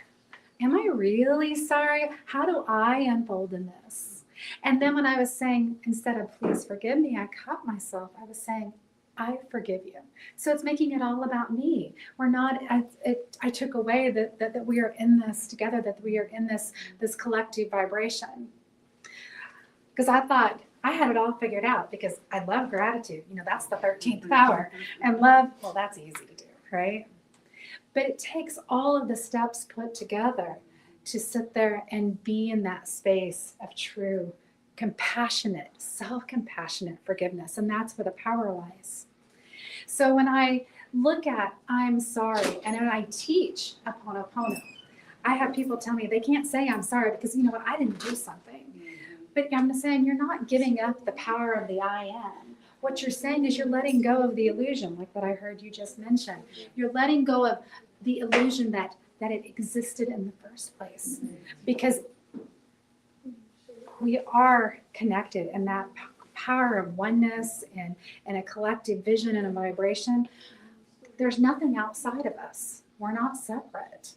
am I really sorry? How do I unfold in this? And then when I was saying, instead of please forgive me, I caught myself. I was saying, I forgive you. So it's making it all about me. We're not, I took away that we are in this together, that we are in this collective vibration. Because I thought I had it all figured out because I love gratitude. You know, that's the 13th power. And love, well, that's easy to do, right? But it takes all of the steps put together to sit there and be in that space of true, compassionate, self-compassionate forgiveness. And that's where the power lies. So when I look at I'm sorry, and when I teach Ho'oponopono, I have people tell me they can't say I'm sorry because, you know what, I didn't do something. But I'm saying you're not giving up the power of the I am. What you're saying is you're letting go of the illusion, like what I heard you just mention. You're letting go of the illusion that it existed in the first place. Because we are connected, and that power of oneness and a collective vision and a vibration, there's nothing outside of us. We're not separate.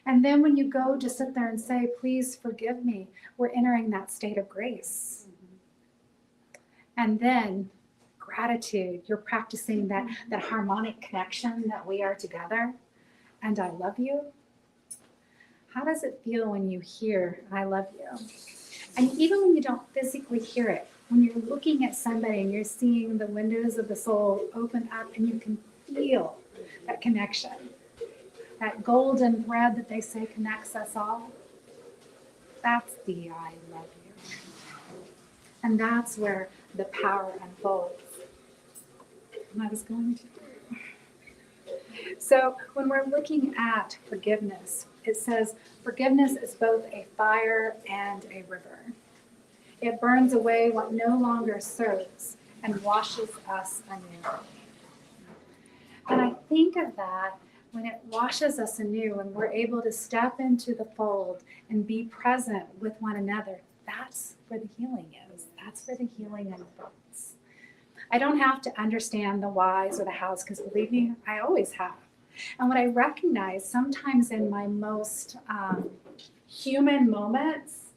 And then when you go to sit there and say, please forgive me, we're entering that state of grace. And then gratitude, you're practicing that harmonic connection that we are together. And I love you. How does it feel when you hear, I love you? And even when you don't physically hear it, when you're looking at somebody and you're seeing the windows of the soul open up and you can feel that connection. That golden thread that they say connects us all, that's the I love you. And that's where the power unfolds. And I was going to. So when we're looking at forgiveness, it says forgiveness is both a fire and a river. It burns away what no longer serves and washes us anew. And I think of that when it washes us anew and we're able to step into the fold and be present with one another, that's where the healing is. That's where the healing unfolds. I don't have to understand the whys or the hows, because believe me, I always have. And what I recognize sometimes in my most human moments,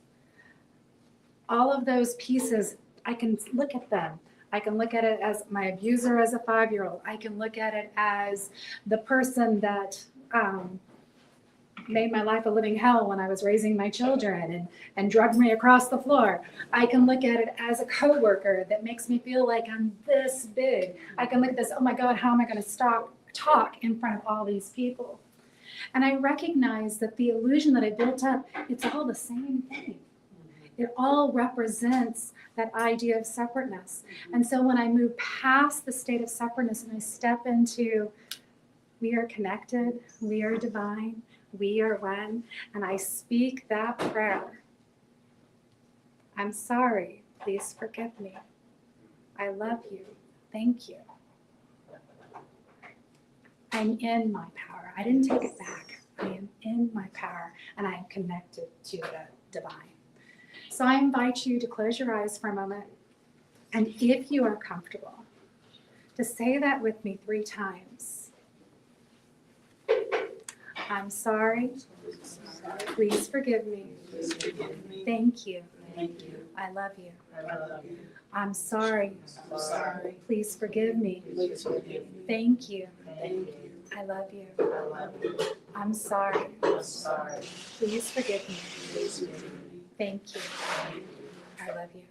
all of those pieces, I can look at them. I can look at it as my abuser as a 5-year-old. I can look at it as the person that made my life a living hell when I was raising my children and drugged me across the floor. I can look at it as a coworker that makes me feel like I'm this big. I can look at this, oh my God, how am I going to talk in front of all these people? And I recognize that the illusion that I built up, it's all the same thing. It all represents that idea of separateness. And so when I move past the state of separateness and I step into, we are connected, we are divine, we are one, and I speak that prayer. I'm sorry, please forgive me. I love you, thank you. I'm in my power. I didn't take it back. I am in my power, and I am connected to the divine. So I invite you to close your eyes for a moment, and if you are comfortable, to say that with me 3 times. I'm sorry. Please forgive me. Thank you. I love you. I'm sorry. Please forgive me. Thank you. I love you. I'm sorry. Please forgive me. Thank you. I love you.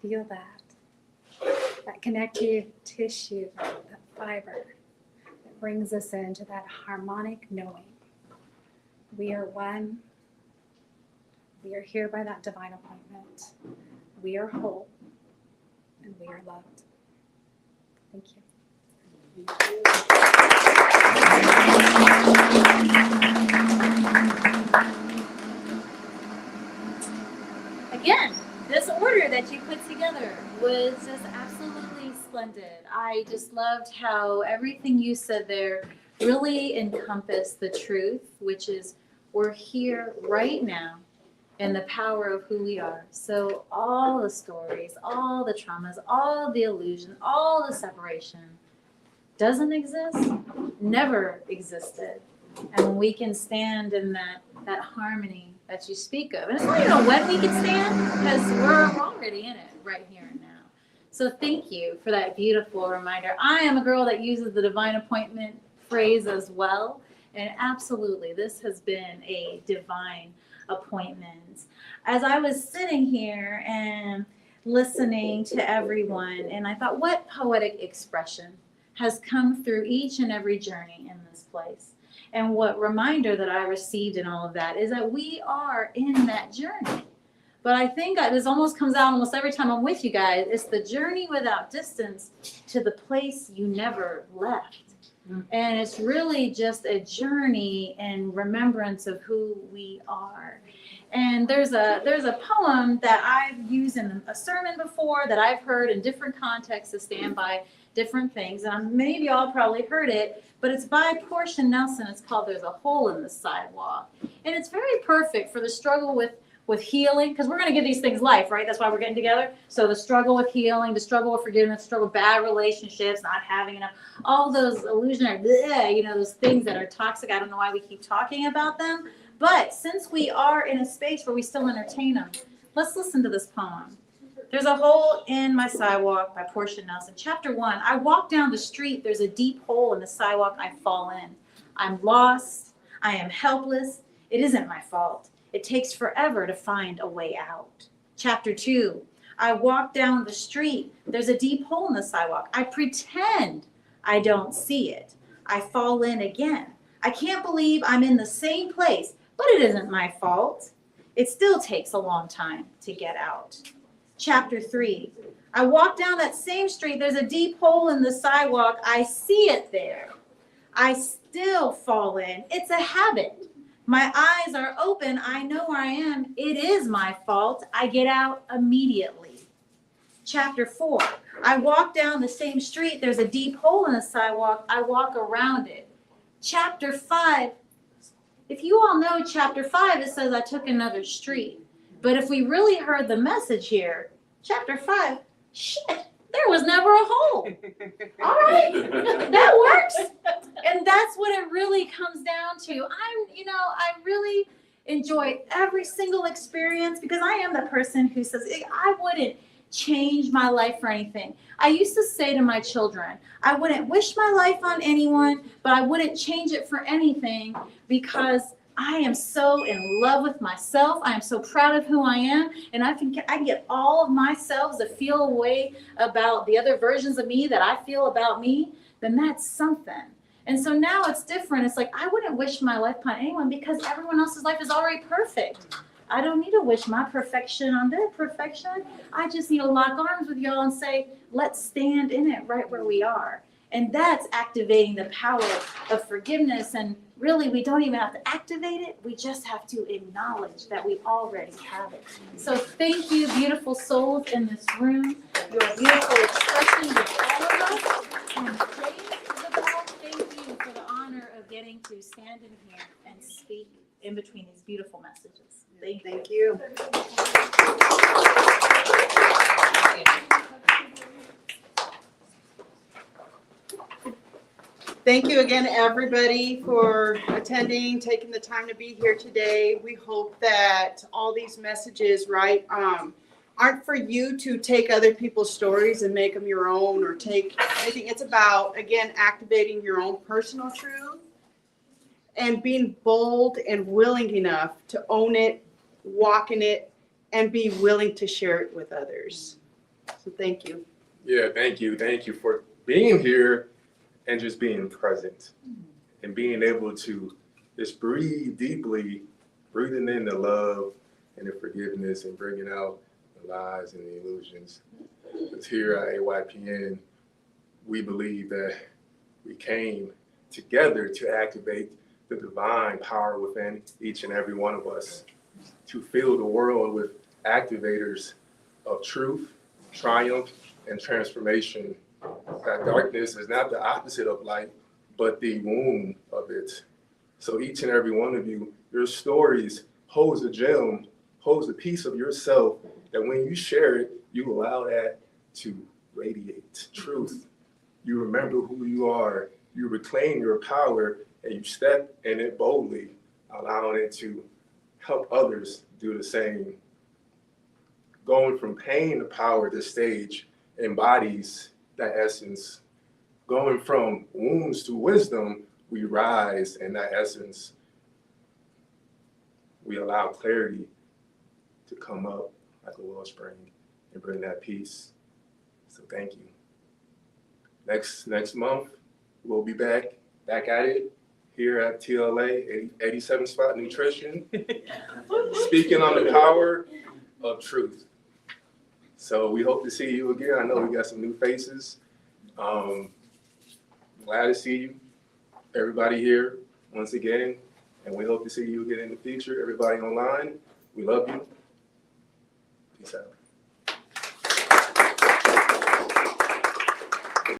Feel that connective tissue, that fiber that brings us into that harmonic knowing. We are one. We are here by that divine appointment. We are whole, and we are loved. Thank you. Again, this order that you put together was just absolutely splendid. I just loved how everything you said there really encompass the truth, which is we're here right now in the power of who we are. So all the stories, all the traumas, all the illusion, all the separation doesn't exist, never existed. And when we can stand in that harmony that you speak of, and it's not even when we can stand, because we're already in it right here and now. So thank you for that beautiful reminder. I am a girl that uses the divine appointment phrase as well. And absolutely, this has been a divine appointment. As I was sitting here and listening to everyone, and I thought, what poetic expression has come through each and every journey in this place? And what reminder that I received in all of that is that we are in that journey. But I think this almost comes out almost every time I'm with you guys. It's the journey without distance to the place you never left. And it's really just a journey in remembrance of who we are. And there's a poem that I've used in a sermon before that I've heard in different contexts to stand by different things. And many of y'all probably heard it, but it's by Portia Nelson. It's called There's a Hole in the Sidewalk. And it's very perfect for the struggle with healing, because we're going to give these things life, right? That's why we're getting together. So the struggle with healing, the struggle with forgiveness, the struggle with bad relationships, not having enough, all those illusionary, those things that are toxic. I don't know why we keep talking about them. But since we are in a space where we still entertain them, let's listen to this poem. There's a hole in my sidewalk by Portia Nelson. Chapter 1, I walk down the street. There's a deep hole in the sidewalk I fall in. I'm lost. I am helpless. It isn't my fault. It takes forever to find a way out. Chapter 2, I walk down the street. There's a deep hole in the sidewalk. I pretend I don't see it. I fall in again. I can't believe I'm in the same place, but it isn't my fault. It still takes a long time to get out. Chapter 3, I walk down that same street. There's a deep hole in the sidewalk. I see it there. I still fall in. It's a habit. My eyes are open. I know where I am. It is my fault. I get out immediately. Chapter 4, I walk down the same street. There's a deep hole in the sidewalk. I walk around it. Chapter 5, if you all know chapter 5, it says I took another street. But if we really heard the message here, chapter 5, shit, there was never a hole. All right, that works. And that's what it really comes down to. I really enjoy every single experience because I am the person who says, I wouldn't change my life for anything. I used to say to my children, I wouldn't wish my life on anyone, but I wouldn't change it for anything because I am so in love with myself. I am so proud of who I am. And I can get all of myself to feel a way about the other versions of me that I feel about me, then that's something. And so now it's different. It's like, I wouldn't wish my life upon anyone because everyone else's life is already perfect. I don't need to wish my perfection on their perfection. I just need to lock arms with y'all and say, let's stand in it right where we are. And that's activating the power of forgiveness. And really, we don't even have to activate it. We just have to acknowledge that we already have it. So thank you, beautiful souls in this room. Your beautiful expression with all of us. And praise the God. Thank you for the honor of getting to stand in here and speak in between these beautiful messages. Thank you. Thank you again, everybody, for attending, taking the time to be here today. We hope that all these messages, right, aren't for you to take other people's stories and make them your own or take anything. It's about, again, activating your own personal truth and being bold and willing enough to own it, walk in it, and be willing to share it with others. So thank you. Yeah, thank you. Thank you for being here and just being present and being able to just breathe deeply, breathing in the love and the forgiveness and bringing out the lies and the illusions. Because here at AYPN, we believe that we came together to activate the divine power within each and every one of us, to fill the world with activators of truth, triumph, and transformation. That darkness is not the opposite of light, but the womb of it. So each and every one of you, your stories holds a gem, holds a piece of yourself that when you share it, you allow that to radiate truth. You remember who you are, you reclaim your power, and you step in it boldly, allowing it to help others do the same. Going from pain to power, this stage embodies that essence. Going from wounds to wisdom, we rise in that essence. We allow clarity to come up like a wellspring and bring that peace. So thank you. Next month, we'll be back at it here at TLA 87 Spot Nutrition, speaking on the power of truth. So we hope to see you again. I know we got some new faces. Glad to see you, everybody here once again, and we hope to see you again in the future. Everybody online, we love you. Peace out.